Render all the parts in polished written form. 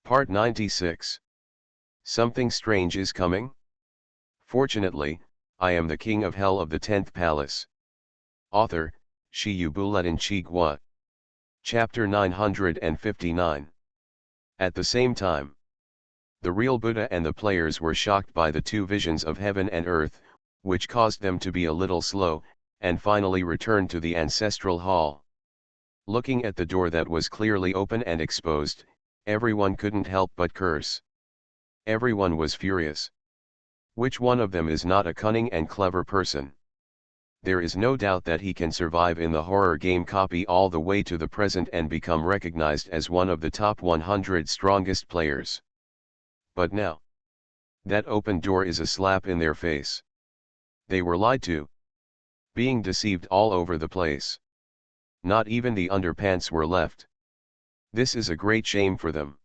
Part 96. Something strange is coming? Fortunately, I am the king of hell of the 10th palace. Author, Shiyubuletin Chigwa. Chapter 959. At the same time, the real Buddha and the players were shocked by the two visions of heaven and earth, which caused them to be a little slow, and finally returned to the ancestral hall. Looking at the door that was clearly open and exposed, everyone couldn't help but curse. Everyone was furious. Which one of them is not a cunning and clever person? There is no doubt that he can survive in the horror game copy all the way to the present and become recognized as one of the top 100 strongest players. But now, that open door is a slap in their face. They were lied to. Being deceived all over the place. Not even the underpants were left. This is a great shame for them.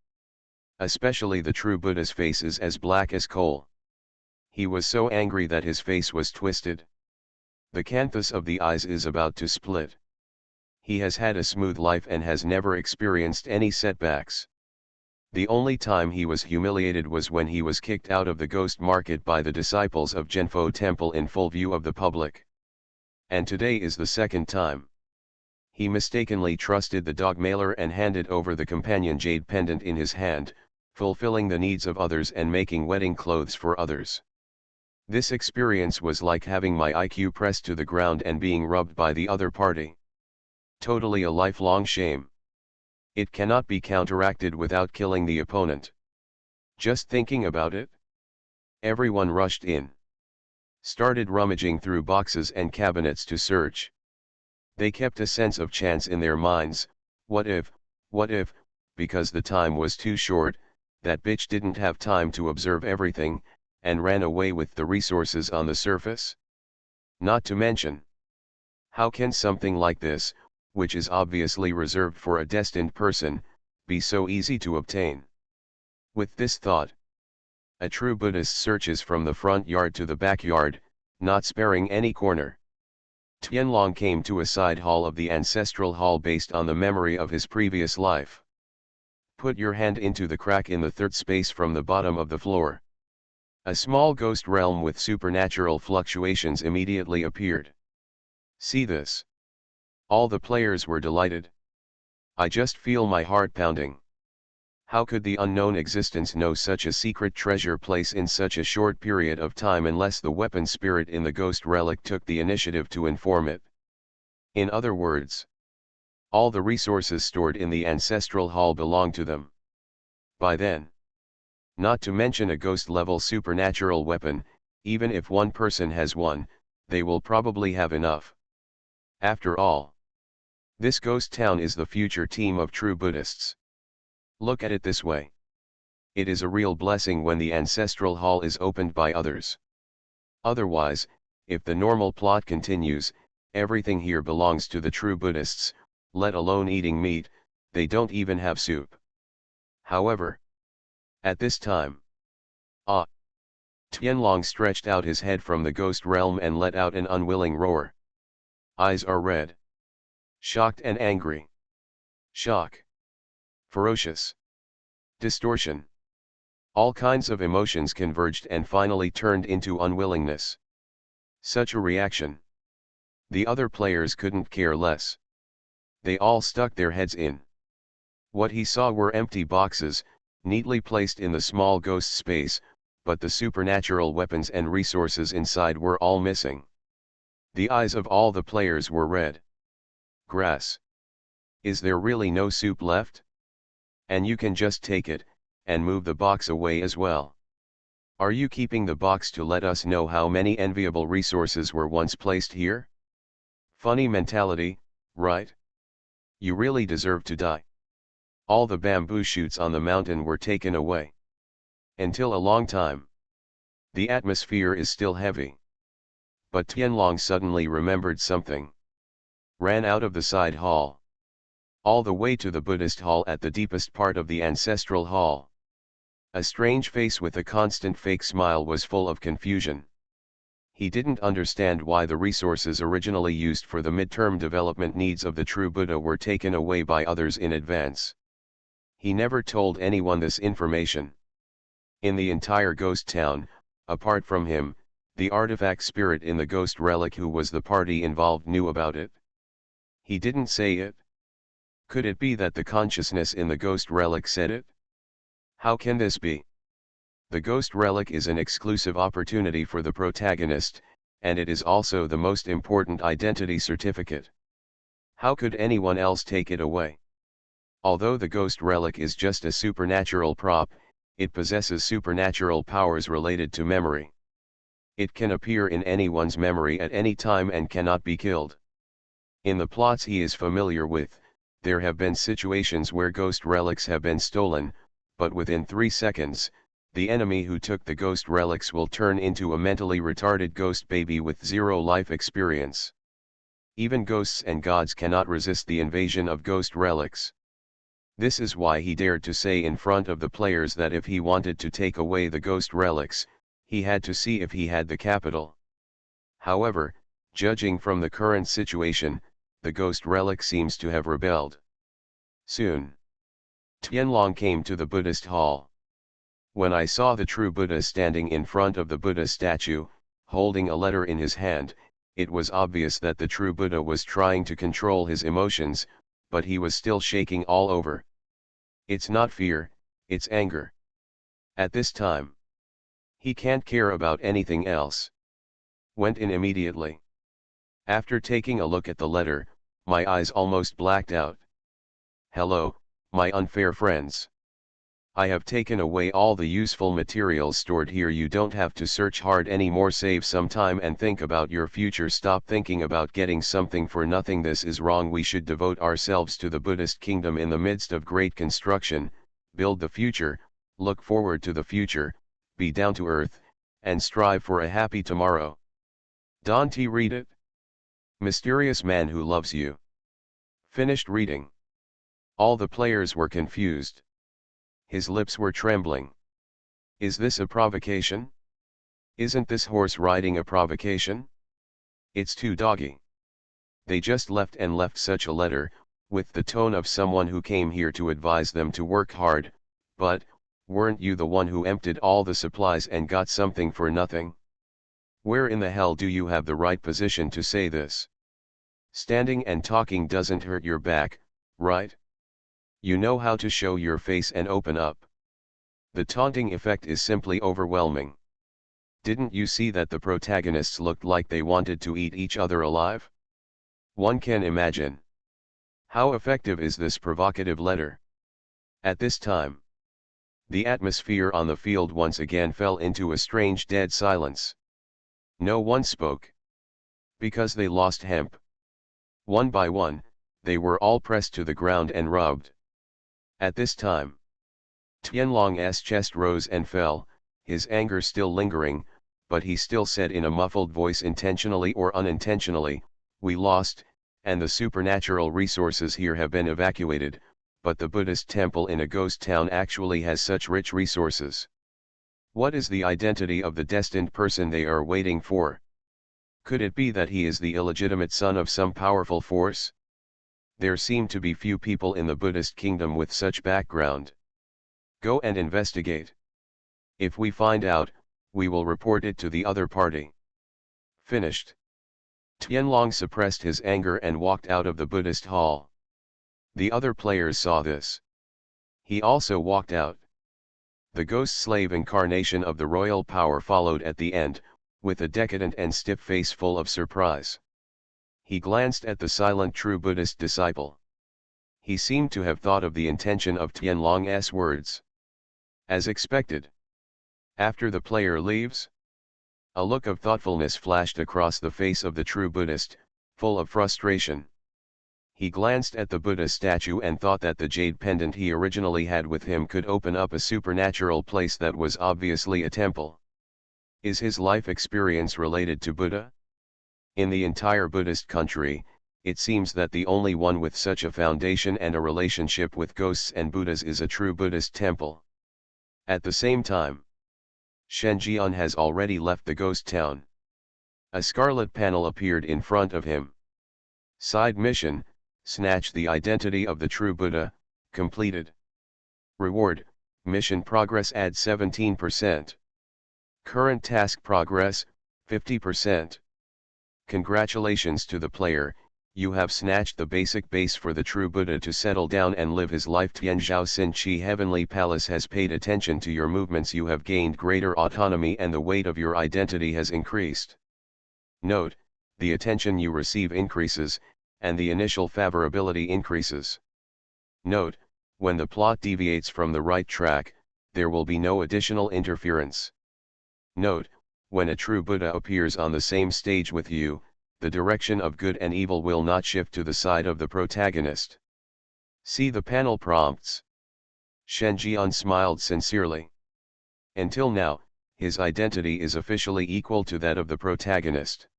Especially the true Buddha's face is as black as coal. He was so angry that his face was twisted. The canthus of the eyes is about to split. He has had a smooth life and has never experienced any setbacks. The only time he was humiliated was when he was kicked out of the ghost market by the disciples of Genfo Temple in full view of the public. And today is the second time. He mistakenly trusted the dog mailer and handed over the companion jade pendant in his hand, fulfilling the needs of others and making wedding clothes for others. This experience was like having my IQ pressed to the ground and being rubbed by the other party. Totally a lifelong shame. It cannot be counteracted without killing the opponent. Just thinking about it? Everyone rushed in. Started rummaging through boxes and cabinets to search. They kept a sense of chance in their minds. What if, because the time was too short, that bitch didn't have time to observe everything, and ran away with the resources on the surface? Not to mention, how can something like this, which is obviously reserved for a destined person, be so easy to obtain? With this thought, a true Buddhist searches from the front yard to the backyard, not sparing any corner. Tianlong came to a side hall of the ancestral hall based on the memory of his previous life. Put your hand into the crack in the third space from the bottom of the floor. A small ghost realm with supernatural fluctuations immediately appeared. See this? All the players were delighted. I just feel my heart pounding. How could the unknown existence know such a secret treasure place in such a short period of time unless the weapon spirit in the ghost relic took the initiative to inform it? In other words, all the resources stored in the ancestral hall belong to them. By then, not to mention a ghost-level supernatural weapon, even if one person has one, they will probably have enough. After all, this ghost town is the future team of true Buddhists. Look at it this way. It is a real blessing when the ancestral hall is opened by others. Otherwise, if the normal plot continues, everything here belongs to the true Buddhists, let alone eating meat, they don't even have soup. However, at this time, Tianlong stretched out his head from the ghost realm and let out an unwilling roar. Eyes are red. Shocked and angry. Shock. Ferocious. Distortion. All kinds of emotions converged and finally turned into unwillingness. Such a reaction. The other players couldn't care less. They all stuck their heads in. What he saw were empty boxes, neatly placed in the small ghost space, but the supernatural weapons and resources inside were all missing. The eyes of all the players were red. Grass. Is there really no soup left? And you can just take it, and move the box away as well. Are you keeping the box to let us know how many enviable resources were once placed here? Funny mentality, right? You really deserve to die. All the bamboo shoots on the mountain were taken away. Until a long time. The atmosphere is still heavy. But Tianlong suddenly remembered something. Ran out of the side hall. All the way to the Buddhist hall at the deepest part of the ancestral hall. A strange face with a constant fake smile was full of confusion. He didn't understand why the resources originally used for the midterm development needs of the true Buddha were taken away by others in advance. He never told anyone this information. In the entire ghost town, apart from him, the artifact spirit in the ghost relic who was the party involved knew about it. He didn't say it. Could it be that the consciousness in the ghost relic said it? How can this be? The ghost relic is an exclusive opportunity for the protagonist, and it is also the most important identity certificate. How could anyone else take it away? Although the ghost relic is just a supernatural prop, it possesses supernatural powers related to memory. It can appear in anyone's memory at any time and cannot be killed. In the plots he is familiar with, there have been situations where ghost relics have been stolen, but within 3 seconds, the enemy who took the ghost relics will turn into a mentally retarded ghost baby with 0 life experience. Even ghosts and gods cannot resist the invasion of ghost relics. This is why he dared to say in front of the players that if he wanted to take away the ghost relics, he had to see if he had the capital. However, judging from the current situation, the ghost relic seems to have rebelled. Soon, Tianlong came to the Buddhist hall. When I saw the true Buddha standing in front of the Buddha statue, holding a letter in his hand, it was obvious that the true Buddha was trying to control his emotions, but he was still shaking all over. It's not fear, it's anger. At this time, he can't care about anything else. Went in immediately. After taking a look at the letter, my eyes almost blacked out. Hello, my unfair friends. I have taken away all the useful materials stored here. You don't have to search hard anymore. Save some time and think about your future. Stop thinking about getting something for nothing. This is wrong. We should devote ourselves to the Buddhist kingdom in the midst of great construction, build the future, look forward to the future, be down to earth, and strive for a happy tomorrow. Dante, read it. Mysterious man who loves you. Finished reading. All the players were confused. His lips were trembling. Is this a provocation? Isn't this horse riding a provocation? It's too doggy. They just left such a letter, with the tone of someone who came here to advise them to work hard, but, weren't you the one who emptied all the supplies and got something for nothing? Where in the hell do you have the right position to say this? Standing and talking doesn't hurt your back, right? You know how to show your face and open up. The taunting effect is simply overwhelming. Didn't you see that the protagonists looked like they wanted to eat each other alive? One can imagine. How effective is this provocative letter? At this time, the atmosphere on the field once again fell into a strange dead silence. No one spoke. Because they lost hemp. One by one, they were all pressed to the ground and rubbed. At this time, Tianlong's chest rose and fell, his anger still lingering, but he still said in a muffled voice, intentionally or unintentionally, we lost, and the supernatural resources here have been evacuated, but the Buddhist temple in a ghost town actually has such rich resources. What is the identity of the destined person they are waiting for? Could it be that he is the illegitimate son of some powerful force? There seem to be few people in the Buddhist kingdom with such background. Go and investigate. If we find out, we will report it to the other party. Finished. Tianlong suppressed his anger and walked out of the Buddhist hall. The other players saw this. He also walked out. The ghost slave incarnation of the royal power followed at the end, with a decadent and stiff face full of surprise. He glanced at the silent true Buddhist disciple. He seemed to have thought of the intention of Tianlong's words. As expected. After the player leaves, a look of thoughtfulness flashed across the face of the true Buddhist, full of frustration. He glanced at the Buddha statue and thought that the jade pendant he originally had with him could open up a supernatural place that was obviously a temple. Is his life experience related to Buddha? In the entire Buddhist country, it seems that the only one with such a foundation and a relationship with ghosts and Buddhas is a true Buddhist temple. At the same time, Shenjian has already left the ghost town. A scarlet panel appeared in front of him. Side mission, snatch the identity of the true Buddha, completed. Reward, mission progress add 17%. Current task progress, 50%. Congratulations to the player, you have snatched the basic base for the true Buddha to settle down and live his life. Tianzhao Xin Qi Heavenly Palace has paid attention to your movements. You have gained greater autonomy and the weight of your identity has increased. Note, the attention you receive increases, and the initial favorability increases. Note, when the plot deviates from the right track, there will be no additional interference. Note, when a true Buddha appears on the same stage with you, the direction of good and evil will not shift to the side of the protagonist. See the panel prompts. Shen Jian smiled sincerely. Until now, his identity is officially equal to that of the protagonist.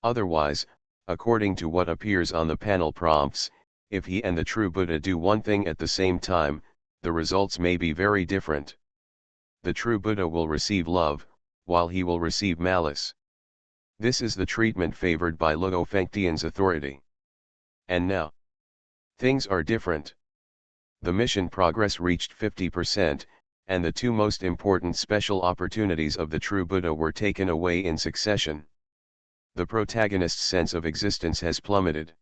Otherwise, according to what appears on the panel prompts, if he and the true Buddha do one thing at the same time, the results may be very different. The true Buddha will receive love, while he will receive malice. This is the treatment favored by Luo Fengtian's authority. And now, things are different. The mission progress reached 50%, and the two most important special opportunities of the true Buddha were taken away in succession. The protagonist's sense of existence has plummeted.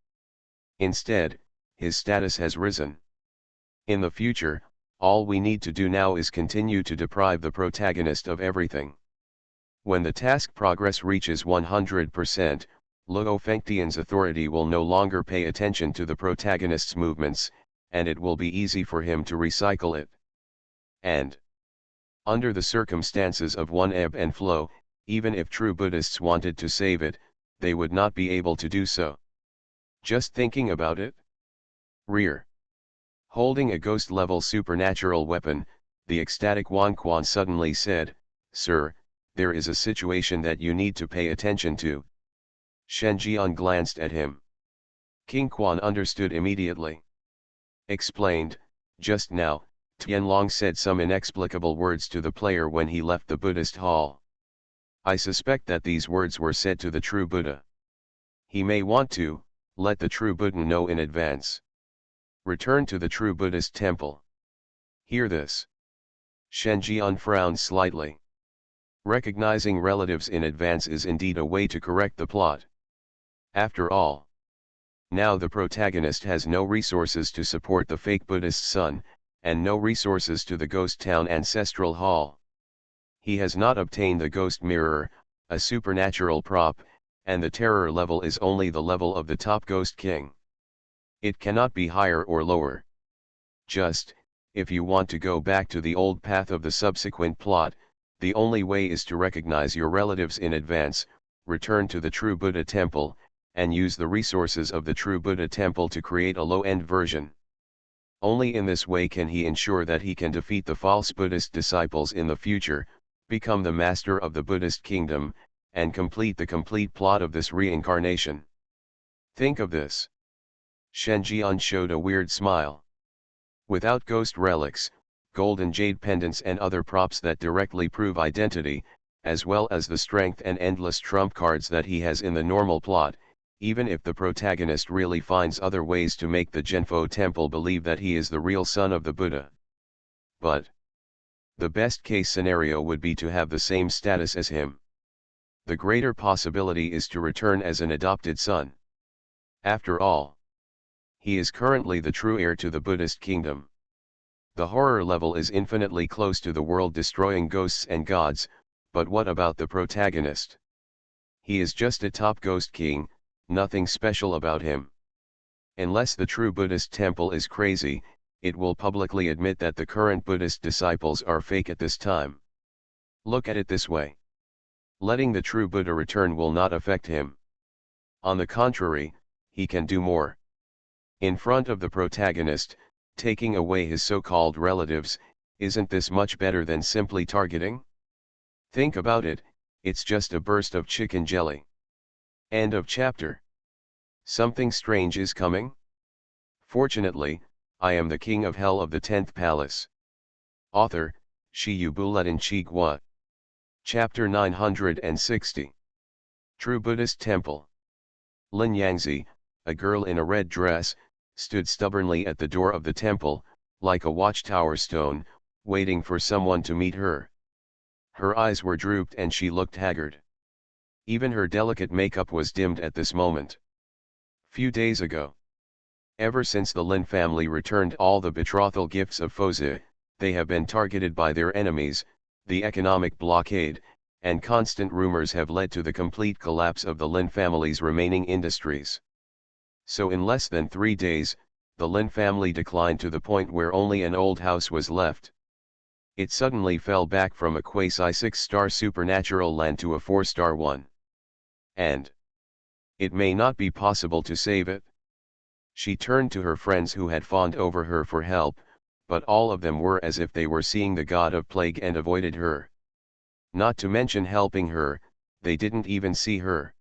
Instead, his status has risen. In the future, all we need to do now is continue to deprive the protagonist of everything. When the task progress reaches 100%, Luo Fengtian's authority will no longer pay attention to the protagonist's movements, and it will be easy for him to recycle it. And, under the circumstances of one ebb and flow, even if true Buddhists wanted to save it, they would not be able to do so. Just thinking about it? Rear. Holding a ghost-level supernatural weapon, the ecstatic Wan Quan suddenly said, "Sir, there is a situation that you need to pay attention to." Shen Jian glanced at him. King Quan understood immediately. Explained, just now, Tianlong said some inexplicable words to the player when he left the Buddhist hall. I suspect that these words were said to the true Buddha. He may want to, let the true Buddha know in advance. Return to the true Buddhist temple. Hear this. Shen Jian frowned slightly. Recognizing relatives in advance is indeed a way to correct the plot. After all, now the protagonist has no resources to support the fake Buddhist son, and no resources to the ghost town ancestral hall. He has not obtained the ghost mirror, a supernatural prop, and the terror level is only the level of the top ghost king. It cannot be higher or lower. Just, if you want to go back to the old path of the subsequent plot, the only way is to recognize your relatives in advance, return to the true Buddha temple, and use the resources of the true Buddha temple to create a low-end version. Only in this way can he ensure that he can defeat the false Buddhist disciples in the future, become the master of the Buddhist kingdom, and complete the complete plot of this reincarnation. Think of this. Shen Jian showed a weird smile. Without ghost relics, golden jade pendants and other props that directly prove identity, as well as the strength and endless trump cards that he has in the normal plot, even if the protagonist really finds other ways to make the Genfo temple believe that he is the real son of the Buddha. But the best case scenario would be to have the same status as him. The greater possibility is to return as an adopted son. After all, he is currently the true heir to the Buddhist kingdom. The horror level is infinitely close to the world-destroying ghosts and gods, but what about the protagonist? He is just a top ghost king, nothing special about him. Unless the true Buddhist temple is crazy, it will publicly admit that the current Buddhist disciples are fake at this time. Look at it this way. Letting the true Buddha return will not affect him. On the contrary, he can do more. In front of the protagonist, taking away his so-called relatives, isn't this much better than simply targeting? Think about it, it's just a burst of chicken jelly. End of chapter. Something strange is coming? Fortunately, I am the king of hell of the 10th palace. Author, Shi Yubuletin Chigua. Chapter 960. True Buddhist Temple. Lin Yangzi, a girl in a red dress, stood stubbornly at the door of the temple, like a watchtower stone, waiting for someone to meet her. Her eyes were drooped and she looked haggard. Even her delicate makeup was dimmed at this moment. Few days ago. Ever since the Lin family returned all the betrothal gifts of Foze, they have been targeted by their enemies. The economic blockade, and constant rumors have led to the complete collapse of the Lin family's remaining industries. So in less than 3 days, the Lin family declined to the point where only an old house was left. It suddenly fell back from a quasi 6-star supernatural land to a 4-star one. And it may not be possible to save it. She turned to her friends who had fawned over her for help, but all of them were as if they were seeing the god of plague and avoided her. Not to mention helping her, they didn't even see her.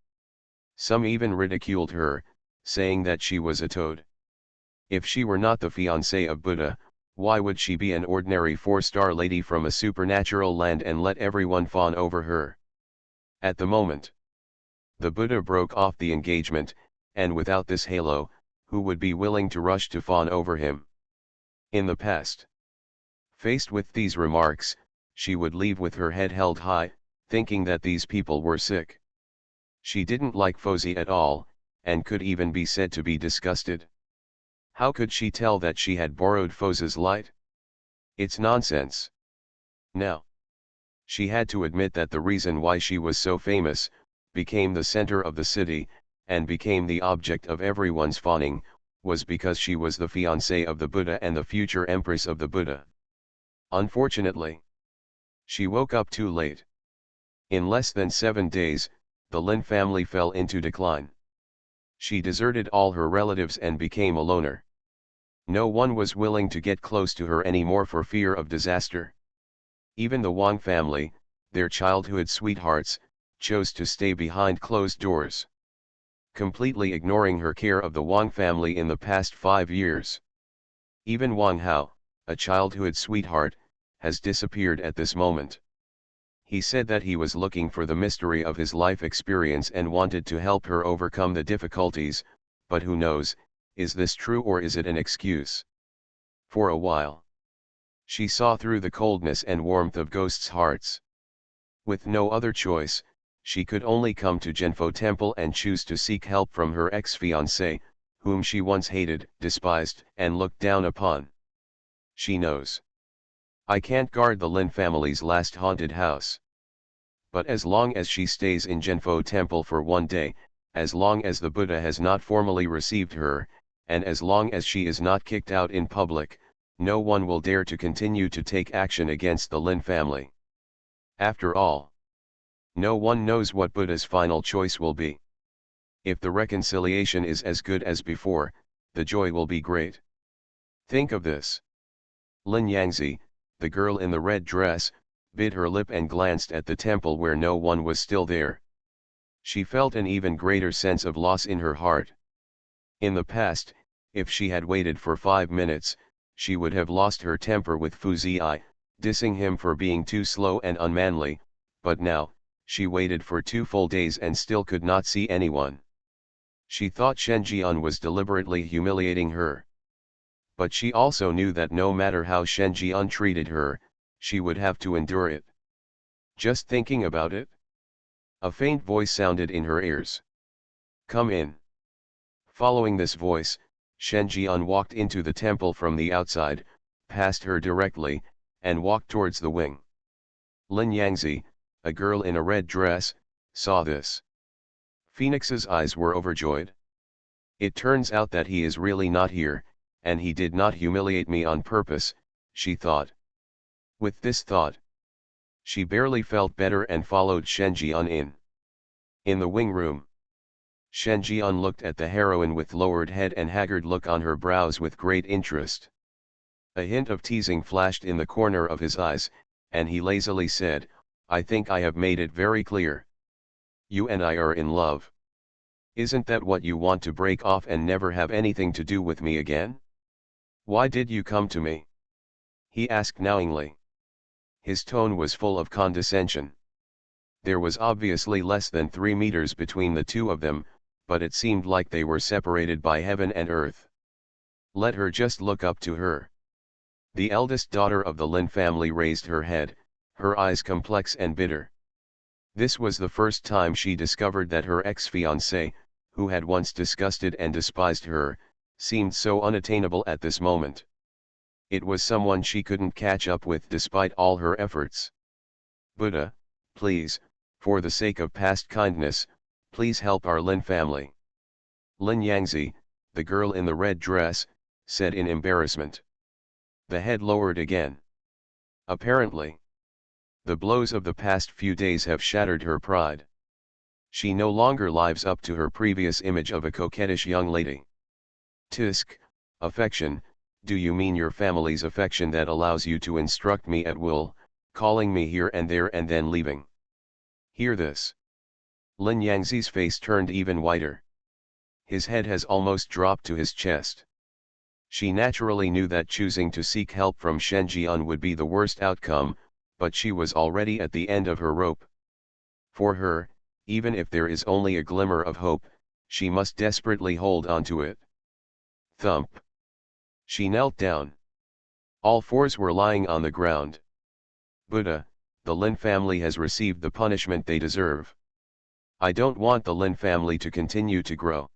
Some even ridiculed her, saying that she was a toad. If she were not the fiancée of Buddha, why would she be an ordinary 4-star lady from a supernatural land and let everyone fawn over her? At the moment, the Buddha broke off the engagement, and without this halo, who would be willing to rush to fawn over him? In the past, faced with these remarks, she would leave with her head held high, thinking that these people were sick. She didn't like Foze at all, and could even be said to be disgusted. How could she tell that she had borrowed Foze's light? It's nonsense. Now, she had to admit that the reason why she was so famous, became the center of the city, and became the object of everyone's fawning, was because she was the fiancée of the Buddha and the future empress of the Buddha. Unfortunately, she woke up too late. In less than 7 days, the Lin family fell into decline. She deserted all her relatives and became a loner. No one was willing to get close to her anymore for fear of disaster. Even the Wang family, their childhood sweethearts, chose to stay behind closed doors, completely ignoring her care of the Wang family in the past 5 years. Even Wang Hao, a childhood sweetheart, has disappeared at this moment. He said that he was looking for the mystery of his life experience and wanted to help her overcome the difficulties, but who knows, is this true or is it an excuse? For a while, she saw through the coldness and warmth of ghosts' hearts. With no other choice, she could only come to Genfo Temple and choose to seek help from her ex-fiancé, whom she once hated, despised, and looked down upon. She knows. I can't guard the Lin family's last haunted house. But as long as she stays in Genfo Temple for 1 day, as long as the Buddha has not formally received her, and as long as she is not kicked out in public, no one will dare to continue to take action against the Lin family. After all, no one knows what Buddha's final choice will be. If the reconciliation is as good as before, the joy will be great. Think of this. Lin Yangzi, the girl in the red dress, bit her lip and glanced at the temple where no one was still there. She felt an even greater sense of loss in her heart. In the past, if she had waited for 5 minutes, she would have lost her temper with Fu Ziyi, dissing him for being too slow and unmanly, but now, she waited for 2 full days and still could not see anyone. She thought Shen Jian was deliberately humiliating her. But she also knew that no matter how Shen Jian treated her, she would have to endure it. Just thinking about it? A faint voice sounded in her ears. Come in. Following this voice, Shen Jian walked into the temple from the outside, passed her directly, and walked towards the wing. Lin Yangzi, a girl in a red dress, saw this. Phoenix's eyes were overjoyed. It turns out that he is really not here, and he did not humiliate me on purpose, she thought. With this thought, she barely felt better and followed Shen Jian in. In the wing room, Shen Jian looked at the heroine with lowered head and haggard look on her brows with great interest. A hint of teasing flashed in the corner of his eyes, and he lazily said, I think I have made it very clear. You and I are in love. Isn't that what you want, to break off and never have anything to do with me again? Why did you come to me? He asked knowingly. His tone was full of condescension. There was obviously less than 3 meters between the two of them, but it seemed like they were separated by heaven and earth. Let her just look up to her. The eldest daughter of the Lin family raised her head, her eyes complex and bitter. This was the first time she discovered that her ex-fiancé, who had once disgusted and despised her, seemed so unattainable at this moment. It was someone she couldn't catch up with despite all her efforts. Buddha, please, for the sake of past kindness, please help our Lin family. Lin Yangzi, the girl in the red dress, said in embarrassment. The head lowered again. Apparently, the blows of the past few days have shattered her pride. She no longer lives up to her previous image of a coquettish young lady. Tisk, affection, do you mean your family's affection that allows you to instruct me at will, calling me here and there and then leaving? Hear this. Lin Yangzi's face turned even whiter. His head has almost dropped to his chest. She naturally knew that choosing to seek help from Shen Jian would be the worst outcome, but she was already at the end of her rope. For her, even if there is only a glimmer of hope, she must desperately hold on to it. Thump. She knelt down. All fours were lying on the ground. Buddha, the Lin family has received the punishment they deserve. I don't want the Lin family to continue to grow.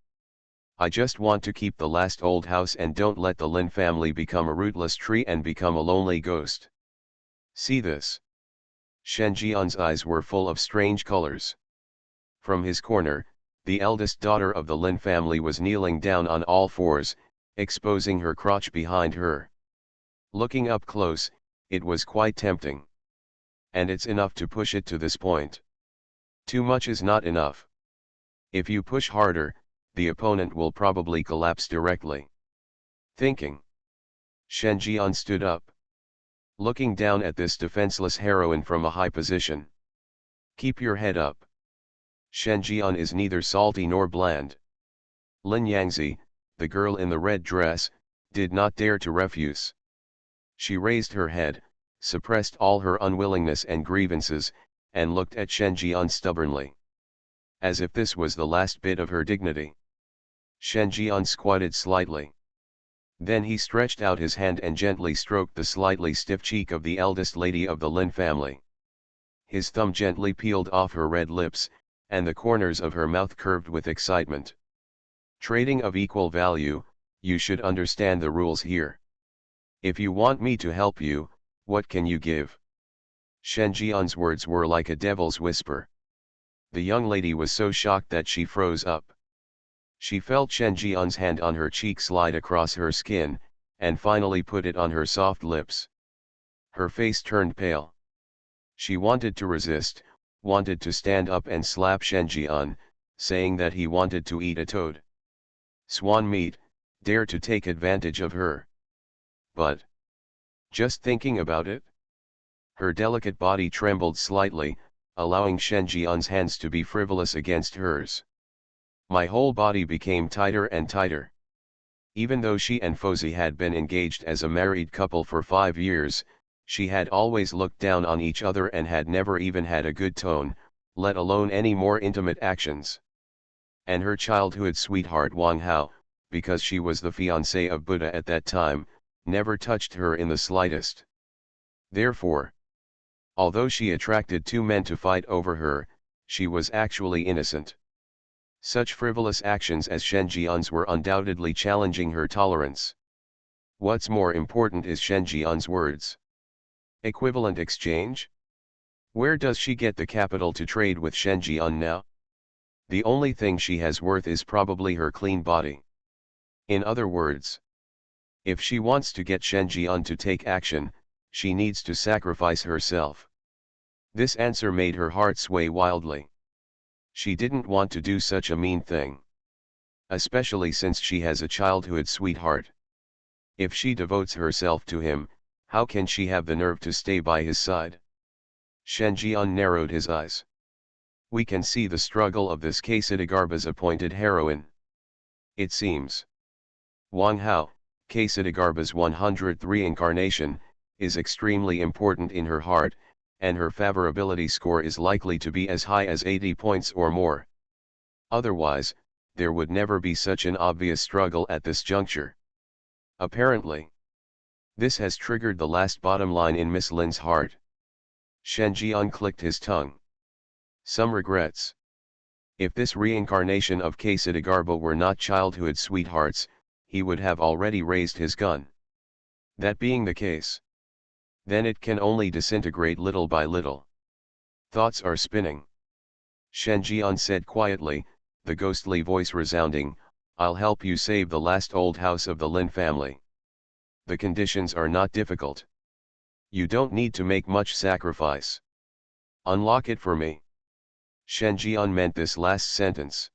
I just want to keep the last old house and don't let the Lin family become a rootless tree and become a lonely ghost. See this. Shen Jian's eyes were full of strange colors. From his corner, the eldest daughter of the Lin family was kneeling down on all fours, exposing her crotch behind her. Looking up close, it was quite tempting. And it's enough to push it to this point. Too much is not enough. If you push harder, the opponent will probably collapse directly. Thinking. Shen Jian stood up. Looking down at this defenseless heroine from a high position. Keep your head up. Shen Jian is neither salty nor bland. Lin Yangzi, the girl in the red dress, did not dare to refuse. She raised her head, suppressed all her unwillingness and grievances, and looked at Shen Jian stubbornly. As if this was the last bit of her dignity. Shen Jian squatted slightly. Then he stretched out his hand and gently stroked the slightly stiff cheek of the eldest lady of the Lin family. His thumb gently peeled off her red lips, and the corners of her mouth curved with excitement. Trading of equal value, you should understand the rules here. If you want me to help you, what can you give? Shen Jian's words were like a devil's whisper. The young lady was so shocked that she froze up. She felt Shen Jian's hand on her cheek slide across her skin, and finally put it on her soft lips. Her face turned pale. She wanted to resist, wanted to stand up and slap Shen Jian, saying that he wanted to eat a toad. Swan meat, dare to take advantage of her. But, just thinking about it, her delicate body trembled slightly, allowing Shen Jian's hands to be frivolous against hers. My whole body became tighter and tighter. Even though she and Fozi had been engaged as a married couple for 5 years, she had always looked down on each other and had never even had a good tone, let alone any more intimate actions. And her childhood sweetheart Wang Hao, because she was the fiancée of Buddha at that time, never touched her in the slightest. Therefore, although she attracted 2 men to fight over her, she was actually innocent. Such frivolous actions as Shen Jian's were undoubtedly challenging her tolerance. What's more important is Shen Jian's words. Equivalent exchange? Where does she get the capital to trade with Shen Jian now? The only thing she has worth is probably her clean body. In other words, if she wants to get Shen Jian to take action, she needs to sacrifice herself. This answer made her heart sway wildly. She didn't want to do such a mean thing. Especially since she has a childhood sweetheart. If she devotes herself to him, how can she have the nerve to stay by his side? Shen Jian narrowed his eyes. We can see the struggle of this Quesadagarba's appointed heroine. It seems. Wang Hao, Quesadagarba's 103 incarnation, is extremely important in her heart, and her favorability score is likely to be as high as 80 points or more. Otherwise, there would never be such an obvious struggle at this juncture. Apparently, This has triggered the last bottom line in Miss Lin's heart. Shen Jian clicked his tongue. Some regrets. If this reincarnation of Kasidagarba were not childhood sweethearts, he would have already raised his gun. That being the case, then it can only disintegrate little by little. Thoughts are spinning. Shen Jian said quietly, the ghostly voice resounding, I'll help you save the last old house of the Lin family. The conditions are not difficult. You don't need to make much sacrifice. Unlock it for me. Shen Jian meant this last sentence.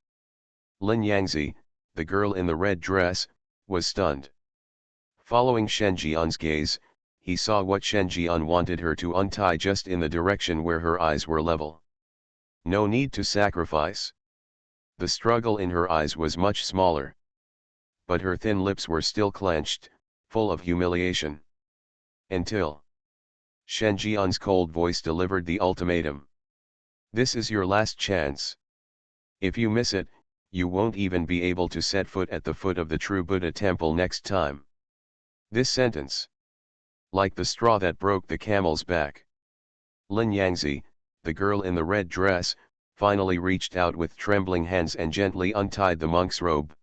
Lin Yangzi, the girl in the red dress, was stunned. Following Shen Jian's gaze, he saw what Shen Jian wanted her to untie just in the direction where her eyes were level. No need to sacrifice. The struggle in her eyes was much smaller. But her thin lips were still clenched, full of humiliation. Until Shen Jian's cold voice delivered the ultimatum. This is your last chance. If you miss it, you won't even be able to set foot at the foot of the true Buddha temple next time. This sentence, like the straw that broke the camel's back. Lin Yangzi, the girl in the red dress, finally reached out with trembling hands and gently untied the monk's robe.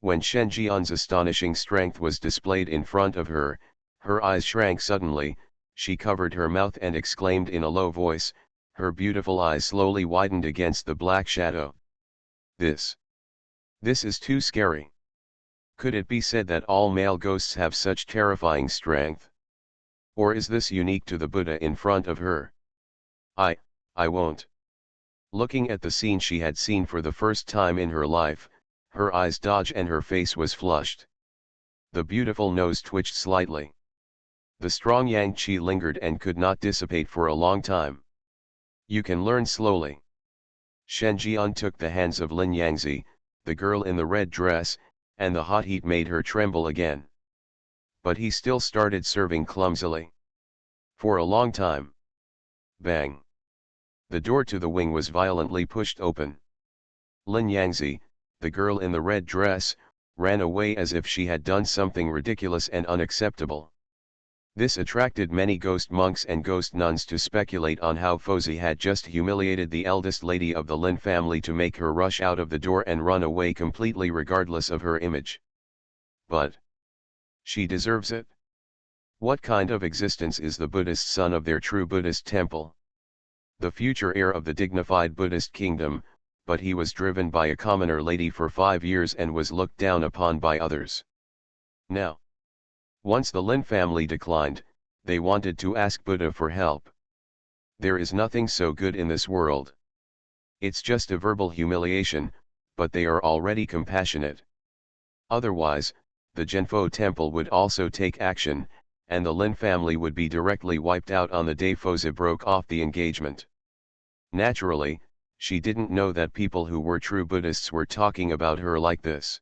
When Shen Jian's astonishing strength was displayed in front of her, her eyes shrank suddenly, she covered her mouth and exclaimed in a low voice, her beautiful eyes slowly widened against the black shadow. This is too scary. Could it be said that all male ghosts have such terrifying strength? Or is this unique to the Buddha in front of her? I won't. Looking at the scene she had seen for the first time in her life, her eyes dodged and her face was flushed. The beautiful nose twitched slightly. The strong yang qi lingered and could not dissipate for a long time. You can learn slowly. Shen Jian took the hands of Lin Yangzi, the girl in the red dress, and the hot heat made her tremble again. But he still started serving clumsily. For a long time. Bang! The door to the wing was violently pushed open. Lin Yangzi, the girl in the red dress, ran away as if she had done something ridiculous and unacceptable. This attracted many ghost monks and ghost nuns to speculate on how Fozi had just humiliated the eldest lady of the Lin family to make her rush out of the door and run away completely regardless of her image. But she deserves it. What kind of existence is the Buddhist son of their true Buddhist temple? The future heir of the dignified Buddhist kingdom, but he was driven by a commoner lady for 5 years and was looked down upon by others. Now, once the Lin family declined, they wanted to ask Buddha for help. There is nothing so good in this world. It's just a verbal humiliation, but they are already compassionate. Otherwise, the Zhenfo temple would also take action, and the Lin family would be directly wiped out on the day Fozi broke off the engagement. Naturally, she didn't know that people who were true Buddhists were talking about her like this.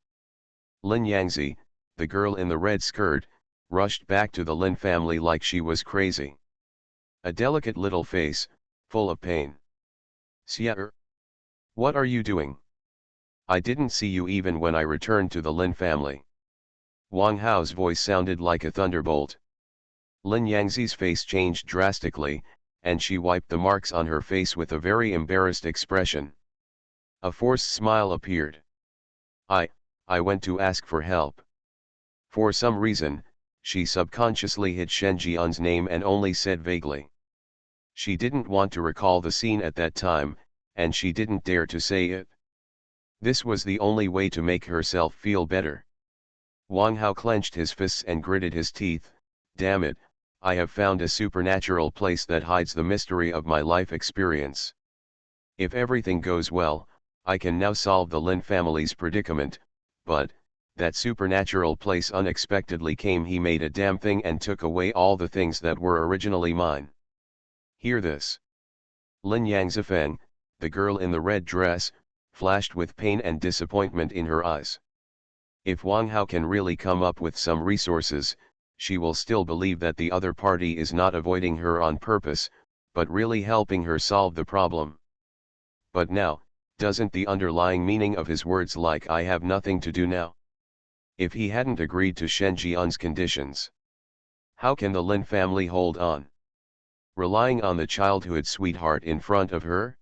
Lin Yangzi, the girl in the red skirt, rushed back to the Lin family like she was crazy. A delicate little face, full of pain. Xia, what are you doing? I didn't see you even when I returned to the Lin family. Wang Hao's voice sounded like a thunderbolt. Lin Yangzi's face changed drastically, and she wiped the marks on her face with a very embarrassed expression. A forced smile appeared. I went to ask for help. For some reason, she subconsciously hid Shen Jian's name and only said vaguely. She didn't want to recall the scene at that time, and she didn't dare to say it. This was the only way to make herself feel better. Wang Hao clenched his fists and gritted his teeth. Damn it, I have found a supernatural place that hides the mystery of my life experience. If everything goes well, I can now solve the Lin family's predicament, but that supernatural place unexpectedly came. He made a damn thing and took away all the things that were originally mine. Hear this. Lin Yangzifeng, the girl in the red dress, flashed with pain and disappointment in her eyes. If Wang Hao can really come up with some resources, she will still believe that the other party is not avoiding her on purpose, but really helping her solve the problem. But now, doesn't the underlying meaning of his words like I have nothing to do now? If he hadn't agreed to Shen Jian's conditions, How can the Lin family hold on? Relying on the childhood sweetheart in front of her?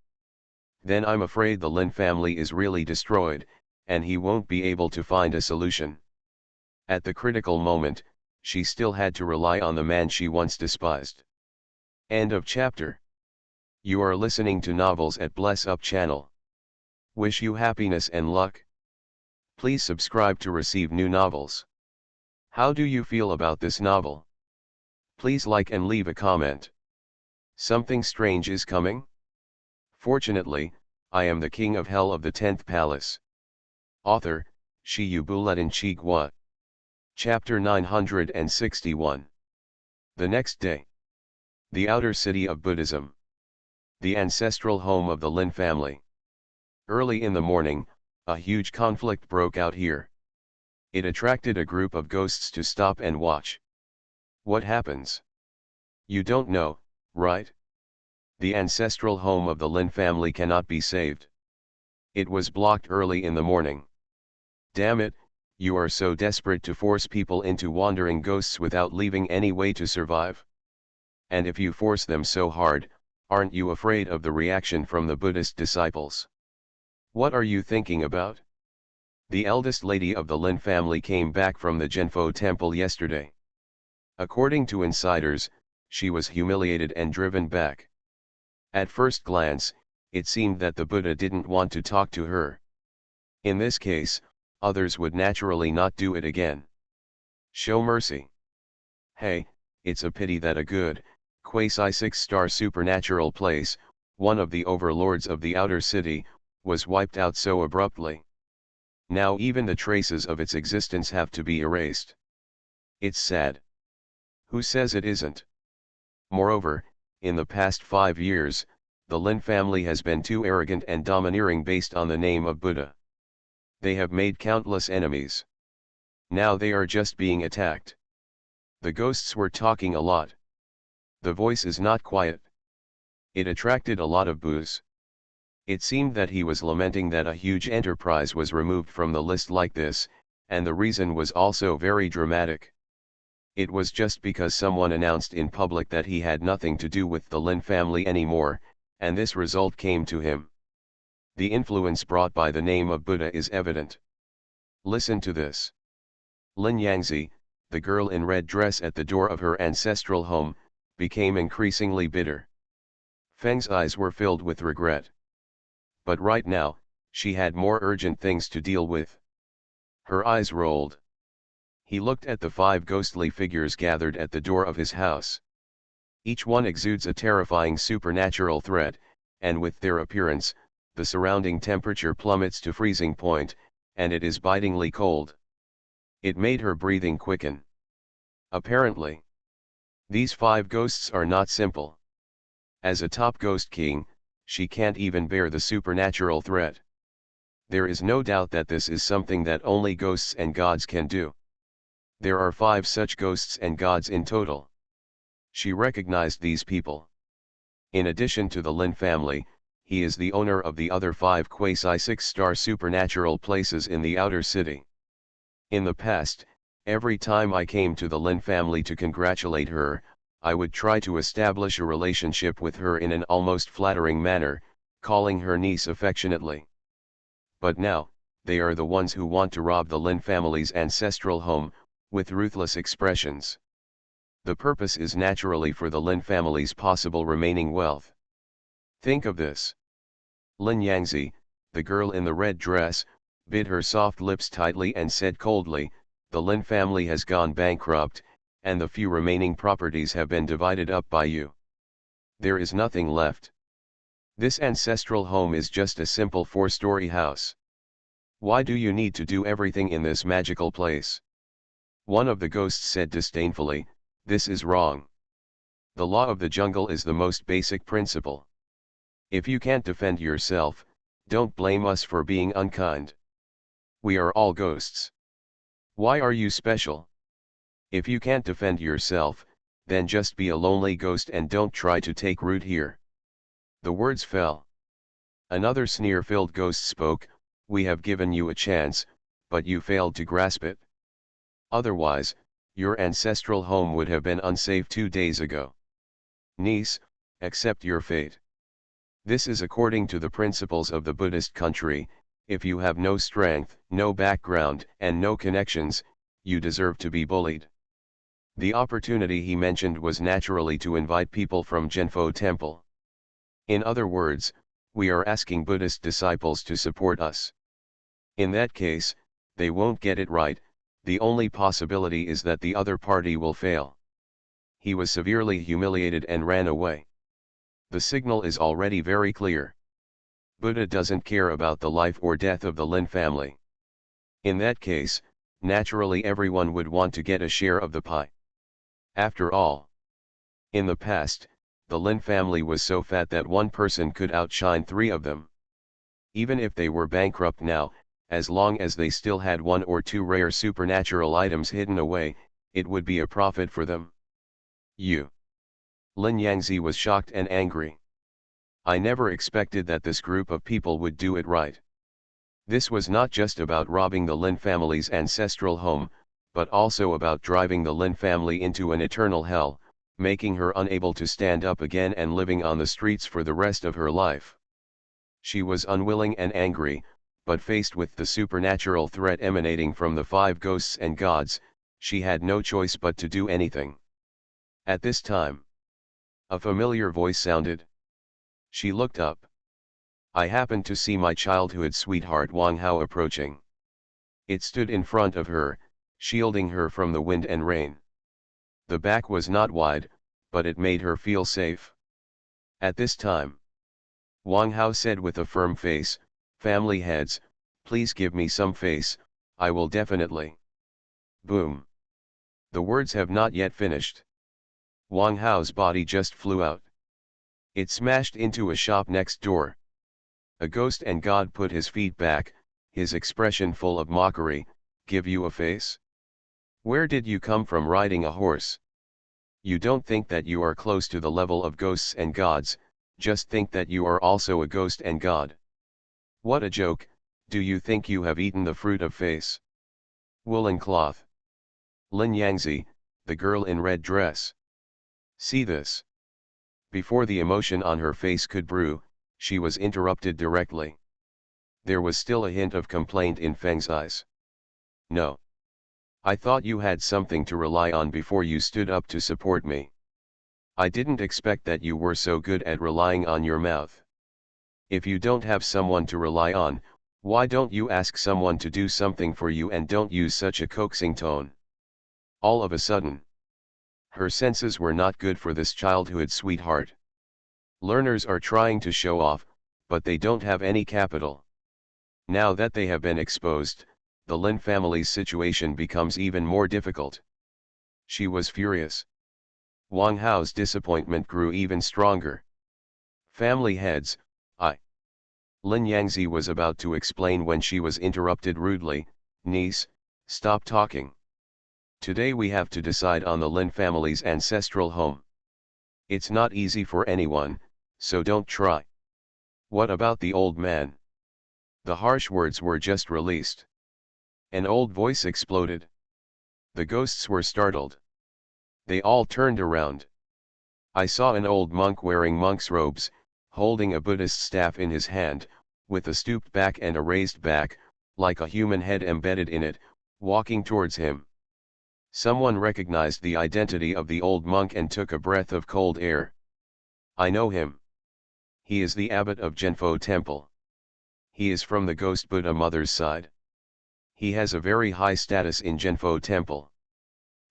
Then I'm afraid the Lin family is really destroyed, and he won't be able to find a solution. At the critical moment, she still had to rely on the man she once despised. End of chapter. You are listening to Novels at Bless Up channel. Wish you happiness and luck. Please subscribe to receive new novels. How do you feel about this novel? Please like and leave a comment. Something strange is coming? Fortunately, I am the king of hell of the 10th palace. Author, Shiyu Buletin Chigwa. Chapter 961. The next day. The outer city of Buddhism. The ancestral home of the Lin family. Early in the morning, a huge conflict broke out here. It attracted a group of ghosts to stop and watch. What happens? You don't know, right? The ancestral home of the Lin family cannot be saved. It was blocked early in the morning. Damn it, you are so desperate to force people into wandering ghosts without leaving any way to survive? And if you force them so hard, aren't you afraid of the reaction from the Buddhist disciples? What are you thinking about? The eldest lady of the Lin family came back from the Genfo temple yesterday. According to insiders, she was humiliated and driven back. At first glance, it seemed that the Buddha didn't want to talk to her. In this case, others would naturally not do it again. Show mercy. Hey, it's a pity that a good, quasi-6-star supernatural place, one of the overlords of the outer city, was wiped out so abruptly. Now even the traces of its existence have to be erased. It's sad. Who says it isn't? Moreover, in the past 5 years, the Lin family has been too arrogant and domineering based on the name of Buddha. They have made countless enemies. Now they are just being attacked. The ghosts were talking a lot. The voice is not quiet. It attracted a lot of boos. It seemed that he was lamenting that a huge enterprise was removed from the list like this, and the reason was also very dramatic. It was just because someone announced in public that he had nothing to do with the Lin family anymore, and this result came to him. The influence brought by the name of Buddha is evident. Listen to this. Lin Yangzi, the girl in red dress at the door of her ancestral home, became increasingly bitter. Feng's eyes were filled with regret. But right now, she had more urgent things to deal with. Her eyes rolled. He looked at the 5 ghostly figures gathered at the door of his house. Each one exudes a terrifying supernatural threat, and with their appearance, the surrounding temperature plummets to freezing point, and it is bitingly cold. It made her breathing quicken. Apparently, these 5 ghosts are not simple. As a top ghost king, she can't even bear the supernatural threat. There is no doubt that this is something that only ghosts and gods can do. There are 5 such ghosts and gods in total. She recognized these people. In addition to the Lin family, he is the owner of the other 5 quasi-6-star supernatural places in the outer city. In the past, every time I came to the Lin family to congratulate her, I would try to establish a relationship with her in an almost flattering manner, calling her niece affectionately. But now, they are the ones who want to rob the Lin family's ancestral home, with ruthless expressions. The purpose is naturally for the Lin family's possible remaining wealth. Think of this. Lin Yangzi, the girl in the red dress, bit her soft lips tightly and said coldly, "The Lin family has gone bankrupt, and the few remaining properties have been divided up by you. There is nothing left. This ancestral home is just a simple 4-story house. Why do you need to do everything in this magical place?" One of the ghosts said disdainfully, "This is wrong. The law of the jungle is the most basic principle. If you can't defend yourself, don't blame us for being unkind. We are all ghosts. Why are you special? If you can't defend yourself, then just be a lonely ghost and don't try to take root here." The words fell. Another sneer-filled ghost spoke, "We have given you a chance, but you failed to grasp it. Otherwise, Your ancestral home would have been unsafe 2 days ago. Niece, accept your fate. This is according to the principles of the Buddhist country. If you have no strength, no background, and no connections, you deserve to be bullied. The opportunity he mentioned was naturally to invite people from Genfo Temple. In other words, we are asking Buddhist disciples to support us. In that case, they won't get it right. The only possibility is that the other party will fail. He was severely humiliated and ran away. The signal is already very clear. Buddha doesn't care about the life or death of the Lin family. In that case, naturally everyone would want to get a share of the pie. After all, in the past, the Lin family was so fat that one person could outshine 3 of them. Even if they were bankrupt now, as long as they still had 1 or 2 rare supernatural items hidden away, it would be a profit for them. Lin Yangzi was shocked and angry. I never expected that this group of people would do it right. This was not just about robbing the Lin family's ancestral home, but also about driving the Lin family into an eternal hell, making her unable to stand up again and living on the streets for the rest of her life. She was unwilling and angry, but faced with the supernatural threat emanating from the 5 ghosts and gods, she had no choice but to do anything. At this time, a familiar voice sounded. She looked up. I happened to see my childhood sweetheart Wang Hao approaching. It stood in front of her, shielding her from the wind and rain. The back was not wide, but it made her feel safe. At this time, Wang Hao said with a firm face, family heads, please give me some face, I will definitely. Boom. The words have not yet finished. Wang Hao's body just flew out. It smashed into a shop next door. A ghost and god put his feet back, his expression full of mockery, give you a face? Where did you come from riding a horse? You don't think that you are close to the level of ghosts and gods, just think that you are also a ghost and god. What a joke, do you think you have eaten the fruit of face? Woolen cloth. Lin Yangzi, the girl in red dress. See this. Before the emotion on her face could brew, she was interrupted directly. There was still a hint of complaint in Feng's eyes. No. I thought you had something to rely on before you stood up to support me. I didn't expect that you were so good at relying on your mouth. If you don't have someone to rely on, why don't you ask someone to do something for you and don't use such a coaxing tone? All of a sudden, her senses were not good for this childhood sweetheart. Learners are trying to show off, but they don't have any capital. Now that they have been exposed, the Lin family's situation becomes even more difficult. She was furious. Wang Hao's disappointment grew even stronger. Family heads, Lin Yangzi was about to explain when she was interrupted rudely, niece, stop talking. Today we have to decide on the Lin family's ancestral home. It's not easy for anyone, so don't try. What about the old man? The harsh words were just released. An old voice exploded. The ghosts were startled. They all turned around. I saw an old monk wearing monk's robes, holding a Buddhist staff in his hand, with a stooped back and a raised back, like a human head embedded in it, walking towards him. Someone recognized the identity of the old monk and took a breath of cold air. I know him. He is the abbot of Genfo Temple. He is from the Ghost Buddha mother's side. He has a very high status in Genfo Temple.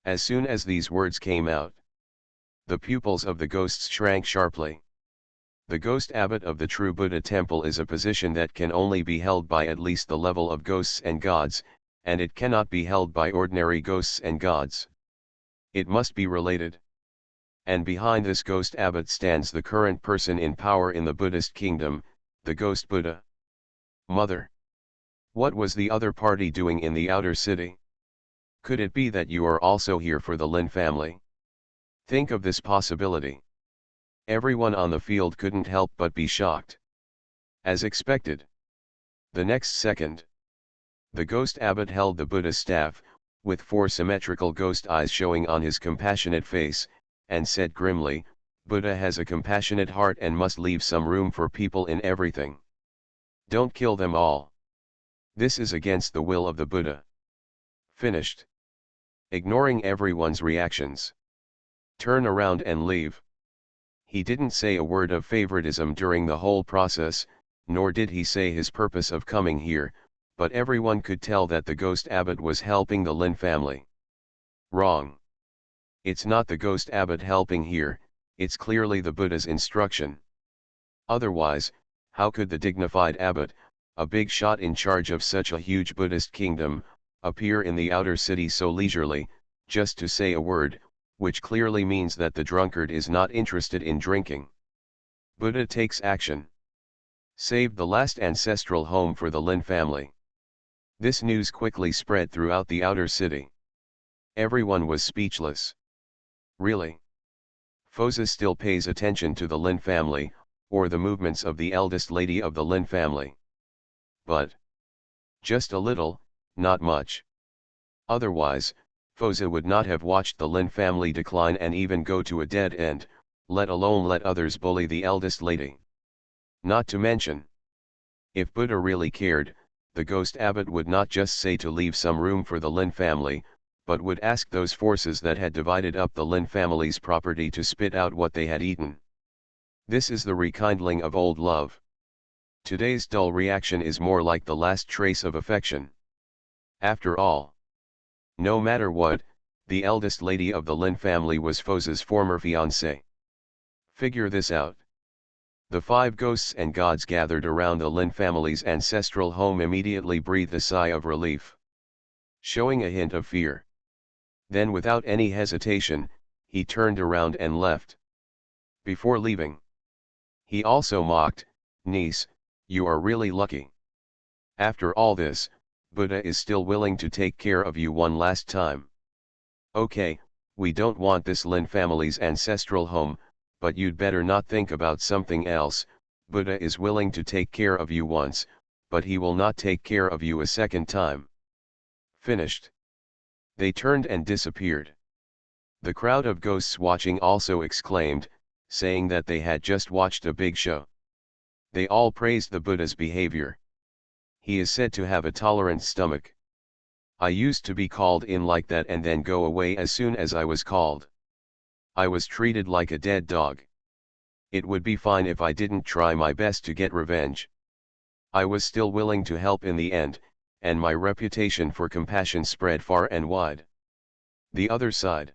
As soon as these words came out, the pupils of the ghosts shrank sharply. The ghost abbot of the true Buddha temple is a position that can only be held by at least the level of ghosts and gods, and it cannot be held by ordinary ghosts and gods. It must be related. And behind this ghost abbot stands the current person in power in the Buddhist kingdom, the ghost Buddha. Mother. What was the other party doing in the outer city? Could it be that you are also here for the Lin family? Think of this possibility. Everyone on the field couldn't help but be shocked. As expected. The next second, the ghost abbot held the Buddha staff, with 4 symmetrical ghost eyes showing on his compassionate face, and said grimly, Buddha has a compassionate heart and must leave some room for people in everything. Don't kill them all. This is against the will of the Buddha. Finished. Ignoring everyone's reactions. Turn around and leave. He didn't say a word of favoritism during the whole process, nor did he say his purpose of coming here, but everyone could tell that the ghost abbot was helping the Lin family. Wrong. It's not the ghost abbot helping here, it's clearly the Buddha's instruction. Otherwise, how could the dignified abbot, a big shot in charge of such a huge Buddhist kingdom, appear in the outer city so leisurely, just to say a word, which clearly means that the drunkard is not interested in drinking. Buddha takes action. Saved the last ancestral home for the Lin family. This news quickly spread throughout the outer city. Everyone was speechless. Really? Fosa still pays attention to the Lin family, or the movements of the eldest lady of the Lin family. But just a little, not much. Otherwise, Fosa would not have watched the Lin family decline and even go to a dead end, let alone let others bully the eldest lady. Not to mention, if Buddha really cared, the ghost abbot would not just say to leave some room for the Lin family, but would ask those forces that had divided up the Lin family's property to spit out what they had eaten. This is the rekindling of old love. Today's dull reaction is more like the last trace of affection. After all, no matter what, the eldest lady of the Lin family was Fosa's former fiancée. Figure this out. The 5 ghosts and gods gathered around the Lin family's ancestral home immediately breathed a sigh of relief, showing a hint of fear. Then without any hesitation, he turned around and left. Before leaving, he also mocked, Niece, you are really lucky. After all this, Buddha is still willing to take care of you one last time. Okay, we don't want this Lin family's ancestral home, but you'd better not think about something else. Buddha is willing to take care of you once, but he will not take care of you a second time. Finished. They turned and disappeared. The crowd of ghosts watching also exclaimed, saying that they had just watched a big show. They all praised the Buddha's behavior. He is said to have a tolerant stomach. I used to be called in like that and then go away as soon as I was called. I was treated like a dead dog. It would be fine if I didn't try my best to get revenge. I was still willing to help in the end, and my reputation for compassion spread far and wide. The other side.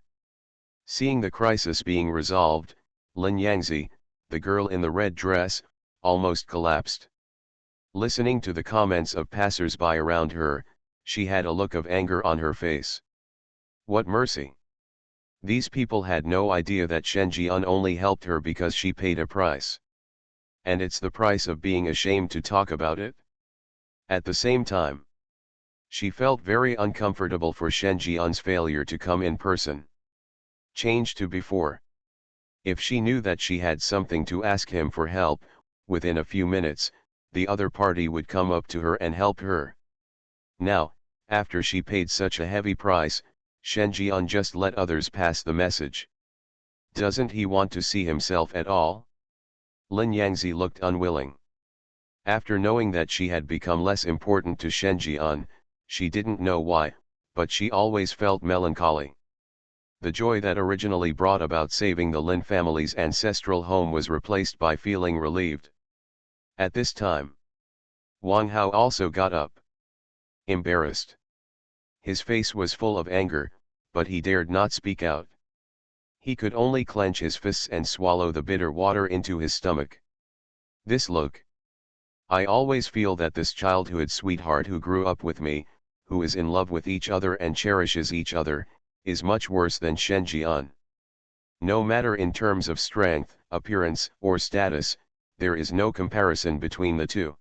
Seeing the crisis being resolved, Lin Yangzi, the girl in the red dress, almost collapsed. Listening to the comments of passers-by around her, she had a look of anger on her face. What mercy! These people had no idea that Shen Jian only helped her because she paid a price. And it's the price of being ashamed to talk about it. At the same time, she felt very uncomfortable for Shen Jian's failure to come in person. Change to before. If she knew that she had something to ask him for help, within a few minutes, the other party would come up to her and help her. Now, after she paid such a heavy price, Shen Jian just let others pass the message. Doesn't he want to see himself at all? Lin Yangzi looked unwilling. After knowing that she had become less important to Shen Jian, she didn't know why, but she always felt melancholy. The joy that originally brought about saving the Lin family's ancestral home was replaced by feeling relieved. At this time, Wang Hao also got up. Embarrassed. His face was full of anger, but he dared not speak out. He could only clench his fists and swallow the bitter water into his stomach. This look. I always feel that this childhood sweetheart who grew up with me, who is in love with each other and cherishes each other, is much worse than Shen Jian. No matter in terms of strength, appearance, or status, there is no comparison between the two.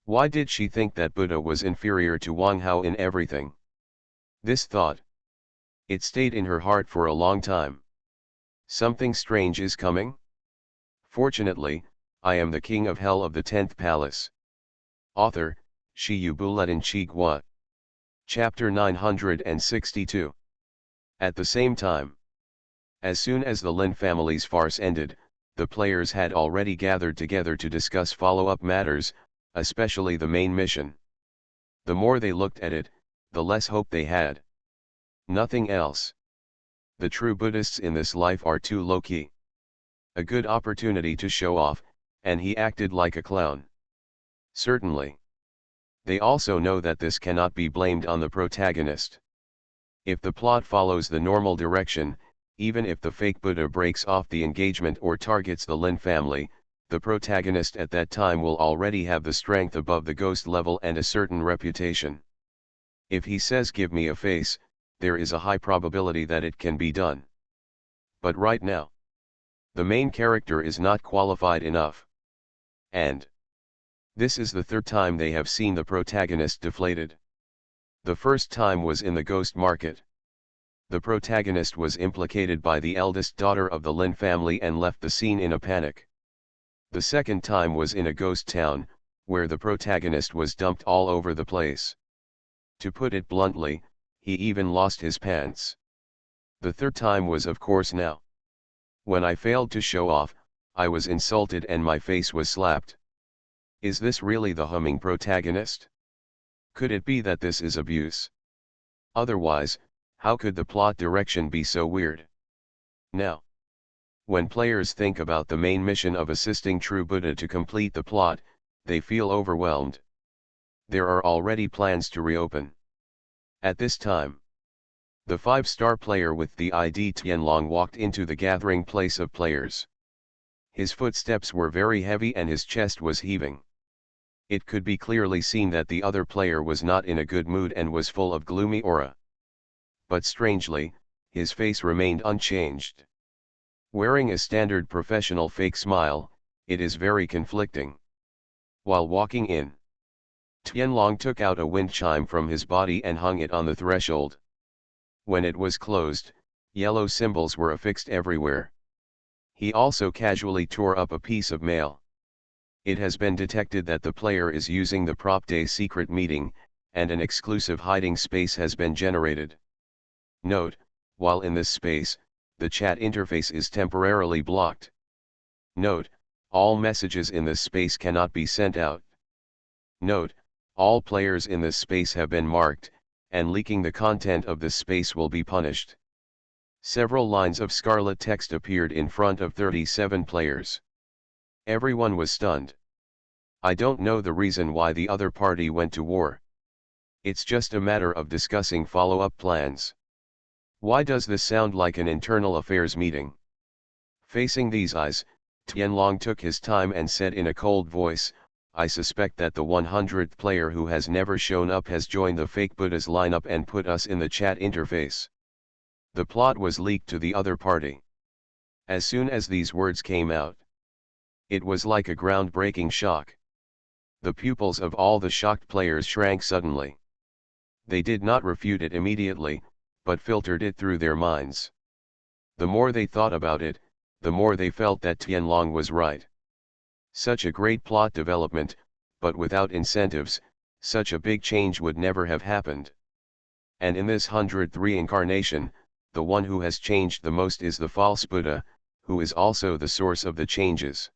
Why did she think that Buddha was inferior to Wang Hao in everything? This thought. It stayed in her heart for a long time. Something strange is coming? Fortunately, I am the king of hell of the 10th palace. Author, Shi Yu Buletin Chi Gua. Chapter 962. At the same time, as soon as the Lin family's farce ended, the players had already gathered together to discuss follow-up matters, especially the main mission. The more they looked at it, the less hope they had. Nothing else. The true Buddhists in this life are too low-key. A good opportunity to show off, and he acted like a clown. Certainly. They also know that this cannot be blamed on the protagonist. If the plot follows the normal direction, even if the fake Buddha breaks off the engagement or targets the Lin family, the protagonist at that time will already have the strength above the ghost level and a certain reputation. If he says give me a face, there is a high probability that it can be done. But right now, the main character is not qualified enough. And this is the third time they have seen the protagonist deflated. The first time was in the ghost market. The protagonist was implicated by the eldest daughter of the Lin family and left the scene in a panic. The second time was in a ghost town, where the protagonist was dumped all over the place. To put it bluntly, he even lost his pants. The third time was of course now. When I failed to show off, I was insulted and my face was slapped. Is this really the humming protagonist? Could it be that this is abuse? Otherwise, how could the plot direction be so weird? Now, when players think about the main mission of assisting True Buddha to complete the plot, they feel overwhelmed. There are already plans to reopen. At this time, the 5-star player with the ID Tianlong walked into the gathering place of players. His footsteps were very heavy and his chest was heaving. It could be clearly seen that the other player was not in a good mood and was full of gloomy aura. But strangely, his face remained unchanged. Wearing a standard professional fake smile, it is very conflicting. While walking in, Tianlong took out a wind chime from his body and hung it on the threshold. When it was closed, yellow symbols were affixed everywhere. He also casually tore up a piece of mail. It has been detected that the player is using the prop day secret meeting, and an exclusive hiding space has been generated. Note, while in this space, the chat interface is temporarily blocked. Note, all messages in this space cannot be sent out. Note, all players in this space have been marked, and leaking the content of this space will be punished. Several lines of scarlet text appeared in front of 37 players. Everyone was stunned. I don't know the reason why the other party went to war. It's just a matter of discussing follow-up plans. Why does this sound like an internal affairs meeting? Facing these eyes, Tianlong took his time and said in a cold voice, I suspect that the 100th player who has never shown up has joined the fake Buddha's lineup and put us in the chat interface. The plot was leaked to the other party. As soon as these words came out, it was like a groundbreaking shock. The pupils of all the shocked players shrank suddenly. They did not refute it immediately, but filtered it through their minds. The more they thought about it, the more they felt that Tianlong was right. Such a great plot development, but without incentives, such a big change would never have happened. And in this 100th reincarnation, the one who has changed the most is the false Buddha, who is also the source of the changes.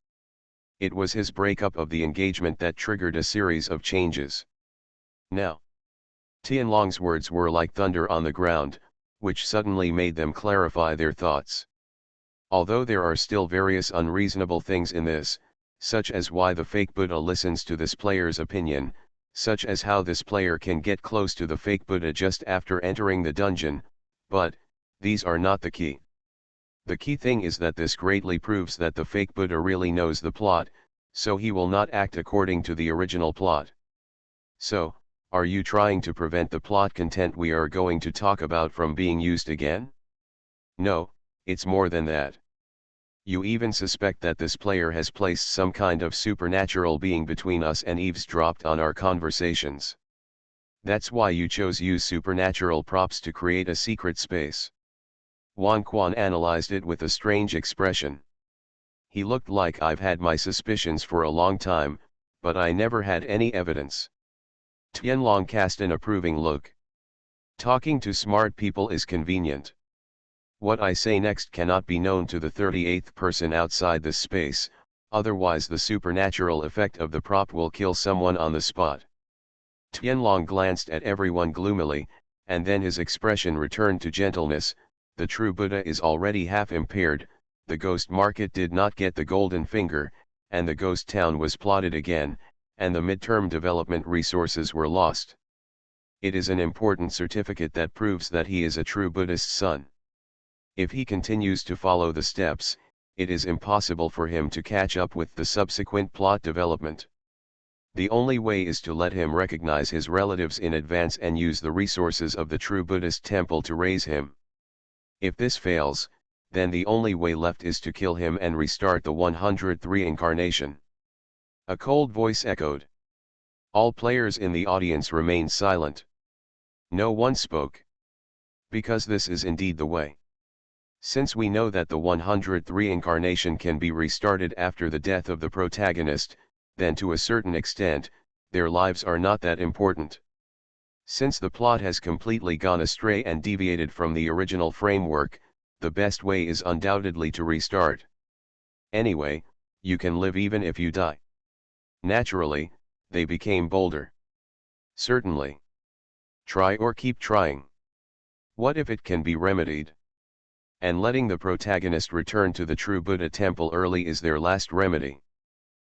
It was his breakup of the engagement that triggered a series of changes. Now, Tianlong's words were like thunder on the ground, which suddenly made them clarify their thoughts. Although there are still various unreasonable things in this, such as why the fake Buddha listens to this player's opinion, such as how this player can get close to the fake Buddha just after entering the dungeon, but these are not the key. The key thing is that this greatly proves that the fake Buddha really knows the plot, so he will not act according to the original plot. So, are you trying to prevent the plot content we are going to talk about from being used again? No, it's more than that. You even suspect that this player has placed some kind of supernatural being between us and eavesdropped on our conversations. That's why you chose use supernatural props to create a secret space. Wang Quan analyzed it with a strange expression. He looked like I've had my suspicions for a long time, but I never had any evidence. Tianlong cast an approving look. Talking to smart people is convenient. What I say next cannot be known to the 38th person outside this space, otherwise the supernatural effect of the prop will kill someone on the spot. Tianlong glanced at everyone gloomily, and then his expression returned to gentleness. The true Buddha is already half impaired, the ghost market did not get the golden finger, and the ghost town was plotted again, and the midterm development resources were lost. It is an important certificate that proves that he is a true Buddhist son. If he continues to follow the steps, it is impossible for him to catch up with the subsequent plot development. The only way is to let him recognize his relatives in advance and use the resources of the true Buddhist temple to raise him. If this fails, then the only way left is to kill him and restart the 103 incarnation. A cold voice echoed. All players in the audience remained silent. No one spoke. Because this is indeed the way. Since we know that the 103 incarnation can be restarted after the death of the protagonist, then to a certain extent, their lives are not that important. Since the plot has completely gone astray and deviated from the original framework, the best way is undoubtedly to restart. Anyway, you can live even if you die. Naturally, they became bolder. Certainly. Try or keep trying. What if it can be remedied? And letting the protagonist return to the true Buddha temple early is their last remedy.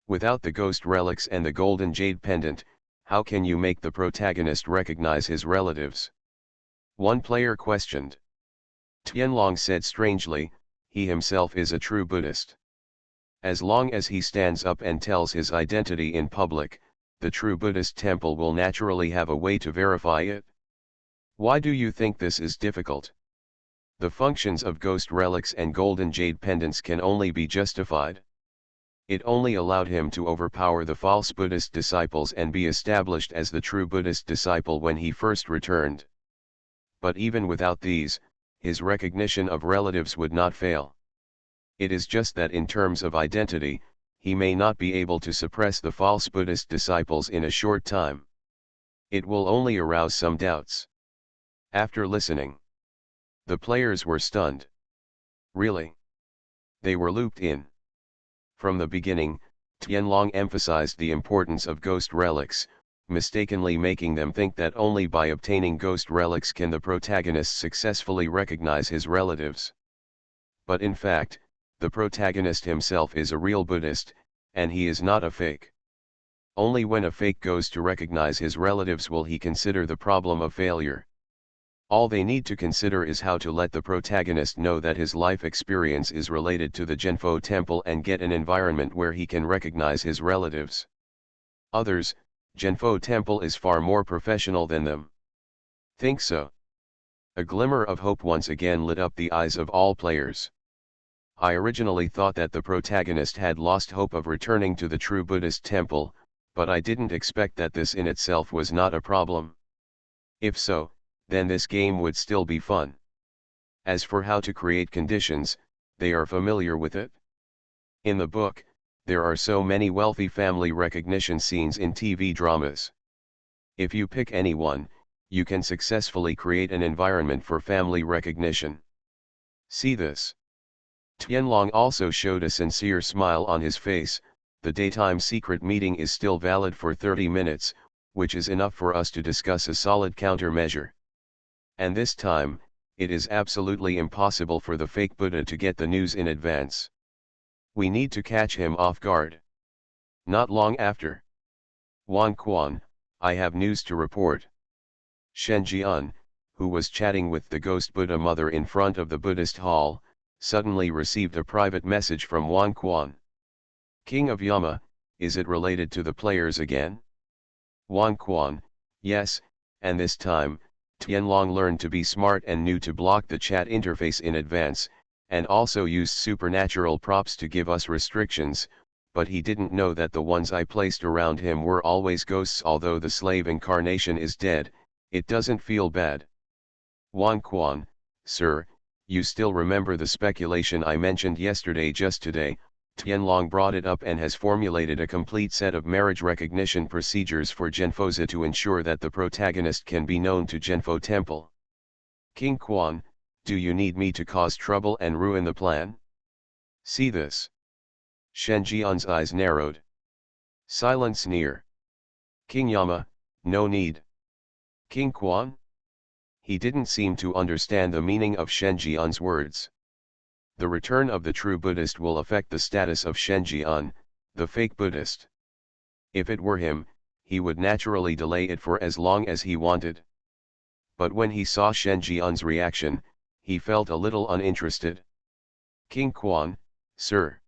Without the ghost relics and the golden jade pendant, how can you make the protagonist recognize his relatives? One player questioned. Tianlong said strangely, he himself is a true Buddhist. As long as he stands up and tells his identity in public, the true Buddhist temple will naturally have a way to verify it. Why do you think this is difficult? The functions of ghost relics and golden jade pendants can only be justified. It only allowed him to overpower the false Buddhist disciples and be established as the true Buddhist disciple when he first returned. But even without these, his recognition of relatives would not fail. It is just that in terms of identity, he may not be able to suppress the false Buddhist disciples in a short time. It will only arouse some doubts. After listening, the players were stunned. Really? They were looped in. From the beginning, Tianlong emphasized the importance of ghost relics, mistakenly making them think that only by obtaining ghost relics can the protagonist successfully recognize his relatives. But in fact, the protagonist himself is a real Buddhist, and he is not a fake. Only when a fake goes to recognize his relatives will he consider the problem a failure. All they need to consider is how to let the protagonist know that his life experience is related to the Genfo temple and get an environment where he can recognize his relatives. Others, Genfo temple is far more professional than them. Think so? A glimmer of hope once again lit up the eyes of all players. I originally thought that the protagonist had lost hope of returning to the true Buddhist temple, but I didn't expect that this in itself was not a problem. If so, then this game would still be fun. As for how to create conditions, they are familiar with it. In the book, there are so many wealthy family recognition scenes in TV dramas. If you pick any one, you can successfully create an environment for family recognition. See this. Tianlong also showed a sincere smile on his face. The daytime secret meeting is still valid for 30 minutes, which is enough for us to discuss a solid countermeasure. And this time, it is absolutely impossible for the fake Buddha to get the news in advance. We need to catch him off guard. Not long after. Wan Quan, I have news to report. Shen Jian, who was chatting with the ghost Buddha mother in front of the Buddhist hall, suddenly received a private message from Wan Quan. King of Yama, is it related to the players again? Wan Quan, yes, and this time, Tianlong learned to be smart and knew to block the chat interface in advance, and also used supernatural props to give us restrictions, but he didn't know that the ones I placed around him were always ghosts. Although the slave incarnation is dead, it doesn't feel bad. Wan Quan, sir, you still remember the speculation I mentioned yesterday? Just today, Tianlong brought it up and has formulated a complete set of marriage recognition procedures for Genfoza to ensure that the protagonist can be known to Genfo Temple. King Quan, do you need me to cause trouble and ruin the plan? See this. Shen Jian's eyes narrowed. Silent sneer. King Yama, no need. King Quan? He didn't seem to understand the meaning of Shen Jian's words. The return of the true Buddhist will affect the status of Shen Jian, the fake Buddhist. If it were him, he would naturally delay it for as long as he wanted. But when he saw Shen Jian's reaction, he felt a little uninterested. King Quan, sir.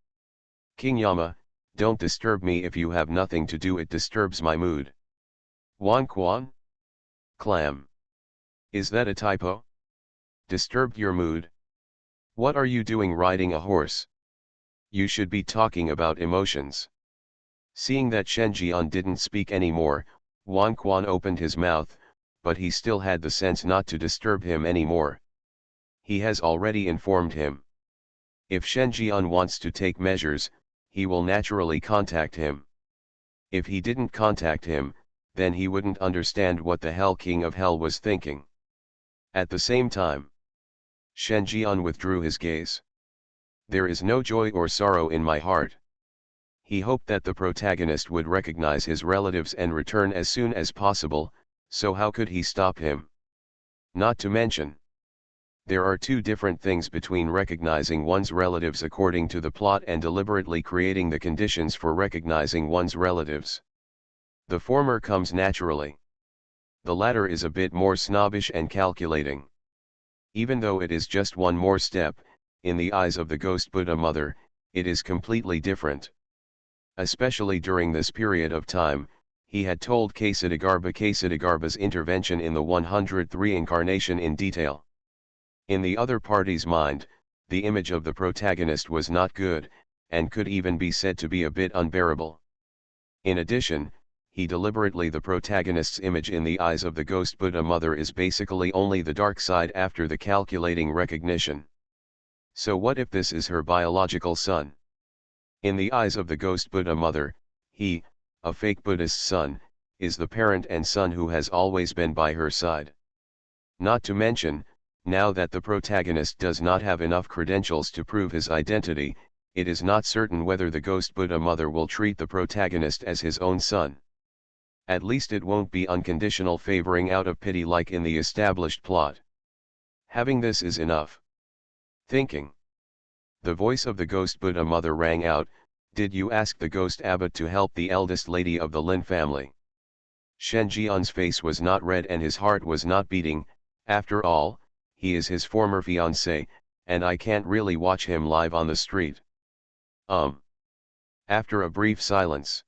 King Yama, don't disturb me if you have nothing to do, it disturbs my mood. Wan Quan? Clam. Is that a typo? Disturbed your mood? What are you doing riding a horse? You should be talking about emotions. Seeing that Shen Jian didn't speak anymore, Wan Quan opened his mouth, but he still had the sense not to disturb him anymore. He has already informed him. If Shen Jian wants to take measures, he will naturally contact him. If he didn't contact him, then he wouldn't understand what the Hell King of Hell was thinking. At the same time, Shen Jian withdrew his gaze. There is no joy or sorrow in my heart. He hoped that the protagonist would recognize his relatives and return as soon as possible, so how could he stop him? Not to mention, there are two different things between recognizing one's relatives according to the plot and deliberately creating the conditions for recognizing one's relatives. The former comes naturally. The latter is a bit more snobbish and calculating. Even though it is just one more step, in the eyes of the ghost Buddha mother, it is completely different. Especially during this period of time, he had told Ksitagarba's intervention in the 103 incarnation in detail. In the other party's mind, the image of the protagonist was not good, and could even be said to be a bit unbearable. In addition, the protagonist's image in the eyes of the ghost Buddha mother is basically only the dark side after the calculating recognition. So what if this is her biological son? In the eyes of the ghost Buddha mother, he, a fake Buddhist son, is the parent and son who has always been by her side. Not to mention, now that the protagonist does not have enough credentials to prove his identity, it is not certain whether the ghost Buddha mother will treat the protagonist as his own son. At least it won't be unconditional favoring out of pity like in the established plot. Having this is enough. Thinking. The voice of the ghost Buddha mother rang out, "Did you ask the ghost abbot to help the eldest lady of the Lin family?" Shen Jian's face was not red and his heart was not beating. After all, he is his former fiancé, and I can't really watch him live on the street. After a brief silence,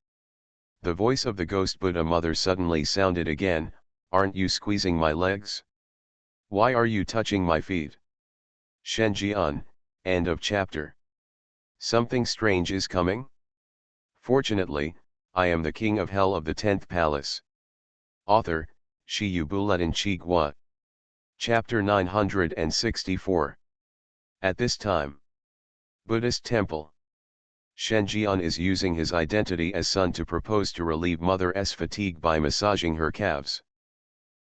the voice of the ghost Buddha mother suddenly sounded again, "Aren't you squeezing my legs? Why are you touching my feet?" Shen Jian, end of chapter. Something strange is coming? Fortunately, I am the king of hell of the 10th palace. Author, Shi Yubuletin Chigua. Chapter 964. At this time, Buddhist temple. Shen Jian is using his identity as son to propose to relieve mother's fatigue by massaging her calves.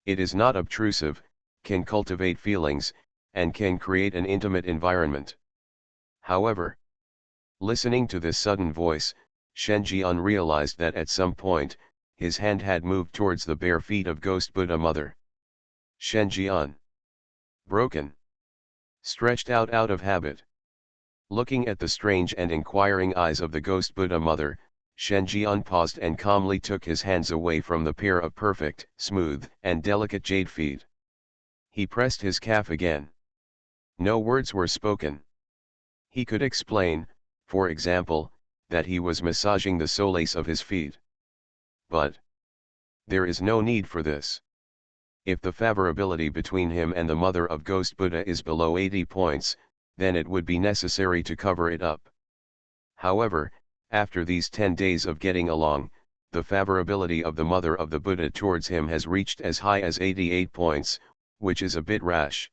It is not obtrusive, can cultivate feelings, and can create an intimate environment. However, listening to this sudden voice, Shen Jian realized that at some point, his hand had moved towards the bare feet of ghost Buddha mother. Shen Jian. Broken. Stretched out of habit. Looking at the strange and inquiring eyes of the ghost Buddha mother, Shen Jian paused and calmly took his hands away from the pair of perfect, smooth, and delicate jade feet. He pressed his calf again. No words were spoken. He could explain, for example, that he was massaging the soles of his feet. But there is no need for this. If the favorability between him and the mother of ghost Buddha is below 80 points, then it would be necessary to cover it up. However, after these 10 days of getting along, the favorability of the mother of the Buddha towards him has reached as high as 88 points, which is a bit rash.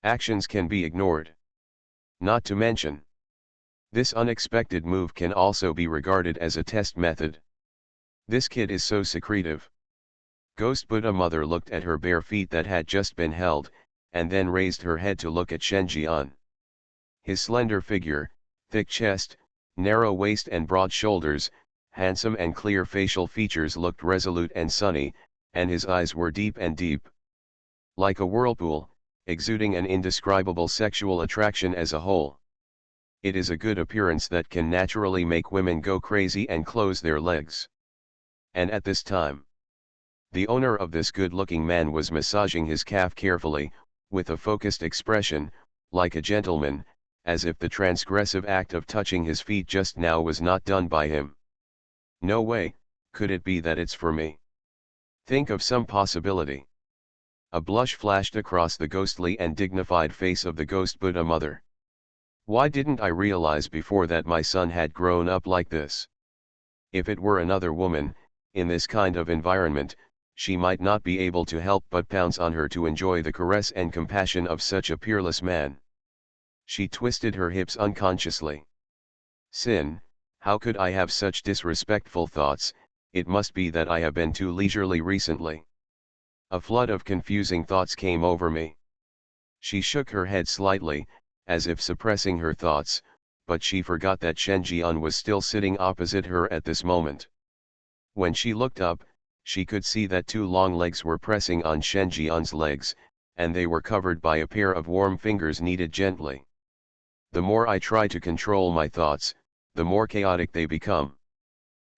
Actions can be ignored. Not to mention, This unexpected move can also be regarded as a test method. This kid is so secretive. Ghost Buddha mother looked at her bare feet that had just been held, and then raised her head to look at Shen Jian. His slender figure, thick chest, narrow waist and broad shoulders, handsome and clear facial features looked resolute and sunny, and his eyes were deep and deep. Like a whirlpool, exuding an indescribable sexual attraction as a whole. It is a good appearance that can naturally make women go crazy and close their legs. And at this time, the owner of this good-looking man was massaging his calf carefully, with a focused expression, like a gentleman, as if the transgressive act of touching his feet just now was not done by him. No way, could it be that it's for me? Think of some possibility. A blush flashed across the ghostly and dignified face of the ghost Buddha mother. Why didn't I realize before that my son had grown up like this? If it were another woman, in this kind of environment, she might not be able to help but pounce on her to enjoy the caress and compassion of such a peerless man. She twisted her hips unconsciously. Sin, how could I have such disrespectful thoughts? It must be that I have been too leisurely recently. A flood of confusing thoughts came over me. She shook her head slightly, as if suppressing her thoughts, but she forgot that Shen Jian was still sitting opposite her at this moment. When she looked up, she could see that two long legs were pressing on Shen Jian's legs, and they were covered by a pair of warm fingers kneaded gently. The more I try to control my thoughts, the more chaotic they become.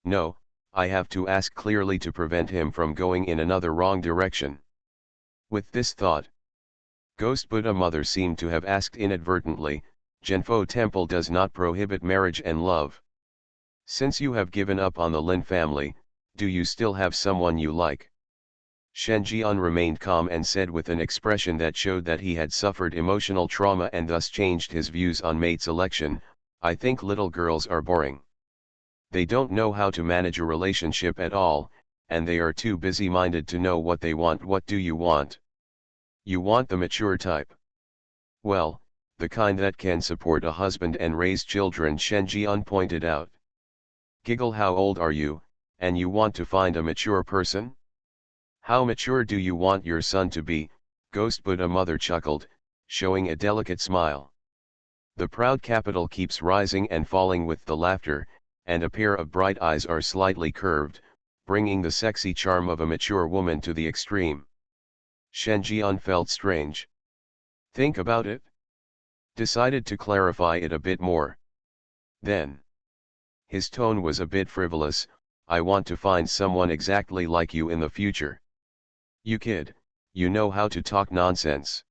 No, I have to ask clearly to prevent him from going in another wrong direction. With this thought, Ghost Buddha mother seemed to have asked inadvertently, Zhenfo Temple does not prohibit marriage and love. Since you have given up on the Lin family, do you still have someone you like? Shen Jian remained calm and said with an expression that showed that he had suffered emotional trauma and thus changed his views on mate selection, I think little girls are boring. They don't know how to manage a relationship at all, and they are too busy-minded to know what they want. What do you want? You want the mature type. Well, the kind that can support a husband and raise children, Shen Jian pointed out. Giggle, how old are you, and you want to find a mature person? How mature do you want your son to be? Ghost Buddha mother chuckled, showing a delicate smile. The proud capital keeps rising and falling with the laughter, and a pair of bright eyes are slightly curved, bringing the sexy charm of a mature woman to the extreme. Shen Jian felt strange. Think about it. Decided to clarify it a bit more. Then. His tone was a bit frivolous, I want to find someone exactly like you in the future. You kid, you know how to talk nonsense.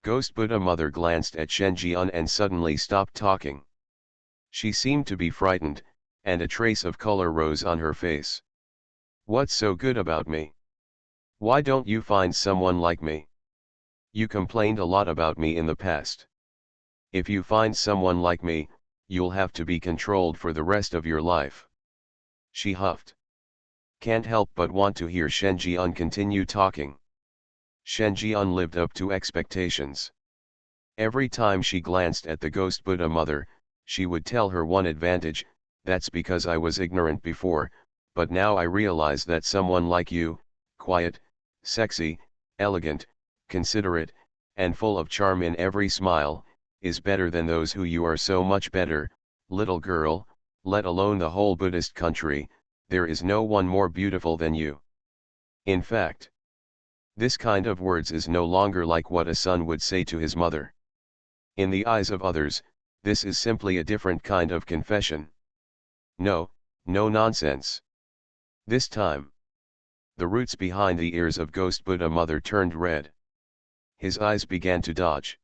Ghost Buddha mother glanced at Shen Jian and suddenly stopped talking. She seemed to be frightened, and a trace of color rose on her face. What's so good about me? Why don't you find someone like me? You complained a lot about me in the past. If you find someone like me, you'll have to be controlled for the rest of your life. She huffed. Can't help but want to hear Shen Jian continue talking. Shen Jian lived up to expectations. Every time she glanced at the ghost Buddha mother, she would tell her one advantage, that's because I was ignorant before, but now I realize that someone like you, quiet, sexy, elegant, considerate, and full of charm in every smile, is better than those who you are so much better, little girl, let alone the whole Buddhist country, there is no one more beautiful than you. In fact, this kind of words is no longer like what a son would say to his mother. In the eyes of others, this is simply a different kind of confession. No, no nonsense. This time, the roots behind the ears of Ghost Buddha mother turned red. His eyes began to dodge.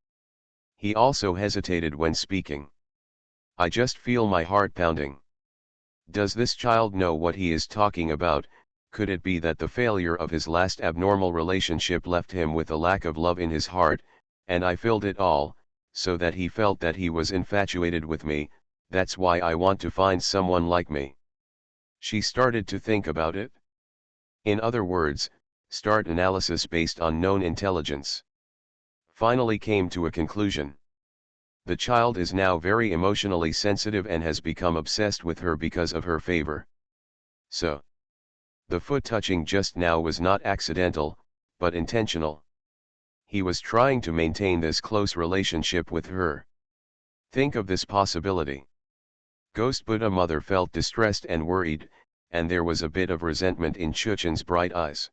He also hesitated when speaking. I just feel my heart pounding. Does this child know what he is talking about? Could it be that the failure of his last abnormal relationship left him with a lack of love in his heart, and I filled it all, so that he felt that he was infatuated with me, that's why I want to find someone like me. She started to think about it. In other words, start analysis based on known intelligence. Finally came to a conclusion. The child is now very emotionally sensitive and has become obsessed with her because of her favor. So, the foot touching just now was not accidental, but intentional. He was trying to maintain this close relationship with her. Think of this possibility. Ghost Buddha mother felt distressed and worried, and there was a bit of resentment in Chuchin's bright eyes.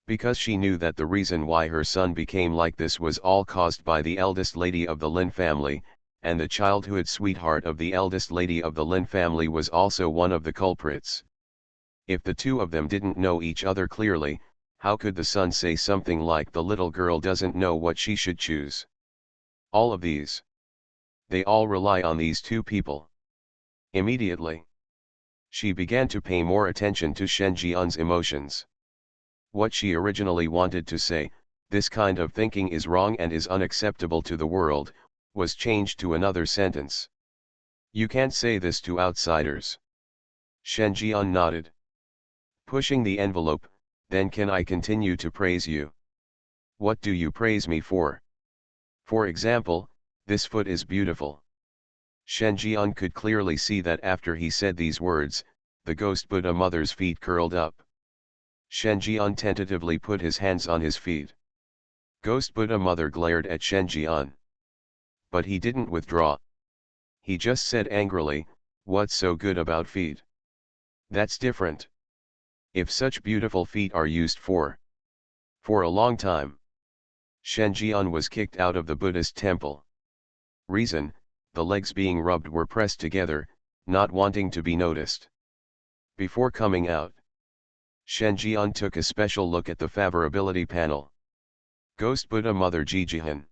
Because she knew that the reason why her son became like this was all caused by the eldest lady of the Lin family, and the childhood sweetheart of the eldest lady of the Lin family was also one of the culprits. If the two of them didn't know each other clearly, how could the son say something like the little girl doesn't know what she should choose? All of these. They all rely on these two people. Immediately, she began to pay more attention to Shen Jian's emotions. What she originally wanted to say, "This kind of thinking is wrong and is unacceptable to the world," was changed to another sentence. "You can't say this to outsiders." Shen Jian nodded. Pushing the envelope, "Then can I continue to praise you?" "What do you praise me for?" "For example, this foot is beautiful." Shen Jian could clearly see that after he said these words, the ghost Buddha mother's feet curled up. Shen Jian tentatively put his hands on his feet. Ghost Buddha mother glared at Shen Jian. But he didn't withdraw. He just said angrily, "What's so good about feet? That's different. If such beautiful feet are used for a long time." Shen Jian was kicked out of the Buddhist temple. Reason: the legs being rubbed were pressed together, not wanting to be noticed. Before coming out, Shen Jian took a special look at the favorability panel. Ghost Buddha Mother Jijihan.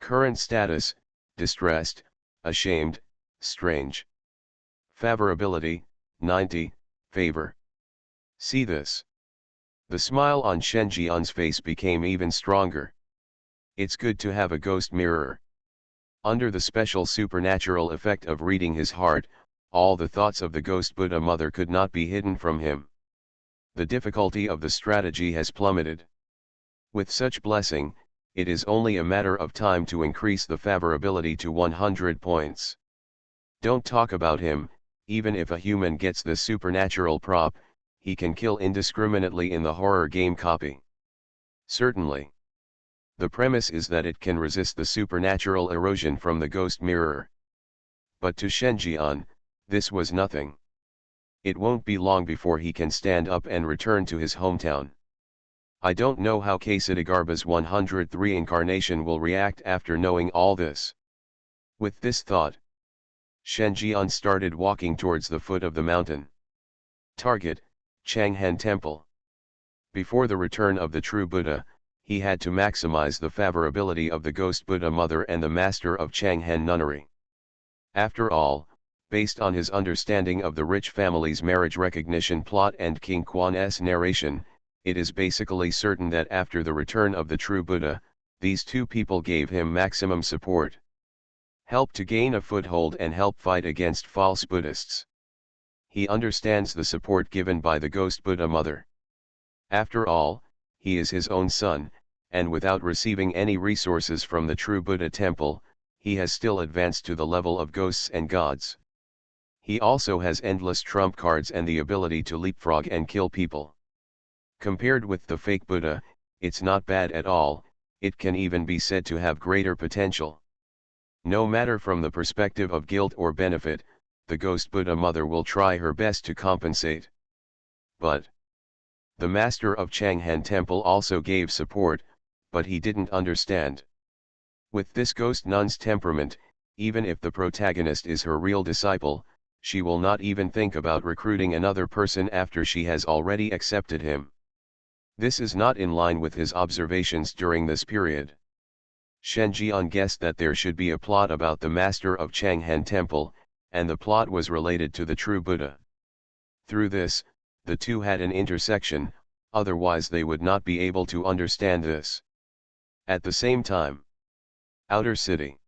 Current status: distressed, ashamed, strange. Favorability: 90, favor. See this. The smile on Shen Jian's face became even stronger. It's good to have a ghost mirror. Under the special supernatural effect of reading his heart, all the thoughts of the ghost Buddha mother could not be hidden from him. The difficulty of the strategy has plummeted. With such blessing, it is only a matter of time to increase the favorability to 100 points. Don't talk about him. Even if a human gets the supernatural prop, he can kill indiscriminately in the horror game copy. Certainly. The premise is that it can resist the supernatural erosion from the ghost mirror. But to Shen Jian, this was nothing. It won't be long before he can stand up and return to his hometown. I don't know how Ksitagarba's 103 incarnation will react after knowing all this. With this thought, Shen Jian started walking towards the foot of the mountain. Target: Changhan Temple. Before the return of the true Buddha, he had to maximize the favorability of the ghost Buddha mother and the master of Changhan nunnery. After all, based on his understanding of the rich family's marriage recognition plot and King Quan's narration, it is basically certain that after the return of the true Buddha, these two people gave him maximum support. Help to gain a foothold and help fight against false Buddhists. He understands the support given by the ghost Buddha mother. After all, he is his own son, and without receiving any resources from the true Buddha temple, he has still advanced to the level of ghosts and gods. He also has endless trump cards and the ability to leapfrog and kill people. Compared with the fake Buddha, it's not bad at all. It can even be said to have greater potential. No matter from the perspective of guilt or benefit, the ghost Buddha mother will try her best to compensate. But the master of Changhan Temple also gave support, but he didn't understand. With this ghost nun's temperament, even if the protagonist is her real disciple, she will not even think about recruiting another person after she has already accepted him. This is not in line with his observations during this period. Shen Jian guessed that there should be a plot about the master of Changhan Temple, and the plot was related to the true Buddha. Through this, the two had an intersection, otherwise they would not be able to understand this. At the same time, Outer City.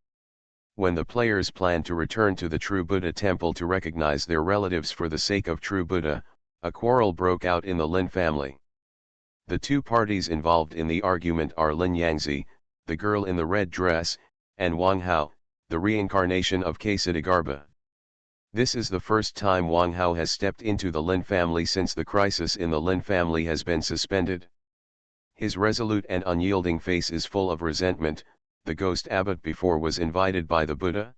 When the players planned to return to the true Buddha temple to recognize their relatives for the sake of true Buddha, a quarrel broke out in the Lin family. The two parties involved in the argument are Lin Yangzi, the girl in the red dress, and Wang Hao, the reincarnation of Ksatagarbha. This is the first time Wang Hao has stepped into the Lin family since the crisis in the Lin family has been suspended. His resolute and unyielding face is full of resentment. The ghost abbot before was invited by the Buddha.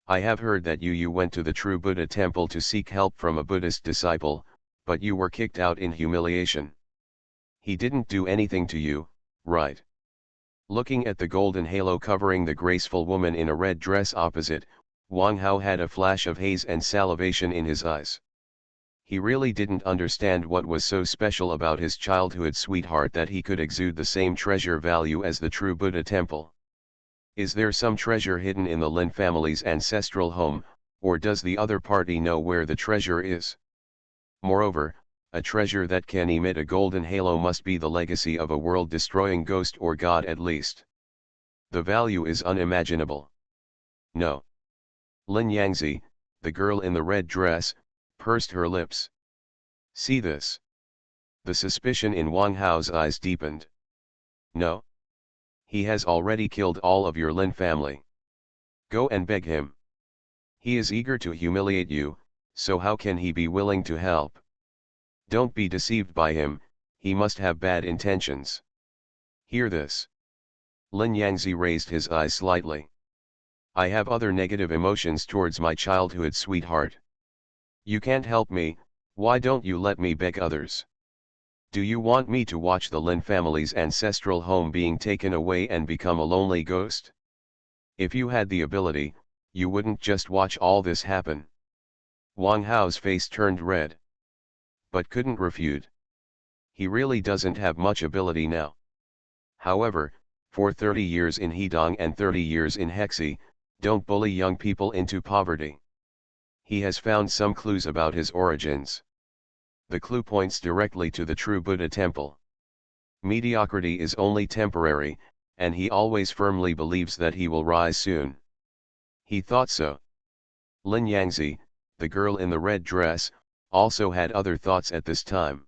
I have heard that you went to the true Buddha temple to seek help from a Buddhist disciple, but you were kicked out in humiliation. He didn't do anything to you, right? Looking at the golden halo covering the graceful woman in a red dress opposite, Wang Hao had a flash of haze and salivation in his eyes. He really didn't understand what was so special about his childhood sweetheart that he could exude the same treasure value as the true Buddha temple. Is there some treasure hidden in the Lin family's ancestral home, or does the other party know where the treasure is? Moreover, a treasure that can emit a golden halo must be the legacy of a world-destroying ghost or god at least. The value is unimaginable. No. Lin Yangzi, the girl in the red dress, pursed her lips. See this. The suspicion in Wang Hao's eyes deepened. No. He has already killed all of your Lin family. Go and beg him. He is eager to humiliate you, so how can he be willing to help? Don't be deceived by him, he must have bad intentions. Hear this. Lin Yangzi raised his eyes slightly. I have other negative emotions towards my childhood sweetheart. You can't help me, why don't you let me beg others? Do you want me to watch the Lin family's ancestral home being taken away and become a lonely ghost? If you had the ability, you wouldn't just watch all this happen. Wang Hao's face turned red. But couldn't refute. He really doesn't have much ability now. However, for 30 years in Hedong and 30 years in Hexi, don't bully young people into poverty. He has found some clues about his origins. The clue points directly to the true Buddha temple. Mediocrity is only temporary, and he always firmly believes that he will rise soon. He thought so. Lin Yangzi, the girl in the red dress, also had other thoughts at this time.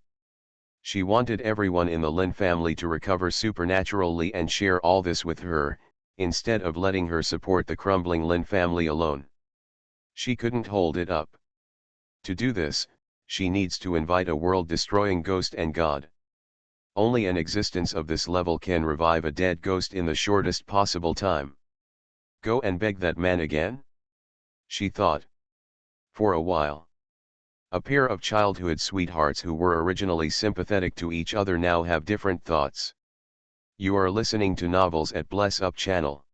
She wanted everyone in the Lin family to recover supernaturally and share all this with her, instead of letting her support the crumbling Lin family alone. She couldn't hold it up. To do this, she needs to invite a world-destroying ghost and god. Only an existence of this level can revive a dead ghost in the shortest possible time. Go and beg that man again? She thought. For a while. A pair of childhood sweethearts who were originally sympathetic to each other now have different thoughts. You are listening to Novels at Bless Up channel.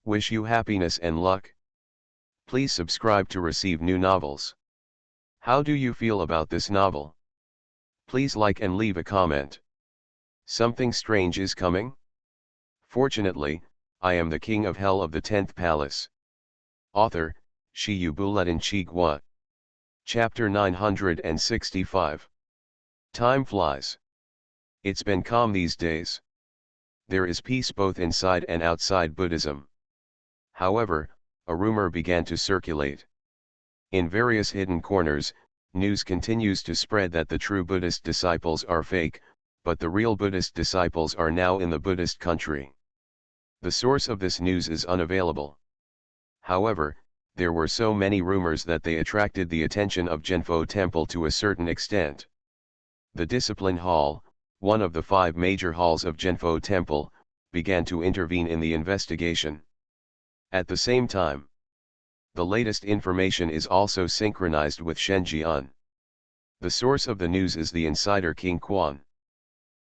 Wish you happiness and luck. Please subscribe to receive new novels. How do you feel about this novel? Please like and leave a comment. Something strange is coming? Fortunately, I am the king of hell of the 10th palace. Author, Shi Buletin Chigwa. Chapter 965. Time flies. It's been calm these days. There is peace both inside and outside Buddhism. However, a rumor began to circulate. In various hidden corners, news continues to spread that the true Buddhist disciples are fake, but the real Buddhist disciples are now in the Buddhist country. The source of this news is unavailable. However, there were so many rumors that they attracted the attention of Zhenfo Temple to a certain extent. The Discipline Hall, one of the 5 major halls of Zhenfo Temple, began to intervene in the investigation. At the same time, the latest information is also synchronized with Shenjian. The source of the news is the insider King Quan.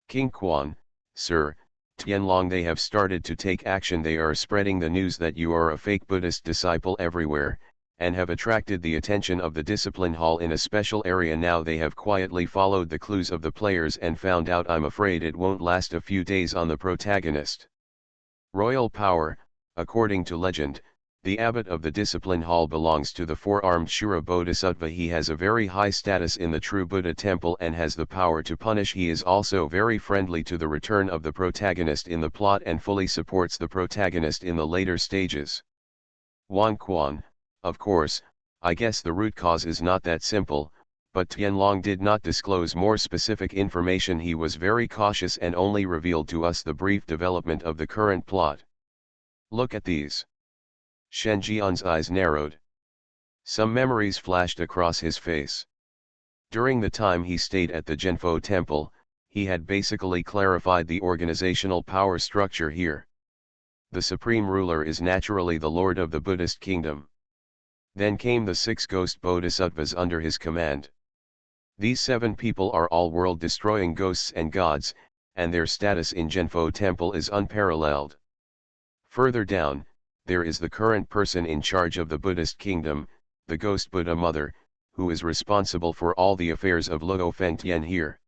King Quan, sir, Tianlong, they have started to take action. They are spreading the news that you are a fake Buddhist disciple everywhere, and have attracted the attention of the Discipline Hall in a special area. Now they have quietly followed the clues of the players and found out. I'm afraid it won't last a few days on the protagonist. Royal power, according to legend. The abbot of the Discipline Hall belongs to the 4-armed Shura Bodhisattva. He has a very high status in the true Buddha temple and has the power to punish. He is also very friendly to the return of the protagonist in the plot and fully supports the protagonist in the later stages. Wang Quan, of course, I guess the root cause is not that simple, but Tianlong did not disclose more specific information. He was very cautious and only revealed to us the brief development of the current plot. Look at these. Shen Jian's eyes narrowed. Some memories flashed across his face. During the time he stayed at the Zhenfo temple, he had basically clarified the organizational power structure here. The supreme ruler is naturally the lord of the Buddhist kingdom. Then came the 6 ghost bodhisattvas under his command. These 7 people are all world-destroying ghosts and gods, and their status in Zhenfo temple is unparalleled. Further down, there is the current person in charge of the Buddhist kingdom, the Ghost Buddha Mother, who is responsible for all the affairs of Luo Fengtian here.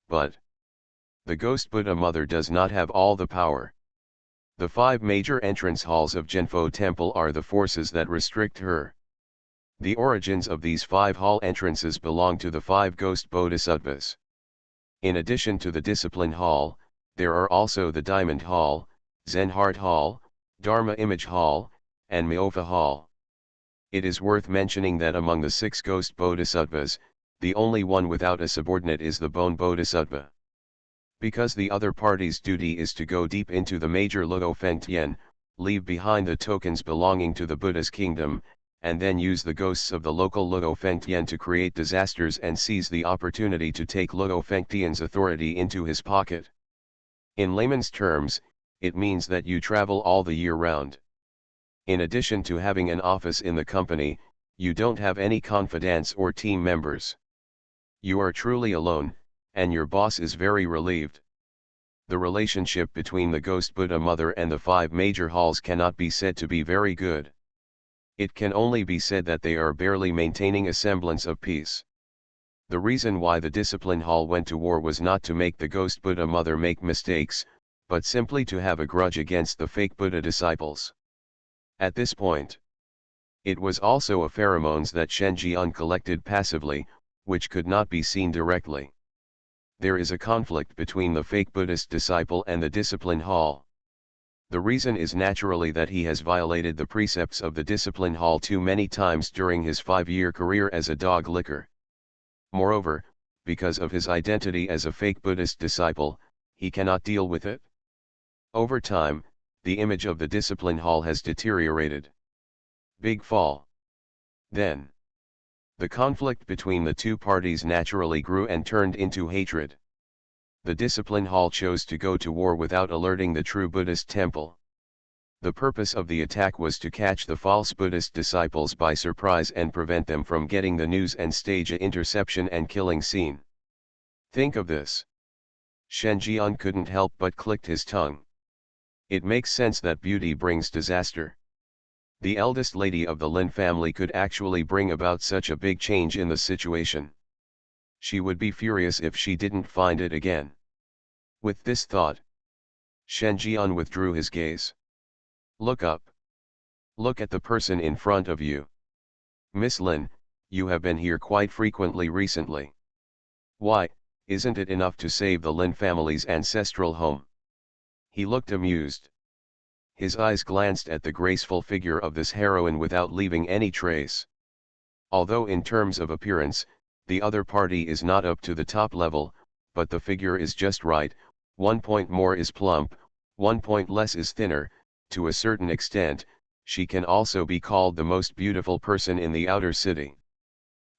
But the Ghost Buddha Mother does not have all the power. The 5 major entrance halls of Zhenfo temple are the forces that restrict her. The origins of these 5 hall entrances belong to the 5 ghost bodhisattvas. In addition to the Discipline Hall, there are also the Diamond Hall, Zen Heart Hall, Dharma Image Hall, and Myofa Hall. It is worth mentioning that among the 6 ghost bodhisattvas, the only one without a subordinate is the Bone Bodhisattva. Because the other party's duty is to go deep into the major Luo Fengtian, leave behind the tokens belonging to the Buddha's kingdom, and then use the ghosts of the local Luo Fengtian to create disasters and seize the opportunity to take Luo Fengtian's authority into his pocket. In layman's terms, it means that you travel all the year round. In addition to having an office in the company, you don't have any confidants or team members. You are truly alone, and your boss is very relieved. The relationship between the Ghost Buddha Mother and the 5 major halls cannot be said to be very good. It can only be said that they are barely maintaining a semblance of peace. The reason why the Discipline Hall went to war was not to make the Ghost Buddha Mother make mistakes, but simply to have a grudge against the fake Buddha disciples. At this point, it was also a pheromones that Shen Jian collected passively, which could not be seen directly. There is a conflict between the fake Buddhist disciple and the Discipline Hall. The reason is naturally that he has violated the precepts of the Discipline Hall too many times during his 5-year career as a dog licker. Moreover, because of his identity as a fake Buddhist disciple, he cannot deal with it. Over time, the image of the Discipline Hall has deteriorated. Big fall. Then, the conflict between the 2 parties naturally grew and turned into hatred. The Discipline Hall chose to go to war without alerting the true Buddhist temple. The purpose of the attack was to catch the false Buddhist disciples by surprise and prevent them from getting the news and stage a interception and killing scene. Think of this. Shen Jian couldn't help but clicked his tongue. It makes sense that beauty brings disaster. The eldest lady of the Lin family could actually bring about such a big change in the situation. She would be furious if she didn't find it again. With this thought, Shen Jian withdrew his gaze. Look up. Look at the person in front of you. Miss Lin, you have been here quite frequently recently. Why, isn't it enough to save the Lin family's ancestral home? He looked amused. His eyes glanced at the graceful figure of this heroine without leaving any trace. Although in terms of appearance, the other party is not up to the top level, but the figure is just right, 1 point more is plump, 1 point less is thinner. To a certain extent, she can also be called the most beautiful person in the outer city.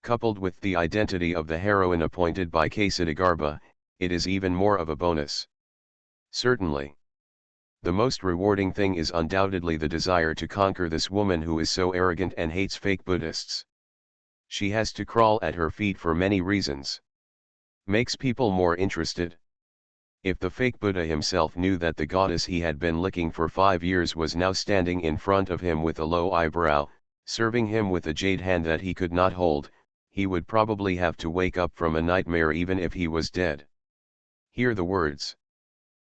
Coupled with the identity of the heroine appointed by Kesidagarba, it is even more of a bonus. Certainly. The most rewarding thing is undoubtedly the desire to conquer this woman who is so arrogant and hates fake Buddhists. She has to crawl at her feet for many reasons. Makes people more interested. If the fake Buddha himself knew that the goddess he had been licking for 5 years was now standing in front of him with a low eyebrow, serving him with a jade hand that he could not hold, he would probably have to wake up from a nightmare even if he was dead. Hear the words.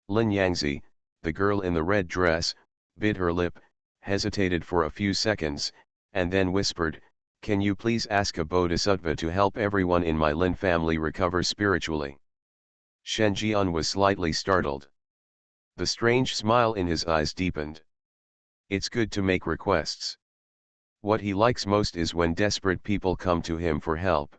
Lin Yangzi, the girl in the red dress, bit her lip, hesitated for a few seconds, and then whispered, "Can you please ask a bodhisattva to help everyone in my Lin family recover spiritually?" Shen Jian was slightly startled. The strange smile in his eyes deepened. It's good to make requests. What he likes most is when desperate people come to him for help.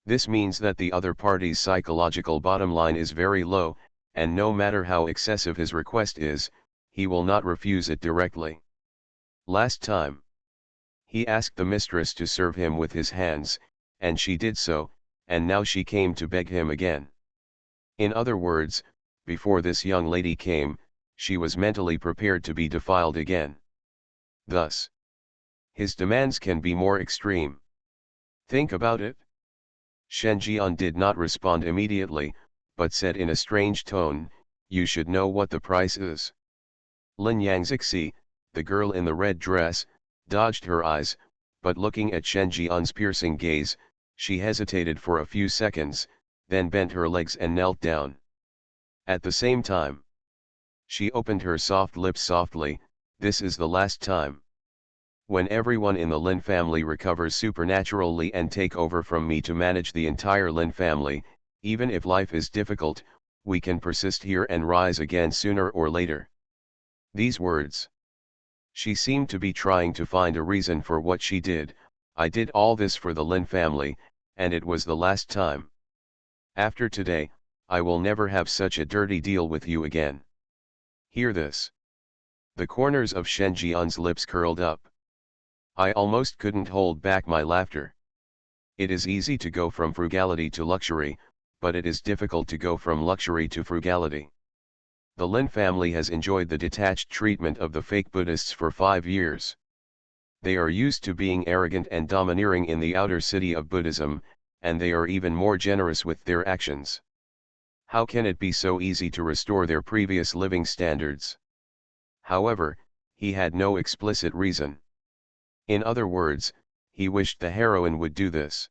This means that the other party's psychological bottom line is very low, and no matter how excessive his request is, he will not refuse it directly. Last time. He asked the mistress to serve him with his hands, and she did so, and now she came to beg him again. In other words, before this young lady came, she was mentally prepared to be defiled again. Thus, his demands can be more extreme. Think about it. Shen Jian did not respond immediately, but said in a strange tone, "You should know what the price is." Lin Yangzixi, the girl in the red dress, dodged her eyes, but looking at Shen Jian's piercing gaze, she hesitated for a few seconds, then bent her legs and knelt down. At the same time, she opened her soft lips softly, "This is the last time. When everyone in the Lin family recovers supernaturally and take over from me to manage the entire Lin family, even if life is difficult, we can persist here and rise again sooner or later." These words. She seemed to be trying to find a reason for what she did. "I did all this for the Lin family, and it was the last time. After today, I will never have such a dirty deal with you again." Hear this. The corners of Shen Jian's lips curled up. I almost couldn't hold back my laughter. It is easy to go from frugality to luxury, but it is difficult to go from luxury to frugality. The Lin family has enjoyed the detached treatment of the fake Buddhists for 5 years. They are used to being arrogant and domineering in the outer city of Buddhism, and they are even more generous with their actions. How can it be so easy to restore their previous living standards? However, he had no explicit reason. In other words, he wished the heroine would do this.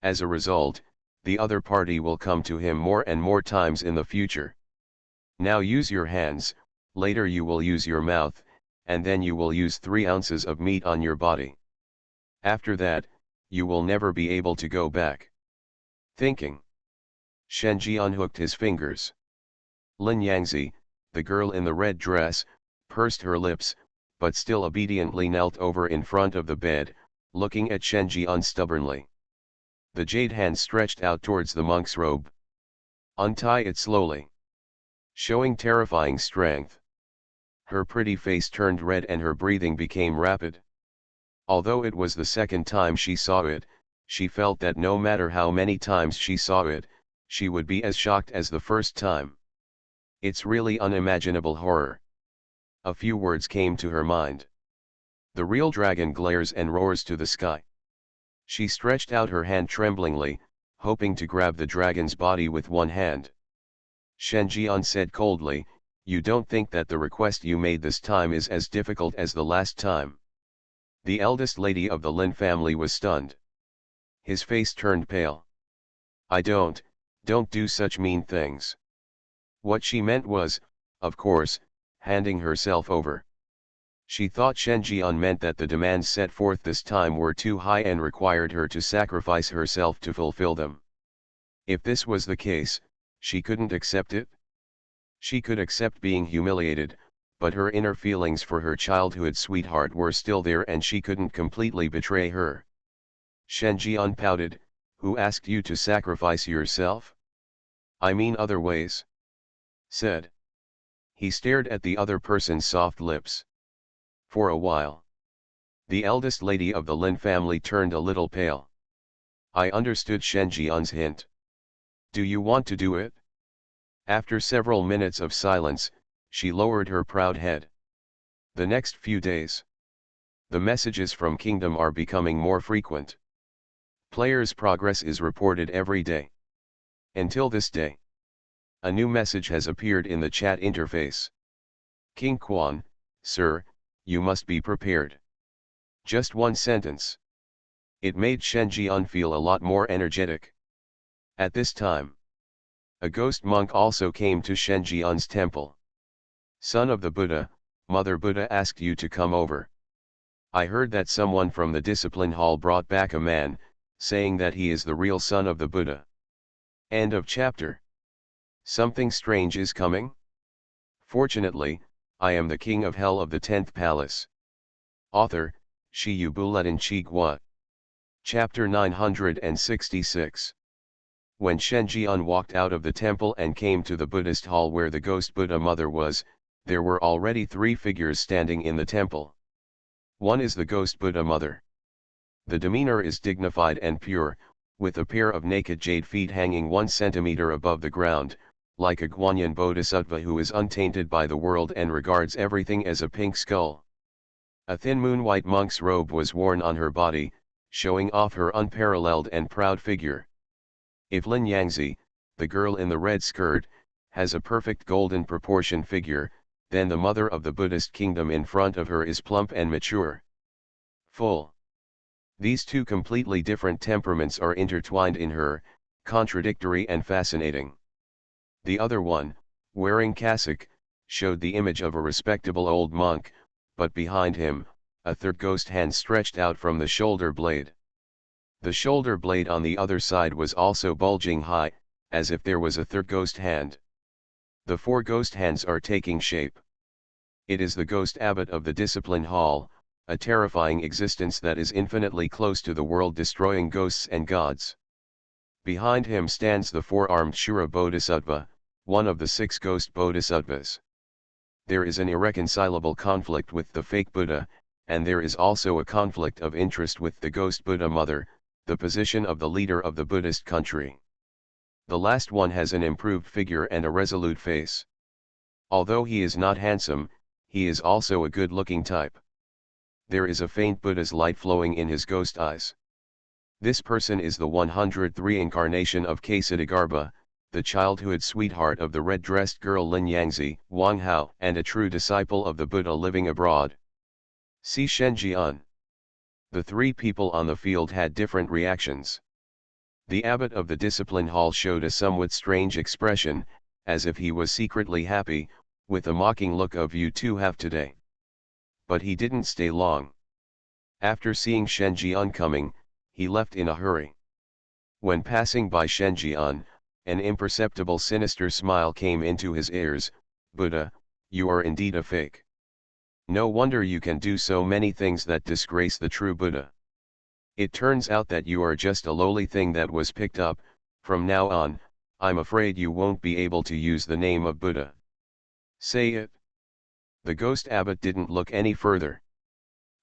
As a result, the other party will come to him more and more times in the future. Now use your hands, later you will use your mouth, and then you will use 3 ounces of meat on your body. After that, you will never be able to go back. Thinking. Shen Jian hooked his fingers. Lin Yangzi, the girl in the red dress, pursed her lips, but still obediently knelt over in front of the bed, looking at Shen Jian stubbornly. The jade hand stretched out towards the monk's robe. "Untie it slowly." Showing terrifying strength. Her pretty face turned red and her breathing became rapid. Although it was the second time she saw it, she felt that no matter how many times she saw it, she would be as shocked as the first time. It's really unimaginable horror. A few words came to her mind. The real dragon glares and roars to the sky. She stretched out her hand tremblingly, hoping to grab the dragon's body with one hand. Shen Jian said coldly, "You don't think that the request you made this time is as difficult as the last time?" The eldest lady of the Lin family was stunned. His face turned pale. "I don't do such mean things." What she meant was, of course, handing herself over. She thought Shen Jian meant that the demands set forth this time were too high and required her to sacrifice herself to fulfill them. If this was the case, she couldn't accept it. She could accept being humiliated, but her inner feelings for her childhood sweetheart were still there and she couldn't completely betray her. Shen Jian pouted, "Who asked you to sacrifice yourself? I mean other ways," said. He stared at the other person's soft lips. For a while, the eldest lady of the Lin family turned a little pale. I understood Shen Jian's hint. "Do you want to do it?" After several minutes of silence, she lowered her proud head. The next few days, the messages from Kingdom are becoming more frequent. Players' progress is reported every day. Until this day, a new message has appeared in the chat interface. "King Quan, sir, you must be prepared." Just one sentence. It made Shen Jian feel a lot more energetic. At this time, a ghost monk also came to Shen Jian's temple. "Son of the Buddha, Mother Buddha asked you to come over. I heard that someone from the discipline hall brought back a man, saying that he is the real son of the Buddha." End of chapter. Something strange is coming? Fortunately, I am the king of hell of the 10th palace. Author, Shi Buletin Chigua. Chapter 966. When Shen Jian walked out of the temple and came to the Buddhist hall where the ghost Buddha mother was, there were already 3 figures standing in the temple. One is the ghost Buddha mother. The demeanor is dignified and pure, with a pair of naked jade feet hanging 1 centimeter above the ground, like a Guanyin bodhisattva who is untainted by the world and regards everything as a pink skull. A thin moon-white monk's robe was worn on her body, showing off her unparalleled and proud figure. If Lin Yangzi, the girl in the red skirt, has a perfect golden proportion figure, then the mother of the Buddhist kingdom in front of her is plump and mature. Full. These two completely different temperaments are intertwined in her, contradictory and fascinating. The other one, wearing cassock, showed the image of a respectable old monk, but behind him, a third ghost hand stretched out from the shoulder blade. The shoulder blade on the other side was also bulging high, as if there was a third ghost hand. The 4 ghost hands are taking shape. It is the ghost abbot of the discipline hall, a terrifying existence that is infinitely close to the world-destroying ghosts and gods. Behind him stands the 4-armed Shura Bodhisattva, one of the 6 ghost bodhisattvas. There is an irreconcilable conflict with the fake Buddha, and there is also a conflict of interest with the ghost Buddha mother, the position of the leader of the Buddhist country. The last one has an improved figure and a resolute face. Although he is not handsome, he is also a good-looking type. There is a faint Buddha's light flowing in his ghost eyes. This person is the 103 incarnation of Ksatagarbha, the childhood sweetheart of the red-dressed girl Lin Yangzi, Wang Hao, and a true disciple of the Buddha living abroad. See Shenjian. The 3 people on the field had different reactions. The abbot of the discipline hall showed a somewhat strange expression, as if he was secretly happy, with a mocking look of "you too have today." But he didn't stay long. After seeing Shenjian coming, he left in a hurry. When passing by Shenjian, an imperceptible sinister smile came into his ears. "Buddha, you are indeed a fake. No wonder you can do so many things that disgrace the true Buddha. It turns out that you are just a lowly thing that was picked up. From now on, I'm afraid you won't be able to use the name of Buddha. Say it." The ghost abbot didn't look any further,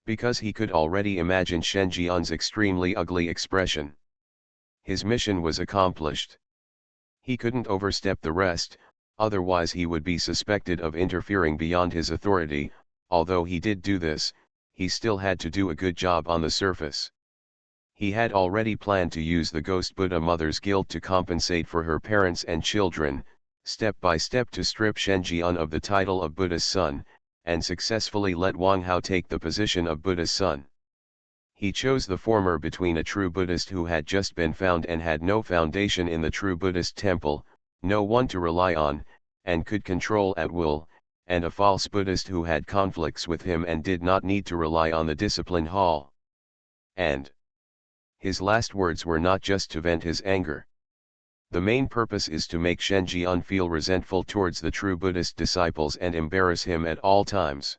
because he could already imagine Shenjian's extremely ugly expression. His mission was accomplished. He couldn't overstep the rest, otherwise he would be suspected of interfering beyond his authority. Although he did do this, he still had to do a good job on the surface. He had already planned to use the ghost Buddha mother's guilt to compensate for her parents and children, step by step to strip Shenjian of the title of Buddha's son, and successfully let Wang Hao take the position of Buddha's son. He chose the former between a true Buddhist who had just been found and had no foundation in the true Buddhist temple, no one to rely on, and could control at will, and a false Buddhist who had conflicts with him and did not need to rely on the discipline hall. And his last words were not just to vent his anger. The main purpose is to make Shenjian feel resentful towards the true Buddhist disciples and embarrass him at all times.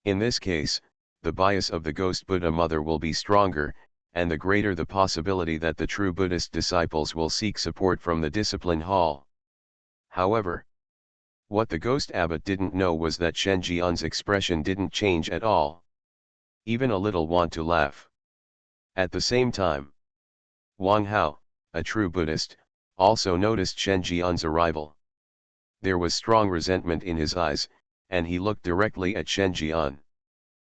In this case, the bias of the ghost Buddha mother will be stronger, and the greater the possibility that the true Buddhist disciples will seek support from the discipline hall. However, what the ghost abbot didn't know was that Shenjian's expression didn't change at all. Even a little want to laugh. At the same time, Wang Hao, a true Buddhist, also noticed Shenjian's arrival. There was strong resentment in his eyes, and he looked directly at Shenjian.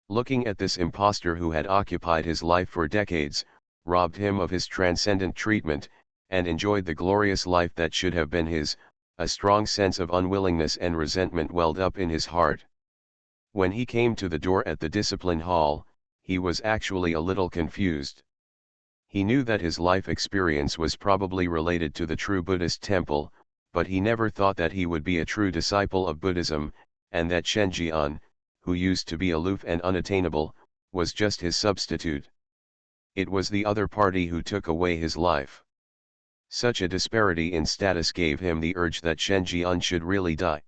Looking at this impostor who had occupied his life for decades, robbed him of his transcendent treatment, and enjoyed the glorious life that should have been his, a strong sense of unwillingness and resentment welled up in his heart. When he came to the door at the discipline hall, he was actually a little confused. He knew that his life experience was probably related to the true Buddhist temple, but he never thought that he would be a true disciple of Buddhism, and that Shenjian, who used to be aloof and unattainable, was just his substitute. It was the other party who took away his life. Such a disparity in status gave him the urge that Shenjian should really die.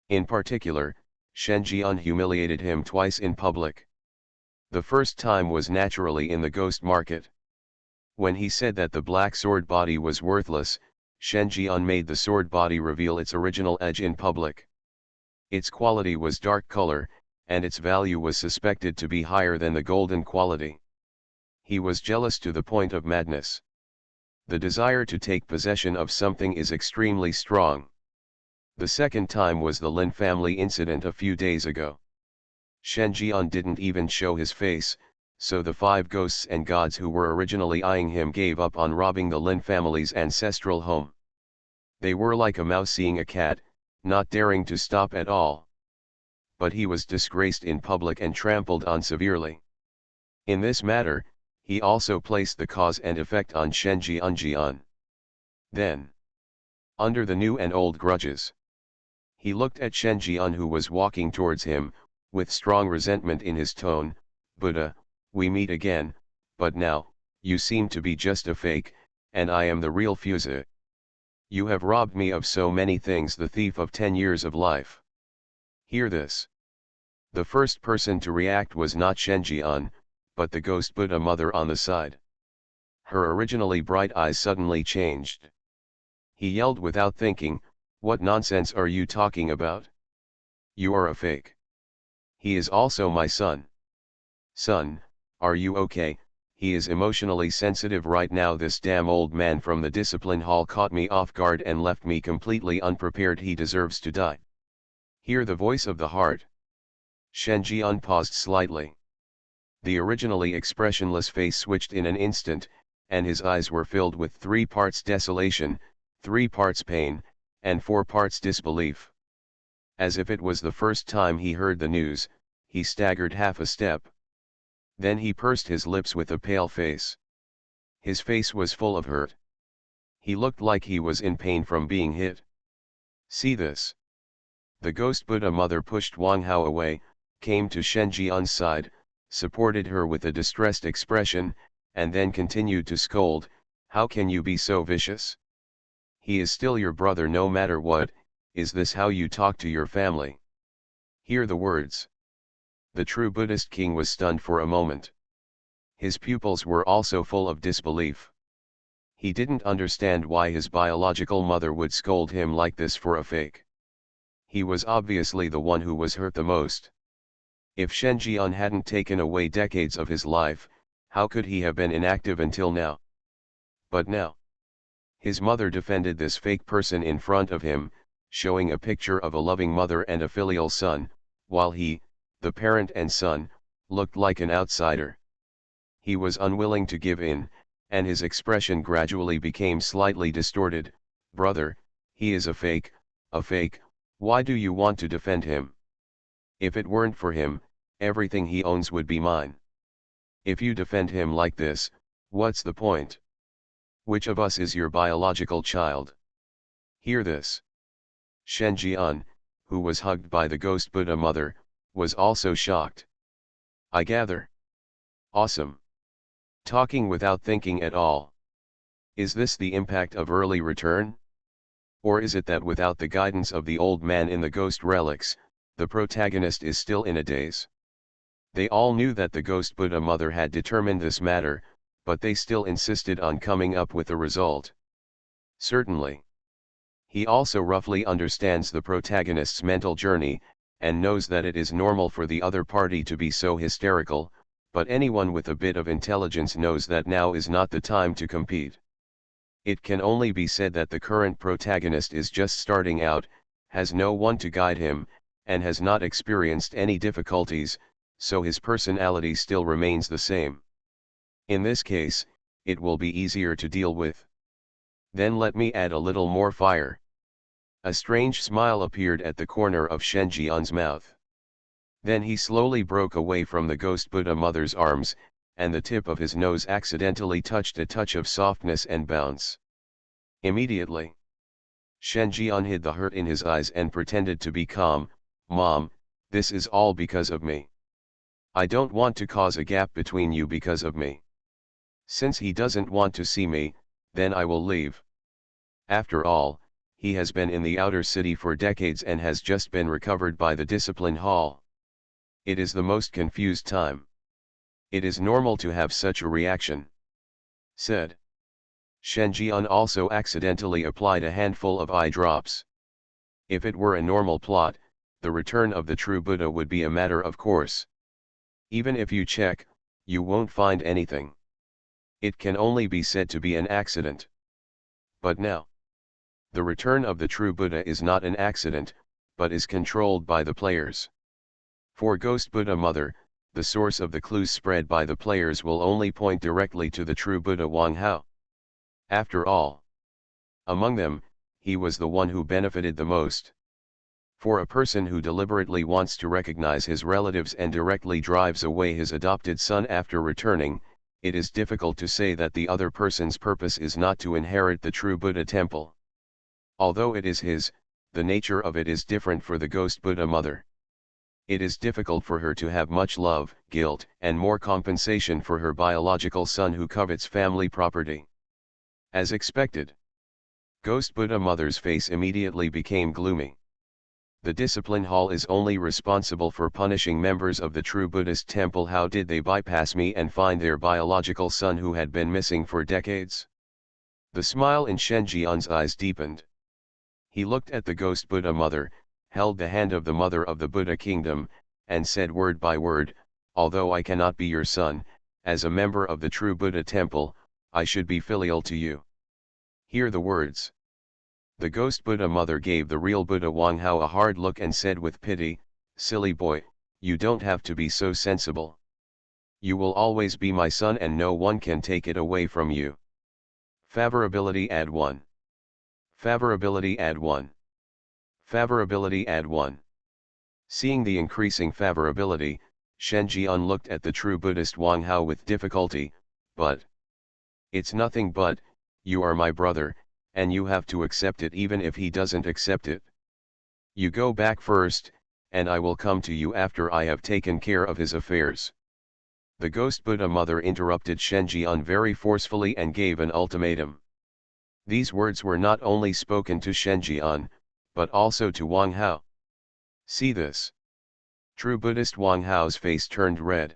In particular, Shenjian humiliated him twice in public. The first time was naturally in the ghost market. When he said that the black sword body was worthless, Shenjian made the sword body reveal its original edge in public. Its quality was dark color, and its value was suspected to be higher than the golden quality. He was jealous to the point of madness. The desire to take possession of something is extremely strong. The second time was the Lin family incident a few days ago. Shen Jian didn't even show his face, so the 5 ghosts and gods who were originally eyeing him gave up on robbing the Lin family's ancestral home. They were like a mouse seeing a cat, not daring to stop at all. But he was disgraced in public and trampled on severely. In this matter, he also placed the cause and effect on Shen Jian. Then, under the new and old grudges, he looked at Shen Jian, who was walking towards him, with strong resentment in his tone. Buddha, we meet again, but now, you seem to be just a fake, and I am the real Fuzi. You have robbed me of so many things, the thief of 10 years of life. Hear this. The first person to react was not Shen Jian, but the ghost Buddha mother on the side. Her originally bright eyes suddenly changed. He yelled without thinking, what nonsense are you talking about? You are a fake. He is also my son. Son, are you okay? He is emotionally sensitive right now. This damn old man from the discipline hall caught me off guard and left me completely unprepared. He deserves to die. Hear the voice of the heart. Shen Jian paused slightly. The originally expressionless face switched in an instant, and his eyes were filled with 3 parts desolation, 3 parts pain, and 4 parts disbelief. As if it was the first time he heard the news, he staggered half a step. Then he pursed his lips with a pale face. His face was full of hurt. He looked like he was in pain from being hit. See this. The ghost Buddha mother pushed Wang Hao away, came to Shen Jian's side, supported her with a distressed expression, and then continued to scold, how can you be so vicious? He is still your brother no matter what. Is this how you talk to your family? Hear the words. The true Buddhist king was stunned for a moment. His pupils were also full of disbelief. He didn't understand why his biological mother would scold him like this for a fake. He was obviously the one who was hurt the most. If Shen Jian hadn't taken away decades of his life, how could he have been inactive until now? But now, his mother defended this fake person in front of him, showing a picture of a loving mother and a filial son, while he, the parent and son, looked like an outsider. He was unwilling to give in, and his expression gradually became slightly distorted. Brother, he is a fake, why do you want to defend him? If it weren't for him, everything he owns would be mine. If you defend him like this, what's the point? Which of us is your biological child? Hear this. Shen Jian, who was hugged by the ghost Buddha mother, was also shocked. I gather. Awesome. Talking without thinking at all. Is this the impact of early return? Or is it that without the guidance of the old man in the ghost relics, the protagonist is still in a daze? They all knew that the ghost Buddha mother had determined this matter, but they still insisted on coming up with a result. Certainly. He also roughly understands the protagonist's mental journey, and knows that it is normal for the other party to be so hysterical, but anyone with a bit of intelligence knows that now is not the time to compete. It can only be said that the current protagonist is just starting out, has no one to guide him, and has not experienced any difficulties, so his personality still remains the same. In this case, it will be easier to deal with. Then let me add a little more fire. A strange smile appeared at the corner of Shen Jian's mouth. Then he slowly broke away from the ghost Buddha mother's arms, and the tip of his nose accidentally touched a touch of softness and bounce. Immediately, Shen Jian hid the hurt in his eyes and pretended to be calm. Mom, this is all because of me. I don't want to cause a gap between you because of me. Since he doesn't want to see me, then I will leave. After all, he has been in the outer city for decades and has just been recovered by the discipline hall. It is the most confused time. It is normal to have such a reaction. Said. Shen Jian also accidentally applied a handful of eye drops. If it were a normal plot, the return of the true Buddha would be a matter of course. Even if you check, you won't find anything. It can only be said to be an accident. But now, the return of the true Buddha is not an accident, but is controlled by the players. For Ghost Buddha Mother, the source of the clues spread by the players will only point directly to the true Buddha Wang Hao. After all, among them, he was the one who benefited the most. For a person who deliberately wants to recognize his relatives and directly drives away his adopted son after returning, it is difficult to say that the other person's purpose is not to inherit the true Buddha temple. Although it is his, the nature of it is different for the Ghost Buddha Mother. It is difficult for her to have much love, guilt, and more compensation for her biological son who covets family property. As expected, Ghost Buddha Mother's face immediately became gloomy. The discipline hall is only responsible for punishing members of the true Buddhist temple. How did they bypass me and find their biological son who had been missing for decades? The smile in Shen Jian's eyes deepened. He looked at the Ghost Buddha Mother, held the hand of the Mother of the Buddha Kingdom, and said word by word, "Although I cannot be your son, as a member of the true Buddha temple, I should be filial to you." Hear the words. The Ghost Buddha Mother gave the real Buddha Wang Hao a hard look and said with pity, "Silly boy, you don't have to be so sensible. You will always be my son and no one can take it away from you." Favorability add 1. Favorability add 1. Favorability add 1. Seeing the increasing favorability, Shen Jian looked at the true Buddhist Wang Hao with difficulty, "But it's nothing but, you are my brother, and you have to accept it even if he doesn't accept it. You go back first, and I will come to you after I have taken care of his affairs." The Ghost Buddha Mother interrupted Shen Jian very forcefully and gave an ultimatum. These words were not only spoken to Shen Jian, but also to Wang Hao. See this. True Buddhist Wang Hao's face turned red.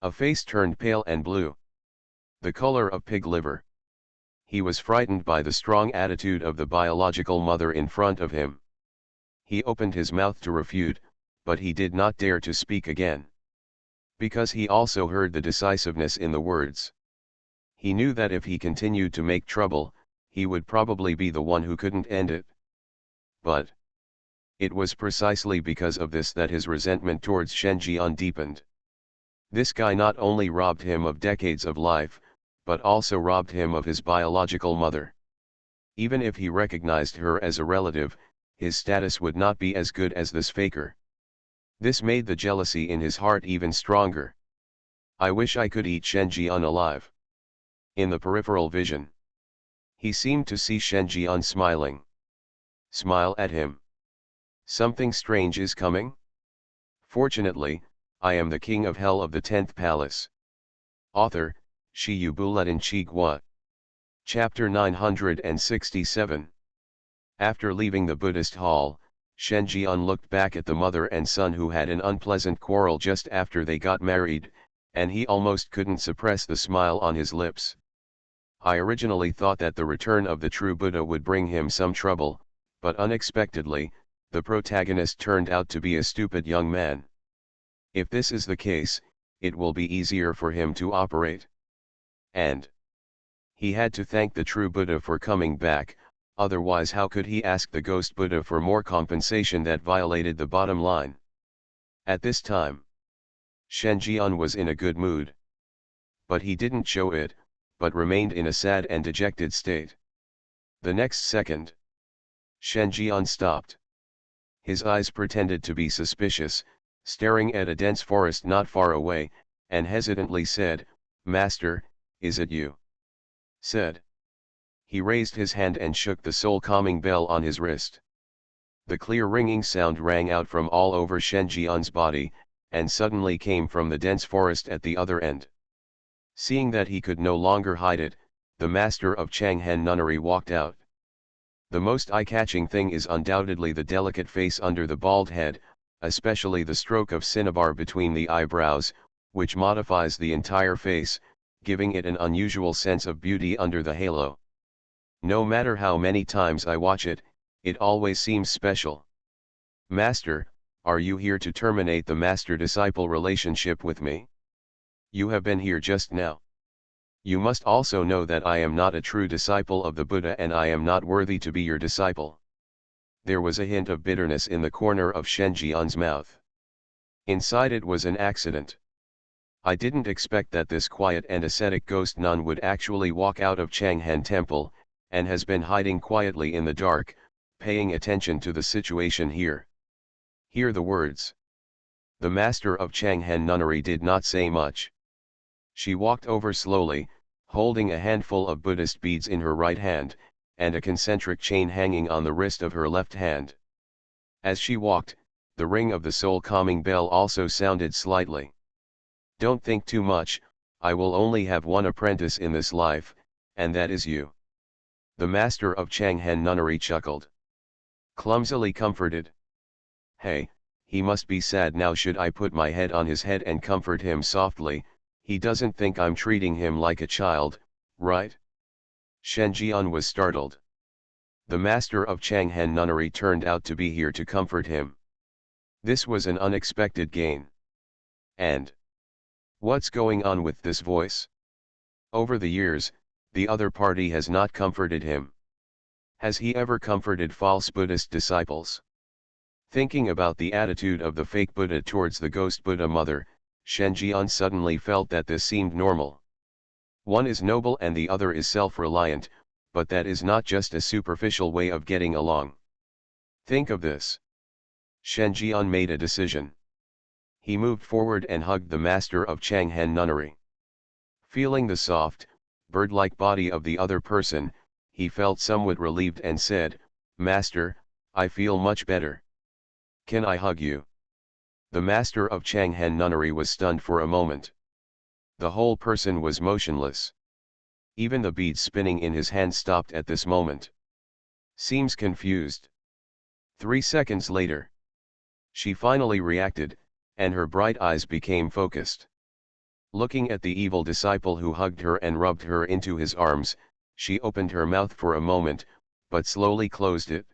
A face turned pale and blue. The color of pig liver. He was frightened by the strong attitude of the biological mother in front of him. He opened his mouth to refute, but he did not dare to speak again. Because he also heard the decisiveness in the words. He knew that if he continued to make trouble, he would probably be the one who couldn't end it. But it was precisely because of this that his resentment towards Shen Jian deepened. This guy not only robbed him of decades of life, but also robbed him of his biological mother. Even if he recognized her as a relative, his status would not be as good as this faker. This made the jealousy in his heart even stronger. I wish I could eat Shen Jian alive. In the peripheral vision, he seemed to see Shen Jian smiling. Smile at him. Something strange is coming? Fortunately, I am the king of hell of the 10th palace. Author, Shi Yu Buletin Chi Gua. Chapter 967. After leaving the Buddhist hall, Shen Jian looked back at the mother and son who had an unpleasant quarrel just after they got married, and he almost couldn't suppress the smile on his lips. I originally thought that the return of the true Buddha would bring him some trouble, but unexpectedly, the protagonist turned out to be a stupid young man. If this is the case, it will be easier for him to operate. And he had to thank the true Buddha for coming back, otherwise how could he ask the Ghost Buddha for more compensation that violated the bottom line? At this time, Shen Jian was in a good mood. But he didn't show it, but remained in a sad and dejected state. The next second, Shen Jian stopped. His eyes pretended to be suspicious, staring at a dense forest not far away, and hesitantly said, "Master, is it you?" Said. He raised his hand and shook the soul-calming bell on his wrist. The clear ringing sound rang out from all over Shen Jian's body, and suddenly came from the dense forest at the other end. Seeing that he could no longer hide it, the master of Changhen Nunnery walked out. The most eye-catching thing is undoubtedly the delicate face under the bald head, especially the stroke of cinnabar between the eyebrows, which modifies the entire face, giving it an unusual sense of beauty under the halo. No matter how many times I watch it, it always seems special. Master, are you here to terminate the master-disciple relationship with me? You have been here just now. You must also know that I am not a true disciple of the Buddha and I am not worthy to be your disciple. There was a hint of bitterness in the corner of Shen Jian's mouth. Inside it was an accident. I didn't expect that this quiet and ascetic ghost nun would actually walk out of Changhan Temple, and has been hiding quietly in the dark, paying attention to the situation here. Hear the words. The master of Changhan Nunnery did not say much. She walked over slowly, holding a handful of Buddhist beads in her right hand, and a concentric chain hanging on the wrist of her left hand. As she walked, the ring of the soul calming bell also sounded slightly. Don't think too much, I will only have one apprentice in this life, and that is you. The master of Changhan Nunnery chuckled. Clumsily comforted. Hey, he must be sad now. Should I put my head on his head and comfort him softly? He doesn't think I'm treating him like a child, right? Shen Jian was startled. The master of Changhan Nunnery turned out to be here to comfort him. This was an unexpected gain. And what's going on with this voice? Over the years, the other party has not comforted him. Has he ever comforted false Buddhist disciples? Thinking about the attitude of the fake Buddha towards the ghost Buddha mother, Shen Jian suddenly felt that this seemed normal. One is noble and the other is self-reliant, but that is not just a superficial way of getting along. Think of this. Shen Jian made a decision. He moved forward and hugged the master of Changhan Nunnery. Feeling the soft, bird-like body of the other person, he felt somewhat relieved and said, Master, I feel much better. Can I hug you? The master of Changhan Nunnery was stunned for a moment. The whole person was motionless. Even the beads spinning in his hand stopped at this moment. Seems confused. 3 seconds later, she finally reacted, and her bright eyes became focused. Looking at the evil disciple who hugged her and rubbed her into his arms, she opened her mouth for a moment, but slowly closed it.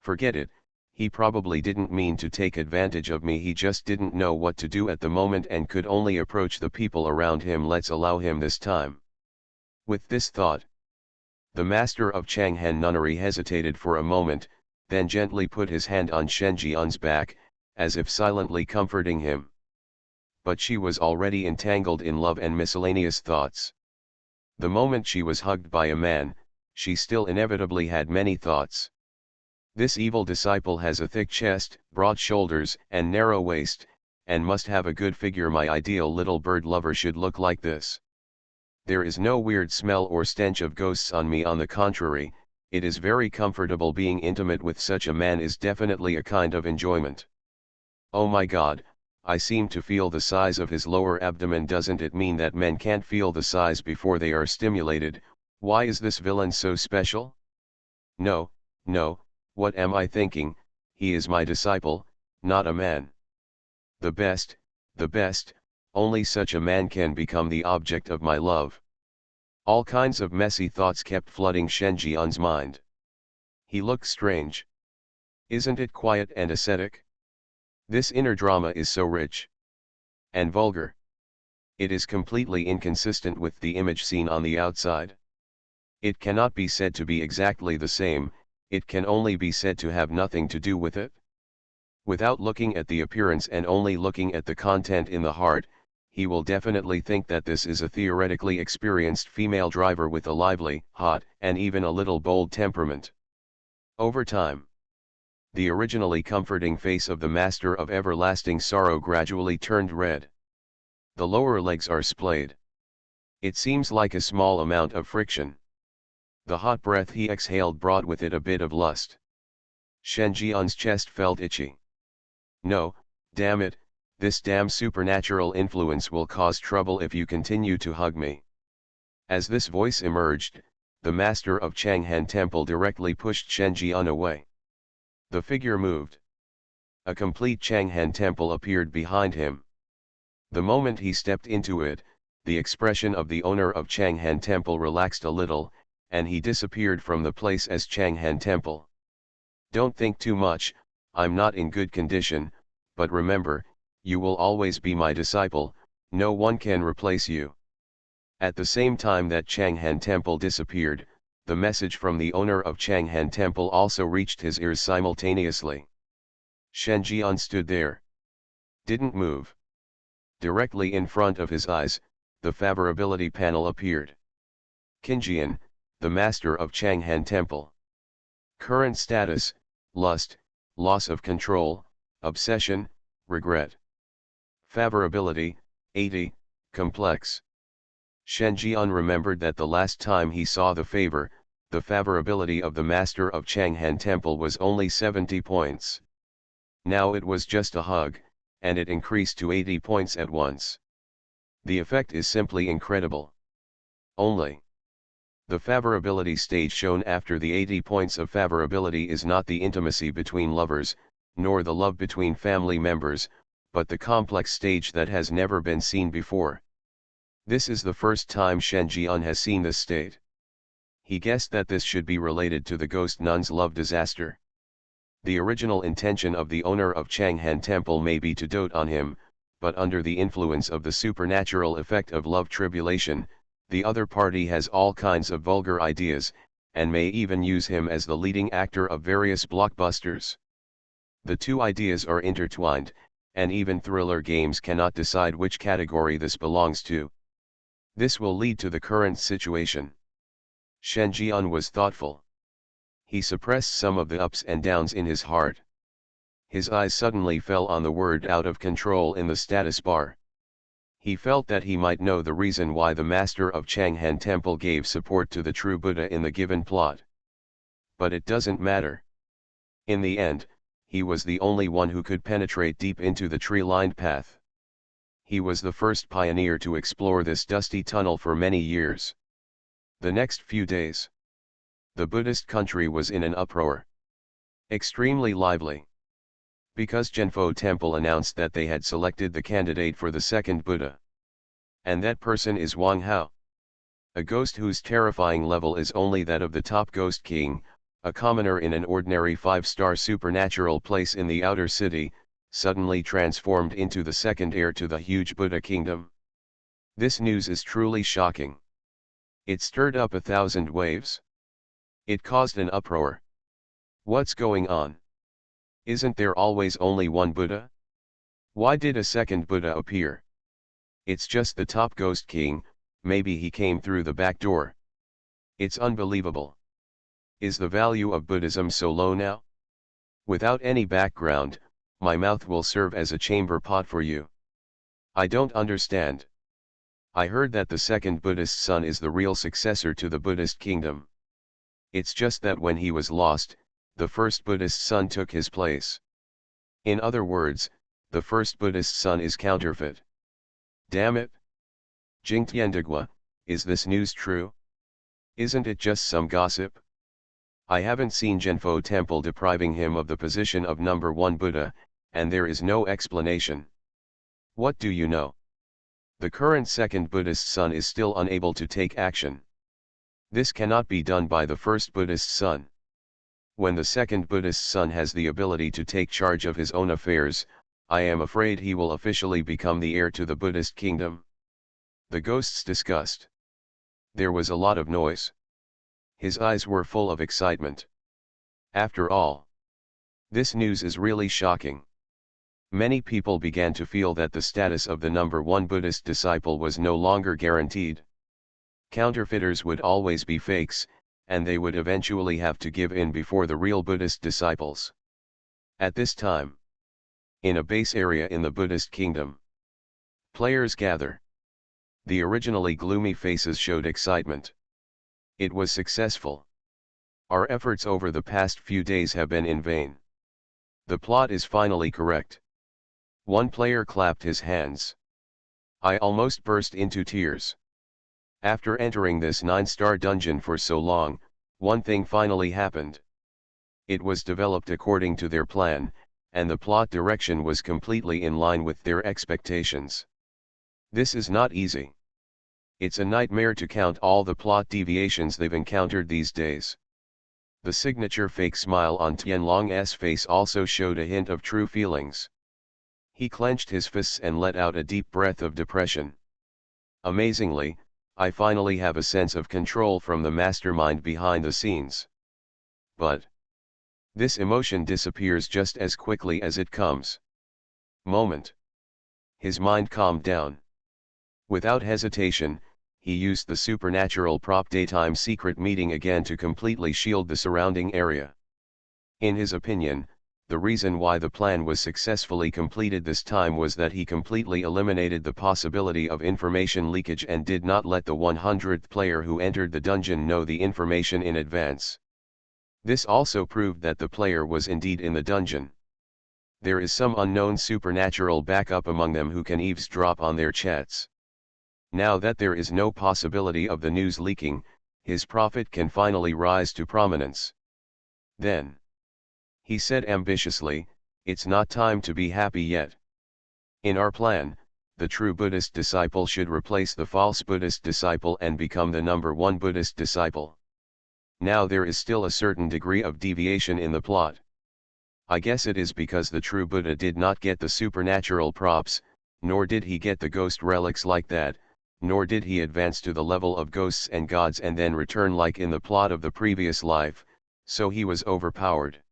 Forget it, he probably didn't mean to take advantage of me, he just didn't know what to do at the moment and could only approach the people around him. Let's allow him this time. With this thought, the master of Changhan Nunnery hesitated for a moment, then gently put his hand on Shen Jian's back, as if silently comforting him. But she was already entangled in love and miscellaneous thoughts. The moment she was hugged by a man, she still inevitably had many thoughts. This evil disciple has a thick chest, broad shoulders, and narrow waist, and must have a good figure. My ideal little bird lover should look like this. There is no weird smell or stench of ghosts on me. On the contrary, it is very comfortable. Being intimate with such a man is definitely a kind of enjoyment. Oh my God, I seem to feel the size of his lower abdomen. Doesn't it mean that men can't feel the size before they are stimulated? Why is this villain so special? No, no, what am I thinking? He is my disciple, not a man. The best, only such a man can become the object of my love. All kinds of messy thoughts kept flooding Shen Jian's mind. He looked strange. Isn't it quiet and ascetic? This inner drama is so rich and vulgar. It is completely inconsistent with the image seen on the outside. It cannot be said to be exactly the same, it can only be said to have nothing to do with it. Without looking at the appearance and only looking at the content in the heart, he will definitely think that this is a theoretically experienced female driver with a lively, hot, and even a little bold temperament. Over time, the originally comforting face of the master of everlasting sorrow gradually turned red. The lower legs are splayed. It seems like a small amount of friction. The hot breath he exhaled brought with it a bit of lust. Shen Jian's chest felt itchy. No, damn it, this damn supernatural influence will cause trouble if you continue to hug me. As this voice emerged, the master of Changhan Temple directly pushed Shen Jian away. The figure moved. A complete Changhan Temple appeared behind him. The moment he stepped into it, the expression of the owner of Changhan Temple relaxed a little, and he disappeared from the place as Changhan Temple. Don't think too much, I'm not in good condition, but remember, you will always be my disciple, no one can replace you. At the same time that Changhan Temple disappeared, the message from the owner of Changhan Temple also reached his ears simultaneously. Shen Jian stood there. Didn't move. Directly in front of his eyes, the favorability panel appeared. Qinjian, the master of Changhan Temple. Current status, lust, loss of control, obsession, regret. Favorability, 80, complex. Shen Jian remembered that the last time he saw the favorability of the master of Changhan Temple was only 70 points. Now it was just a hug, and it increased to 80 points at once. The effect is simply incredible. Only the favorability stage shown after the 80 points of favorability is not the intimacy between lovers, nor the love between family members, but the complex stage that has never been seen before. This is the first time Shen Jian has seen this state. He guessed that this should be related to the ghost nun's love disaster. The original intention of the owner of Changhan Temple may be to dote on him, but under the influence of the supernatural effect of love tribulation, the other party has all kinds of vulgar ideas, and may even use him as the leading actor of various blockbusters. The two ideas are intertwined, and even thriller games cannot decide which category this belongs to. This will lead to the current situation. Shen Jian was thoughtful. He suppressed some of the ups and downs in his heart. His eyes suddenly fell on the word "out of control" in the status bar. He felt that he might know the reason why the master of Changhan Temple gave support to the true Buddha in the given plot. But it doesn't matter. In the end, he was the only one who could penetrate deep into the tree-lined path. He was the first pioneer to explore this dusty tunnel for many years. The next few days, the Buddhist country was in an uproar. Extremely lively. Because Zhenfo Temple announced that they had selected the candidate for the second Buddha. And that person is Wang Hao. A ghost whose terrifying level is only that of the top ghost king, a commoner in an ordinary 5-star supernatural place in the outer city, suddenly transformed into the second heir to the huge Buddha kingdom. This news is truly shocking. It stirred up 1,000 waves. It caused an uproar. What's going on? Isn't there always only one Buddha? Why did a second Buddha appear? It's just the top ghost king, maybe he came through the back door. It's unbelievable. Is the value of Buddhism so low now? Without any background, my mouth will serve as a chamber pot for you. I don't understand. I heard that the second Buddhist son is the real successor to the Buddhist kingdom. It's just that when he was lost, the first Buddhist son took his place. In other words, the first Buddhist son is counterfeit. Damn it! Jingtiandigua, is this news true? Isn't it just some gossip? I haven't seen Zhenfo Temple depriving him of the position of number one Buddha, and there is no explanation. What do you know? The current second Buddhist son is still unable to take action. This cannot be done by the first Buddhist son. When the second Buddhist son has the ability to take charge of his own affairs, I am afraid he will officially become the heir to the Buddhist kingdom. The ghosts discussed. There was a lot of noise. His eyes were full of excitement. After all, this news is really shocking. Many people began to feel that the status of the number one Buddhist disciple was no longer guaranteed. Counterfeiters would always be fakes, and they would eventually have to give in before the real Buddhist disciples. At this time, in a base area in the Buddhist kingdom, players gather. The originally gloomy faces showed excitement. It was successful. Our efforts over the past few days have been in vain. The plot is finally correct. One player clapped his hands. I almost burst into tears. After entering this 9-star dungeon for so long, one thing finally happened. It was developed according to their plan, and the plot direction was completely in line with their expectations. This is not easy. It's a nightmare to count all the plot deviations they've encountered these days. The signature fake smile on Tianlong's face also showed a hint of true feelings. He clenched his fists and let out a deep breath of depression. Amazingly, I finally have a sense of control from the mastermind behind the scenes. But this emotion disappears just as quickly as it comes. Moment. His mind calmed down. Without hesitation, he used the supernatural prop daytime secret meeting again to completely shield the surrounding area. In his opinion, the reason why the plan was successfully completed this time was that he completely eliminated the possibility of information leakage and did not let the 100th player who entered the dungeon know the information in advance. This also proved that the player was indeed in the dungeon. There is some unknown supernatural backup among them who can eavesdrop on their chats. Now that there is no possibility of the news leaking, his prophet can finally rise to prominence. Then, he said ambitiously, it's not time to be happy yet. In our plan, the true Buddhist disciple should replace the false Buddhist disciple and become the number one Buddhist disciple. Now there is still a certain degree of deviation in the plot. I guess it is because the true Buddha did not get the supernatural props, nor did he get the ghost relics like that, nor did he advance to the level of ghosts and gods and then return like in the plot of the previous life, so he was overpowered.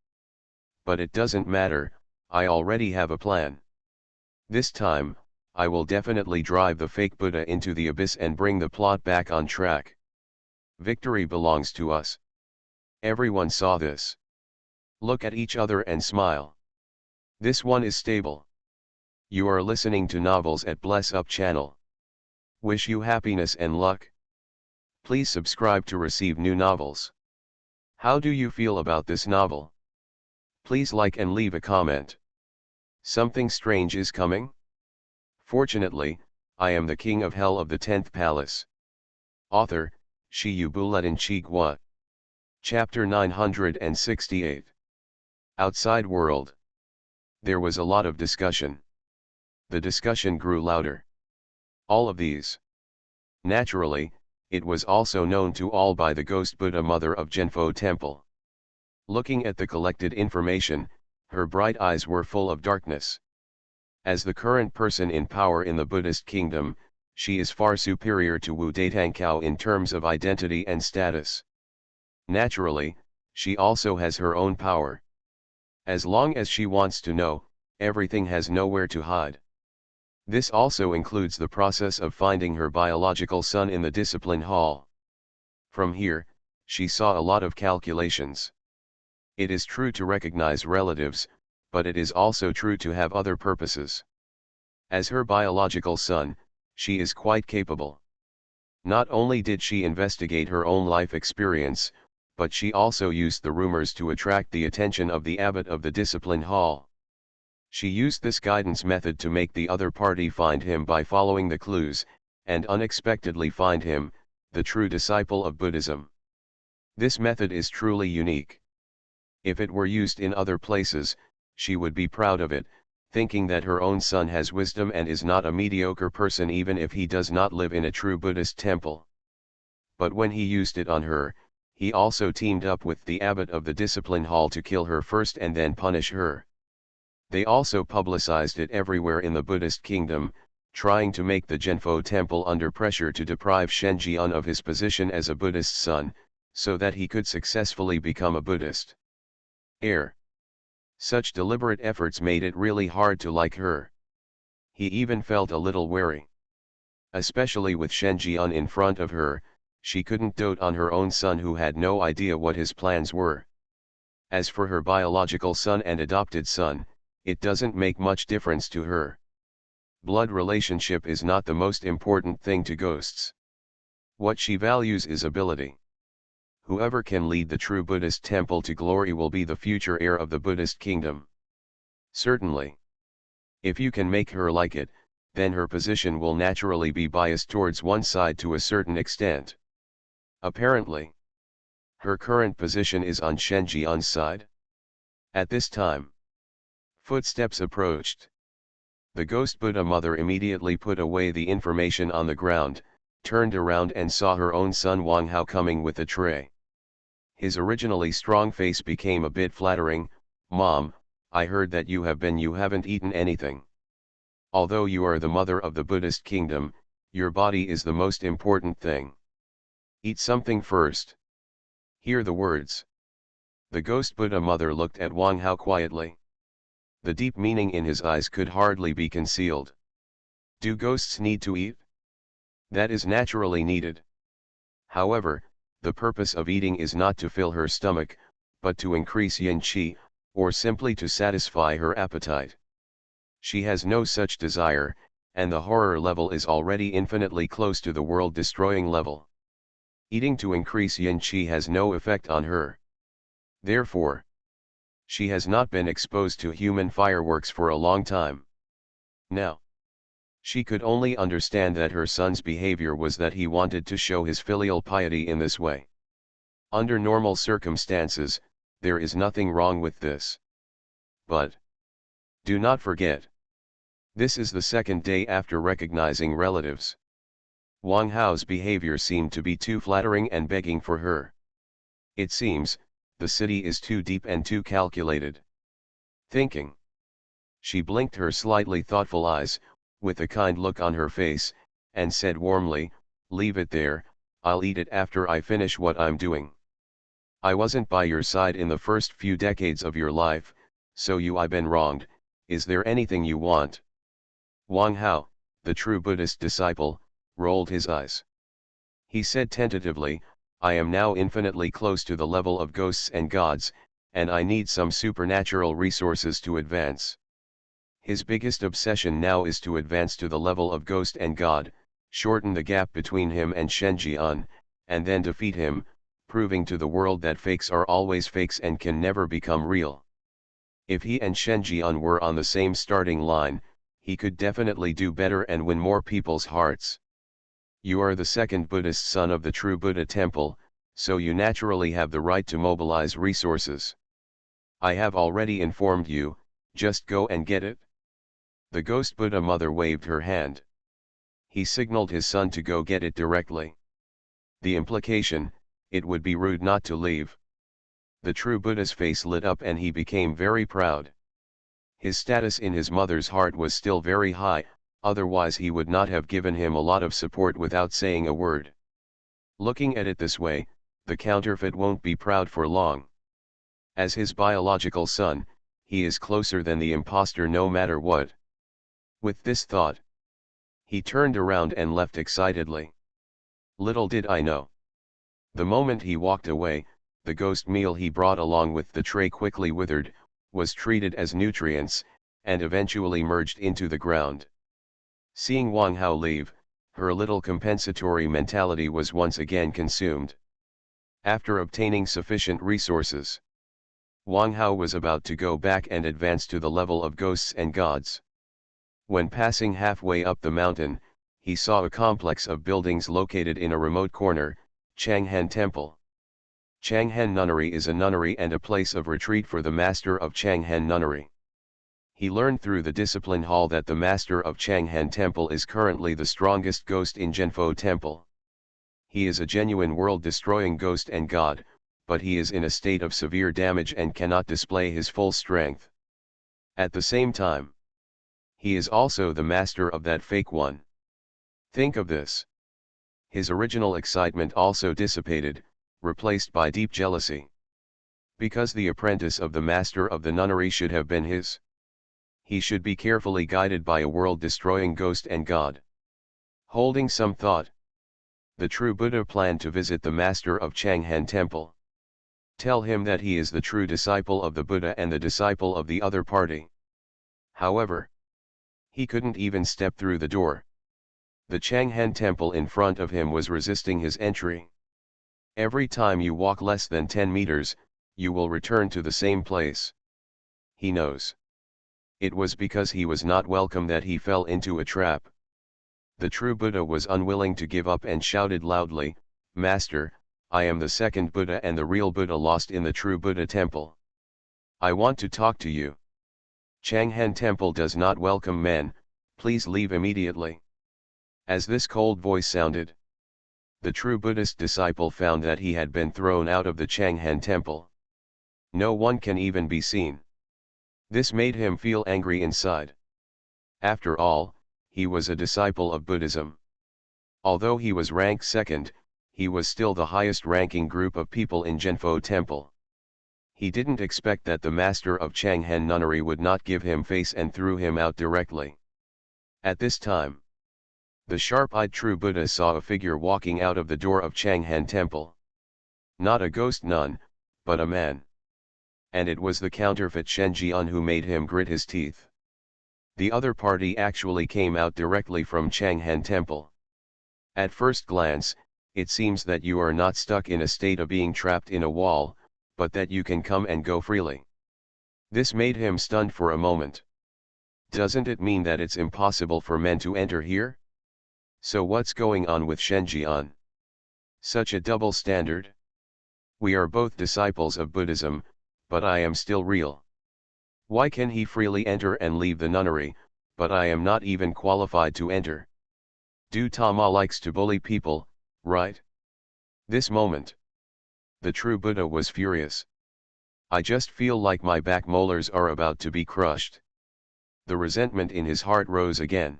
But it doesn't matter, I already have a plan. This time, I will definitely drive the fake Buddha into the abyss and bring the plot back on track. Victory belongs to us. Everyone saw this. Look at each other and smile. This one is stable. You are listening to Novels at Bless Up channel. Wish you happiness and luck. Please subscribe to receive new novels. How do you feel about this novel? Please like and leave a comment. Something strange is coming? Fortunately, I am the king of hell of the 10th palace. Author, Shiyu Buletin Chigwa. Chapter 968. Outside world. There was a lot of discussion. The discussion grew louder. All of these. Naturally, it was also known to all by the ghost Buddha mother of Genfo Temple. Looking at the collected information, her bright eyes were full of darkness. As the current person in power in the Buddhist kingdom, she is far superior to Wu Daitangkao in terms of identity and status. Naturally, she also has her own power. As long as she wants to know, everything has nowhere to hide. This also includes the process of finding her biological son in the discipline hall. From here, she saw a lot of calculations. It is true to recognize relatives, but it is also true to have other purposes. As her biological son, she is quite capable. Not only did she investigate her own life experience, but she also used the rumors to attract the attention of the abbot of the discipline hall. She used this guidance method to make the other party find him by following the clues, and unexpectedly find him, the true disciple of Buddhism. This method is truly unique. If it were used in other places, she would be proud of it, thinking that her own son has wisdom and is not a mediocre person even if he does not live in a true Buddhist temple. But when he used it on her, he also teamed up with the abbot of the discipline hall to kill her first and then punish her. They also publicized it everywhere in the Buddhist kingdom, trying to make the Genfo temple under pressure to deprive Shen Jian of his position as a Buddhist son, so that he could successfully become a Buddhist heir. Such deliberate efforts made it really hard to like her. He even felt a little wary. Especially with Shen Jian in front of her, she couldn't dote on her own son who had no idea what his plans were. As for her biological son and adopted son, it doesn't make much difference to her. Blood relationship is not the most important thing to ghosts. What she values is ability. Whoever can lead the true Buddhist temple to glory will be the future heir of the Buddhist kingdom. Certainly. If you can make her like it, then her position will naturally be biased towards one side to a certain extent. Apparently, her current position is on Shen Jian's side. At this time, footsteps approached. The ghost Buddha mother immediately put away the information on the ground, turned around and saw her own son Wang Hao coming with a tray. His originally strong face became a bit flattering. "Mom, I heard that you haven't eaten anything. Although you are the mother of the Buddhist kingdom, your body is the most important thing. Eat something first." Hear the words. The ghost Buddha mother looked at Wang Hao quietly. The deep meaning in his eyes could hardly be concealed. Do ghosts need to eat? That is naturally needed. However, the purpose of eating is not to fill her stomach, but to increase yin qi, or simply to satisfy her appetite. She has no such desire, and the horror level is already infinitely close to the world-destroying level. Eating to increase yin qi has no effect on her. Therefore, she has not been exposed to human fireworks for a long time. Now, she could only understand that her son's behavior was that he wanted to show his filial piety in this way. Under normal circumstances, there is nothing wrong with this. But do not forget, this is the second day after recognizing relatives. Wang Hao's behavior seemed to be too flattering and begging for her. It seems, the city is too deep and too calculated. Thinking. She blinked her slightly thoughtful eyes, with a kind look on her face, and said warmly, "Leave it there, I'll eat it after I finish what I'm doing. I wasn't by your side in the first few decades of your life, so I've been wronged. Is there anything you want?" Wang Hao, the true Buddhist disciple, rolled his eyes. He said tentatively, "I am now infinitely close to the level of ghosts and gods, and I need some supernatural resources to advance." His biggest obsession now is to advance to the level of ghost and god, shorten the gap between him and Shenjian, and then defeat him, proving to the world that fakes are always fakes and can never become real. If he and Shenjian were on the same starting line, he could definitely do better and win more people's hearts. You are the second Buddhist son of the true Buddha temple, so you naturally have the right to mobilize resources. I have already informed you, just go and get it. The ghost Buddha mother waved her hand. He signaled his son to go get it directly. The implication, it would be rude not to leave. The true Buddha's face lit up and he became very proud. His status in his mother's heart was still very high, otherwise he would not have given him a lot of support without saying a word. Looking at it this way, the counterfeit won't be proud for long. As his biological son, he is closer than the impostor no matter what. With this thought, he turned around and left excitedly. Little did I know. The moment he walked away, the ghost meal he brought along with the tray quickly withered, was treated as nutrients, and eventually merged into the ground. Seeing Wang Hao leave, her little compensatory mentality was once again consumed. After obtaining sufficient resources, Wang Hao was about to go back and advance to the level of ghosts and gods. When passing halfway up the mountain, he saw a complex of buildings located in a remote corner, Changhan Temple. Changhan Nunnery is a nunnery and a place of retreat for the master of Changhan Nunnery. He learned through the discipline hall that the master of Changhan Temple is currently the strongest ghost in Zhenfo Temple. He is a genuine world-destroying ghost and god, but he is in a state of severe damage and cannot display his full strength. At the same time, he is also the master of that fake one. Think of this. His original excitement also dissipated, replaced by deep jealousy. Because the apprentice of the master of the nunnery should have been his. He should be carefully guided by a world-destroying ghost and god. Holding some thought, the true Buddha planned to visit the master of Changhan Temple. Tell him that he is the true disciple of the Buddha and the disciple of the other party. However, he couldn't even step through the door. The Changhan Temple in front of him was resisting his entry. Every time you walk less than 10 meters, you will return to the same place. He knows. It was because he was not welcome that he fell into a trap. The true Buddha was unwilling to give up and shouted loudly, "Master, I am the second Buddha and the real Buddha lost in the true Buddha temple. I want to talk to you. Changhan Temple does not welcome men, please leave immediately." As this cold voice sounded, The true Buddhist disciple found that he had been thrown out of the Changhan temple. No one can even be seen. This made him feel angry inside. After all, he was a disciple of Buddhism. Although he was ranked second, he was still the highest ranking group of people in Zhenfo temple. He didn't expect that the master of Changhan nunnery would not give him face and threw him out directly. At this time, the sharp-eyed true Buddha saw a figure walking out of the door of Changhan temple. Not a ghost nun, but a man. And it was the counterfeit Shenjian who made him grit his teeth. The other party actually came out directly from Changhan temple. At first glance, it seems that you are not stuck in a state of being trapped in a wall, but that you can come and go freely. This made him stunned for a moment. Doesn't it mean that it's impossible for men to enter here? So what's going on with Shenjian? Such a double standard? We are both disciples of Buddhism, but I am still real. Why can he freely enter and leave the nunnery, but I am not even qualified to enter? Du Tama likes to bully people, right? This moment, the true Buddha was furious. I just feel like my back molars are about to be crushed. The resentment in his heart rose again.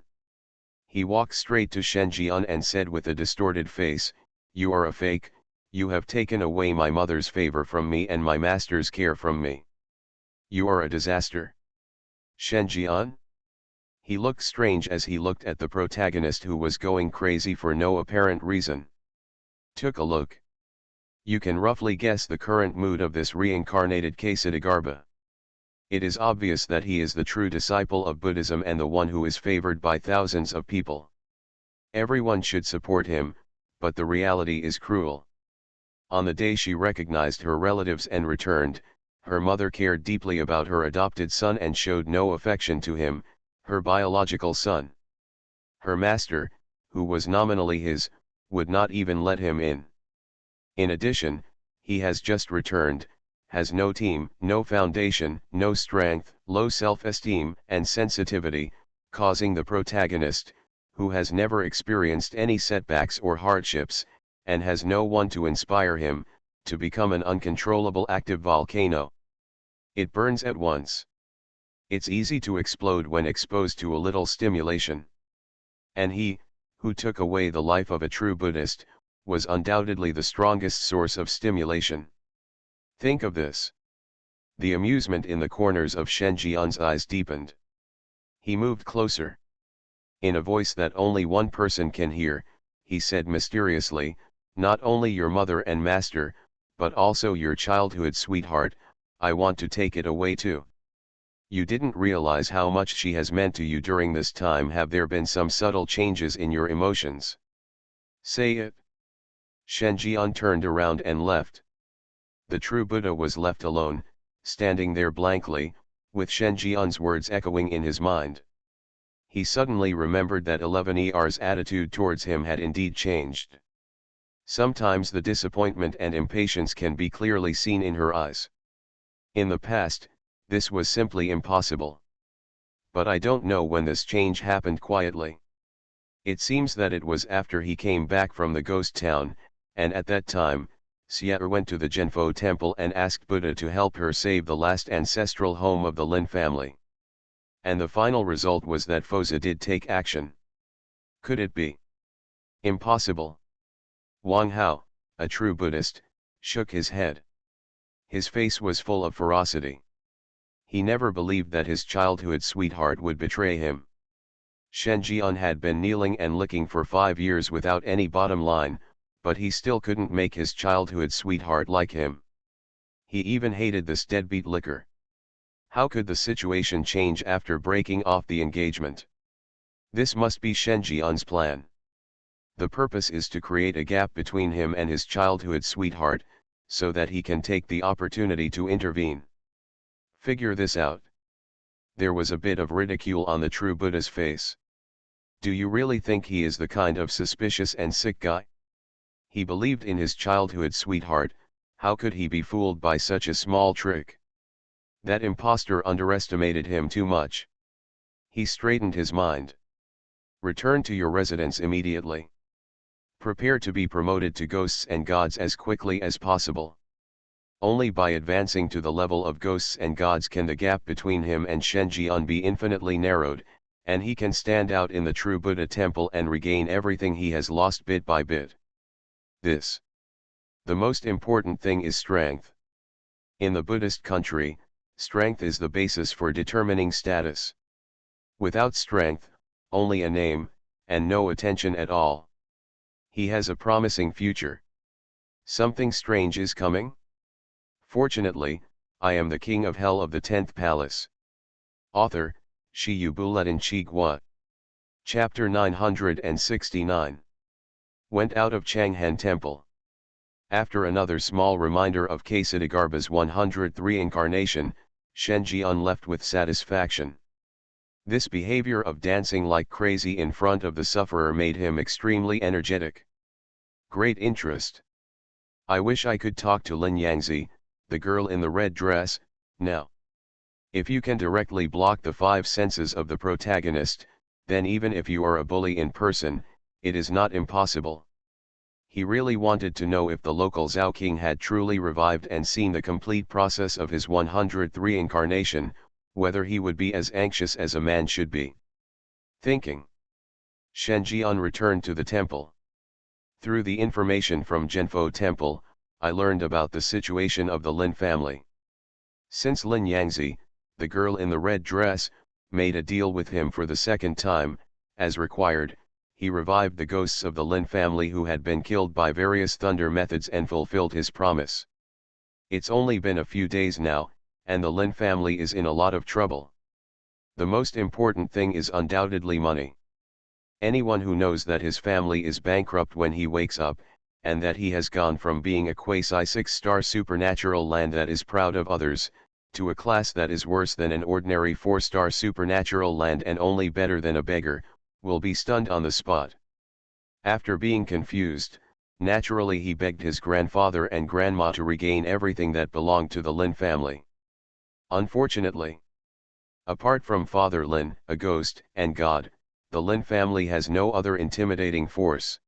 He walked straight to Shenjian and said with a distorted face, "You are a fake, you have taken away my mother's favor from me and my master's care from me. You are a disaster." Shenjian? He looked strange as he looked at the protagonist who was going crazy for no apparent reason. Took a look. You can roughly guess the current mood of this reincarnated Ksatagarbha. It is obvious that he is the true disciple of Buddhism and the one who is favored by thousands of people. Everyone should support him, but the reality is cruel. On the day she recognized her relatives and returned, her mother cared deeply about her adopted son and showed no affection to him, her biological son. Her master, who was nominally his, would not even let him in. In addition, he has just returned, has no team, no foundation, no strength, low self-esteem and sensitivity, causing the protagonist, who has never experienced any setbacks or hardships, and has no one to inspire him, to become an uncontrollable active volcano. It burns at once. It's easy to explode when exposed to a little stimulation. And he, who took away the life of a true Buddhist, was undoubtedly the strongest source of stimulation. Think of this. The amusement in the corners of Shenjian's eyes deepened. He moved closer. In a voice that only one person can hear, he said mysteriously, "Not only your mother and master, but also your childhood sweetheart, I want to take it away too. You didn't realize how much she has meant to you during this time. Have there been some subtle changes in your emotions? Say it." Shenjian turned around and left. The true Buddha was left alone, standing there blankly, with Shenjian's words echoing in his mind. He suddenly remembered that 11ER's attitude towards him had indeed changed. Sometimes the disappointment and impatience can be clearly seen in her eyes. In the past, this was simply impossible. But I don't know when this change happened quietly. It seems that it was after he came back from the ghost town, and at that time, Xia went to the Zhenfo temple and asked Buddha to help her save the last ancestral home of the Lin family. And the final result was that Foza did take action. Could it be? Impossible. Wang Hao, a true Buddhist, shook his head. His face was full of ferocity. He never believed that his childhood sweetheart would betray him. Shenjian had been kneeling and licking for 5 years without any bottom line, but he still couldn't make his childhood sweetheart like him. He even hated this deadbeat licker. How could the situation change after breaking off the engagement? This must be Shenjian's plan. The purpose is to create a gap between him and his childhood sweetheart, so that he can take the opportunity to intervene. Figure this out. There was a bit of ridicule on the true Buddha's face. Do you really think he is the kind of suspicious and sick guy? He believed in his childhood sweetheart, how could he be fooled by such a small trick? That impostor underestimated him too much. He straightened his mind. Return to your residence immediately. Prepare to be promoted to ghosts and gods as quickly as possible. Only by advancing to the level of ghosts and gods can the gap between him and Shen Jian be infinitely narrowed, and he can stand out in the true Buddha temple and regain everything he has lost bit by bit. The most important thing is strength. In the Buddhist country, strength is the basis for determining status. Without strength, only a name, and no attention at all. He has a promising future. Something strange is coming? Fortunately, I am the king of hell of the 10th palace. Author, Shi Yu Buletin Chi Gua. Chapter 969. Went out of Changhan Temple. After another small reminder of Ksitigarba's 103 incarnation, Shen Jian left with satisfaction. This behavior of dancing like crazy in front of the sufferer made him extremely energetic. Great interest. I wish I could talk to Lin Yangzi, the girl in the red dress, now. If you can directly block the 5 senses of the protagonist, then even if you are a bully in person, it is not impossible. He really wanted to know if the local Zhao King had truly revived and seen the complete process of his 103 incarnation, whether he would be as anxious as a man should be. Thinking. Shen Jian returned to the temple. Through the information from Zhenfo Temple, I learned about the situation of the Lin family. Since Lin Yangzi, the girl in the red dress, made a deal with him for the second time, as required, he revived the ghosts of the Lin family who had been killed by various thunder methods and fulfilled his promise. It's only been a few days now, and the Lin family is in a lot of trouble. The most important thing is undoubtedly money. Anyone who knows that his family is bankrupt when he wakes up, and that he has gone from being a quasi 6-star supernatural land that is proud of others, to a class that is worse than an ordinary 4-star supernatural land and only better than a beggar, will be stunned on the spot. After being confused, naturally he begged his grandfather and grandma to regain everything that belonged to the Lin family. Unfortunately, apart from Father Lin, a ghost, and God, the Lin family has no other intimidating force.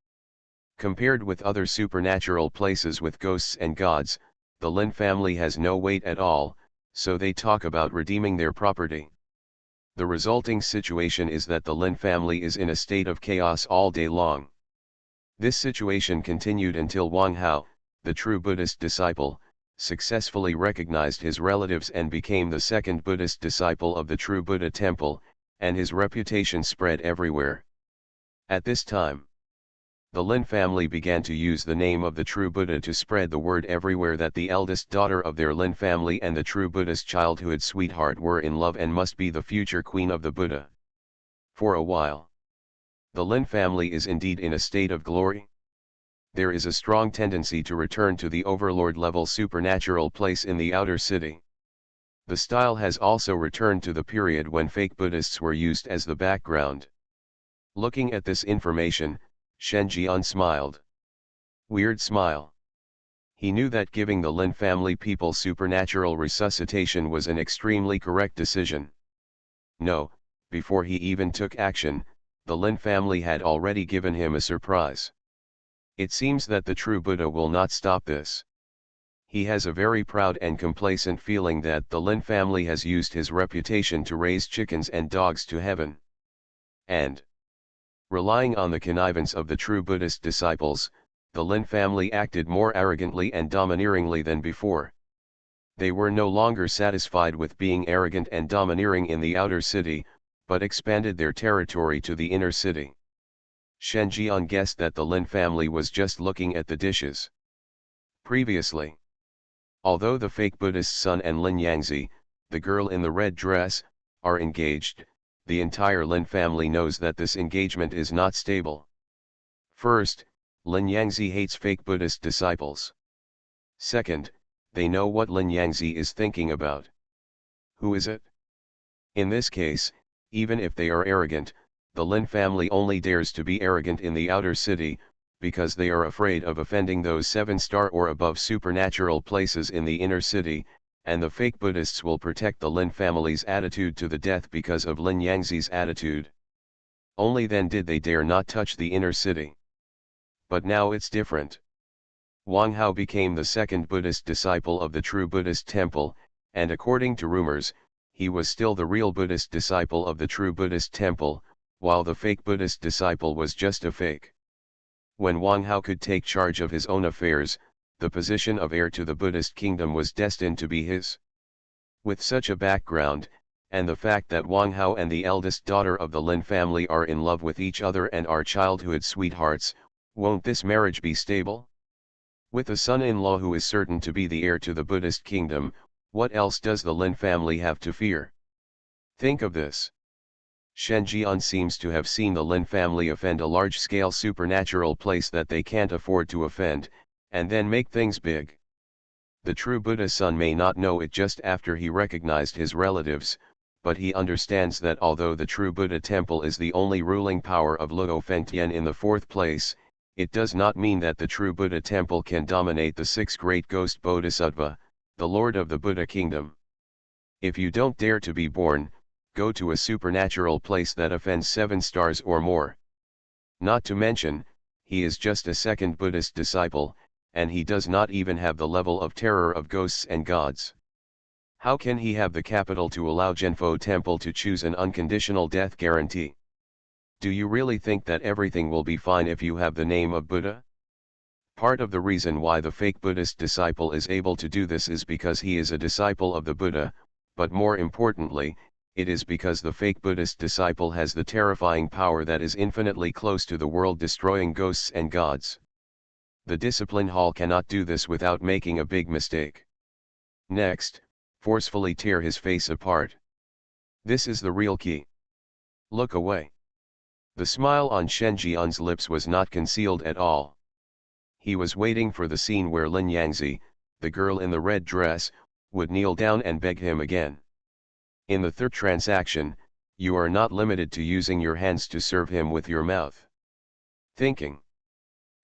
Compared with other supernatural places with ghosts and gods, the Lin family has no weight at all, so they talk about redeeming their property. The resulting situation is that the Lin family is in a state of chaos all day long. This situation continued until Wang Hao, the true Buddhist disciple, successfully recognized his relatives and became the second Buddhist disciple of the true Buddha temple, and his reputation spread everywhere. At this time, the Lin family began to use the name of the true Buddha to spread the word everywhere that the eldest daughter of their Lin family and the true Buddhist childhood sweetheart were in love and must be the future queen of the Buddha. For a while, the Lin family is indeed in a state of glory. There is a strong tendency to return to the overlord-level supernatural place in the outer city. The style has also returned to the period when fake Buddhists were used as the background. Looking at this information, Shen Jian smiled. Weird smile. He knew that giving the Lin family people supernatural resuscitation was an extremely correct decision. No, before he even took action, the Lin family had already given him a surprise. It seems that the true Buddha will not stop this. He has a very proud and complacent feeling that the Lin family has used his reputation to raise chickens and dogs to heaven. And, relying on the connivance of the true Buddhist disciples, the Lin family acted more arrogantly and domineeringly than before. They were no longer satisfied with being arrogant and domineering in the outer city, but expanded their territory to the inner city. Shen Jian guessed that the Lin family was just looking at the dishes. Previously, although the fake Buddhist son and Lin Yangzi, the girl in the red dress, are engaged, the entire Lin family knows that this engagement is not stable. First, Lin Yangzi hates fake Buddhist disciples. Second, they know what Lin Yangzi is thinking about. Who is it? In this case, even if they are arrogant, the Lin family only dares to be arrogant in the outer city, because they are afraid of offending those 7-star or above supernatural places in the inner city, and the fake Buddhists will protect the Lin family's attitude to the death because of Lin Yangzi's attitude. Only then did they dare not touch the inner city. But now it's different. Wang Hao became the second Buddhist disciple of the true Buddhist temple, and according to rumors, he was still the real Buddhist disciple of the true Buddhist temple, while the fake Buddhist disciple was just a fake. When Wang Hao could take charge of his own affairs, the position of heir to the Buddhist kingdom was destined to be his. With such a background, and the fact that Wang Hao and the eldest daughter of the Lin family are in love with each other and are childhood sweethearts, won't this marriage be stable? With a son-in-law who is certain to be the heir to the Buddhist kingdom, what else does the Lin family have to fear? Think of this. Shen Jian seems to have seen the Lin family offend a large-scale supernatural place that they can't afford to offend, and then make things big. The true Buddha's son may not know it just after he recognized his relatives, but he understands that although the true Buddha temple is the only ruling power of Luo Fengtian in the fourth place, it does not mean that the true Buddha temple can dominate the six great ghost Bodhisattva, the Lord of the Buddha kingdom. If you don't dare to be born, go to a supernatural place that offends 7 stars or more. Not to mention, he is just a second Buddhist disciple, and he does not even have the level of terror of ghosts and gods. How can he have the capital to allow Zhenfo Temple to choose an unconditional death guarantee? Do you really think that everything will be fine if you have the name of Buddha? Part of the reason why the fake Buddhist disciple is able to do this is because he is a disciple of the Buddha, but more importantly, it is because the fake Buddhist disciple has the terrifying power that is infinitely close to the world-destroying ghosts and gods. The discipline hall cannot do this without making a big mistake. Next, forcefully tear his face apart. This is the real key. Look away. The smile on Shen Jian's lips was not concealed at all. He was waiting for the scene where Lin Yangzi, the girl in the red dress, would kneel down and beg him again. In the third transaction, you are not limited to using your hands to serve him with your mouth. Thinking.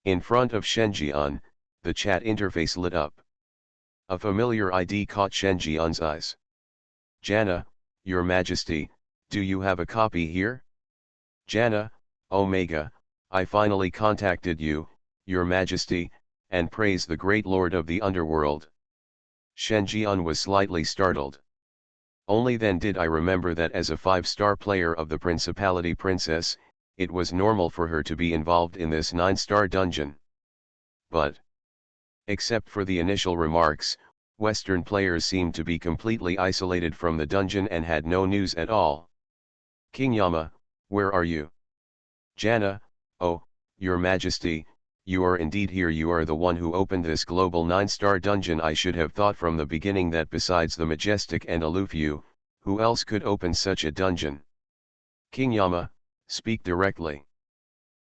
In front of Shen Jian, the chat interface lit up. A familiar ID caught Shen Jian's eyes. Jana, Your Majesty, do you have a copy here? Jana, Omega, I finally contacted you, Your Majesty, and praise the great Lord of the Underworld. Shen Jian was slightly startled. Only then did I remember that as a 5-star player of the Principality Princess, it was normal for her to be involved in this 9-star dungeon. But, except for the initial remarks, Western players seemed to be completely isolated from the dungeon and had no news at all. King Yama, where are you? Jana, oh, Your Majesty, you are indeed here. You are the one who opened this global 9-star dungeon. I should have thought from the beginning that besides the majestic and aloof you, who else could open such a dungeon? King Yama, speak directly.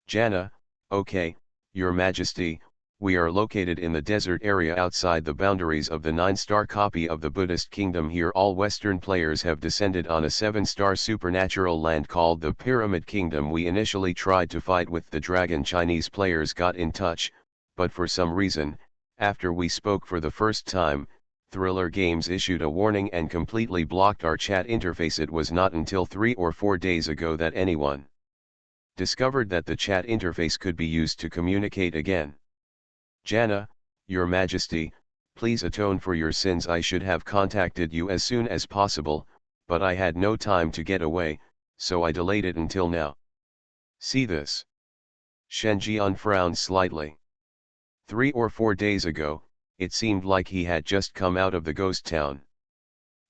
Jana, okay, Your Majesty, we are located in the desert area outside the boundaries of the 9-star copy of the Buddhist kingdom. Here all Western players have descended on a 7-star supernatural land called the Pyramid Kingdom. We initially tried to fight with the dragon. Chinese players got in touch, but for some reason, after we spoke for the first time, Thriller Games issued a warning and completely blocked our chat interface. It was not until 3 or 4 days ago that anyone discovered that the chat interface could be used to communicate again. Jana, Your Majesty, please atone for your sins. I should have contacted you as soon as possible, but I had no time to get away, so I delayed it until now. See this. Shen Jian frowned slightly. 3 or 4 days ago, it seemed like he had just come out of the ghost town.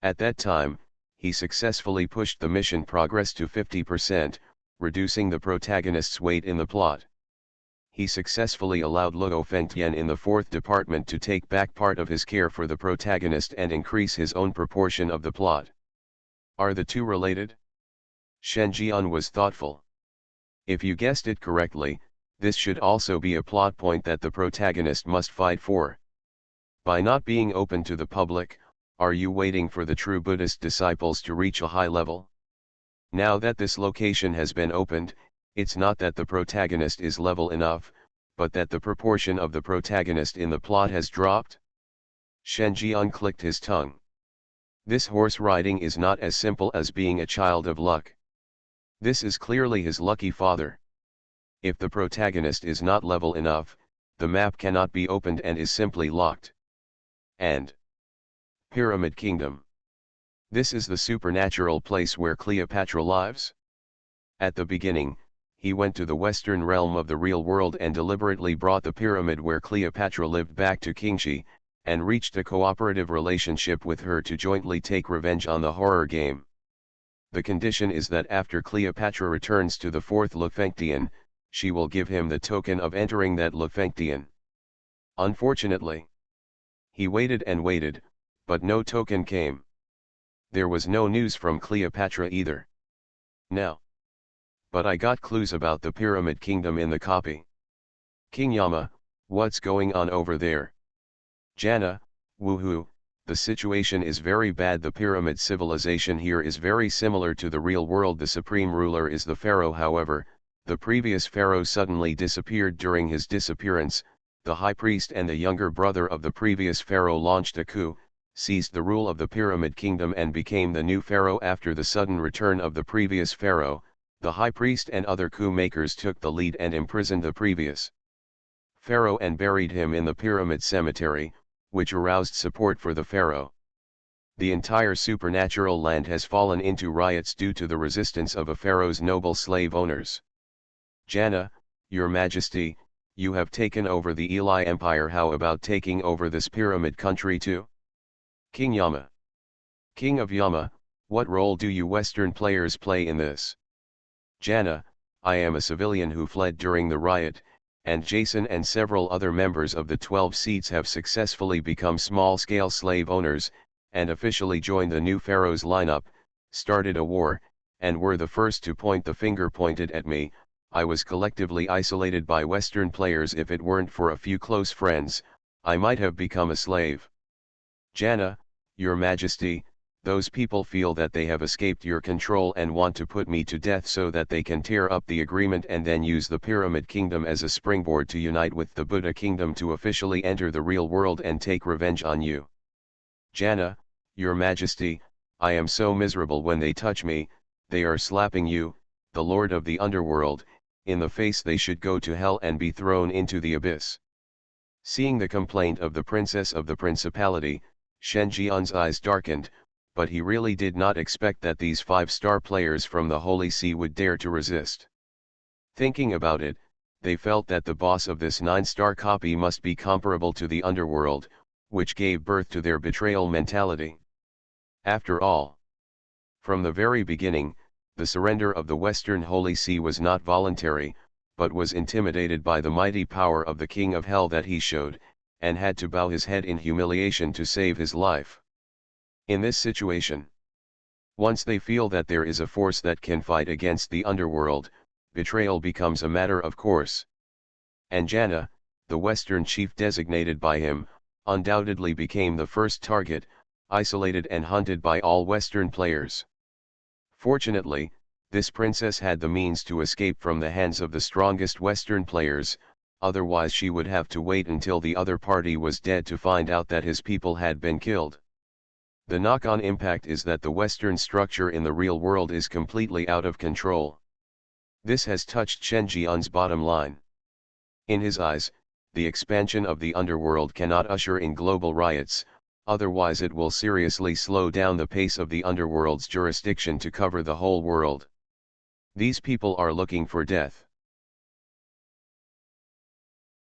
At that time, he successfully pushed the mission progress to 50%, reducing the protagonist's weight in the plot. He successfully allowed Luo Fengtian in the 4th department to take back part of his care for the protagonist and increase his own proportion of the plot. Are the two related? Shen Jian was thoughtful. If you guessed it correctly, this should also be a plot point that the protagonist must fight for. By not being open to the public, are you waiting for the true Buddhist disciples to reach a high level? Now that this location has been opened, it's not that the protagonist is level enough, but that the proportion of the protagonist in the plot has dropped? Shen Jian clicked his tongue. This horse riding is not as simple as being a child of luck. This is clearly his lucky father. If the protagonist is not level enough, the map cannot be opened and is simply locked. And Pyramid Kingdom. This is the supernatural place where Cleopatra lives. At the beginning, he went to the western realm of the real world and deliberately brought the pyramid where Cleopatra lived back to Kingshi, and reached a cooperative relationship with her to jointly take revenge on the horror game. The condition is that after Cleopatra returns to the fourth Lefenctian, she will give him the token of entering that Lefenctian. Unfortunately, he waited and waited, but no token came. There was no news from Cleopatra either. Now, but I got clues about the Pyramid Kingdom in the copy. King Yama, what's going on over there? Jana, woohoo, the situation is very bad. The pyramid civilization here is very similar to the real world. The supreme ruler is the pharaoh. However, the previous pharaoh suddenly disappeared. During his disappearance, the high priest and the younger brother of the previous pharaoh launched a coup, seized the rule of the Pyramid Kingdom and became the new pharaoh. After the sudden return of the previous pharaoh, the high priest and other coup makers took the lead and imprisoned the previous pharaoh and buried him in the pyramid cemetery, which aroused support for the pharaoh. The entire supernatural land has fallen into riots due to the resistance of a pharaoh's noble slave owners. Jana, Your Majesty, you have taken over the Eli Empire. How about taking over this pyramid country too? King Yama. King of Yama, what role do you Western players play in this? Jana, I am a civilian who fled during the riot, and Jason and several other members of the 12 seats have successfully become small-scale slave owners, and officially joined the new pharaoh's lineup, started a war, and were the first to point the finger pointed at me. I was collectively isolated by Western players. If it weren't for a few close friends, I might have become a slave. Jana, Your Majesty, those people feel that they have escaped your control and want to put me to death so that they can tear up the agreement and then use the Pyramid Kingdom as a springboard to unite with the Buddha Kingdom to officially enter the real world and take revenge on you. Jana, Your Majesty, I am so miserable when they touch me. They are slapping you, the Lord of the Underworld, in the face. They should go to hell and be thrown into the abyss. Seeing the complaint of the princess of the principality, Shen Jian's eyes darkened, but he really did not expect that these 5-star players from the Holy See would dare to resist. Thinking about it, they felt that the boss of this 9-star copy must be comparable to the underworld, which gave birth to their betrayal mentality. After all, from the very beginning, the surrender of the Western Holy See was not voluntary, but was intimidated by the mighty power of the King of Hell that he showed, and had to bow his head in humiliation to save his life. In this situation, once they feel that there is a force that can fight against the underworld, betrayal becomes a matter of course. And Jana, the Western chief designated by him, undoubtedly became the first target, isolated and hunted by all Western players. Fortunately, this princess had the means to escape from the hands of the strongest Western players, otherwise she would have to wait until the other party was dead to find out that his people had been killed. The knock-on impact is that the Western structure in the real world is completely out of control. This has touched Shen Jian's bottom line. In his eyes, the expansion of the underworld cannot usher in global riots, otherwise it will seriously slow down the pace of the underworld's jurisdiction to cover the whole world. These people are looking for death.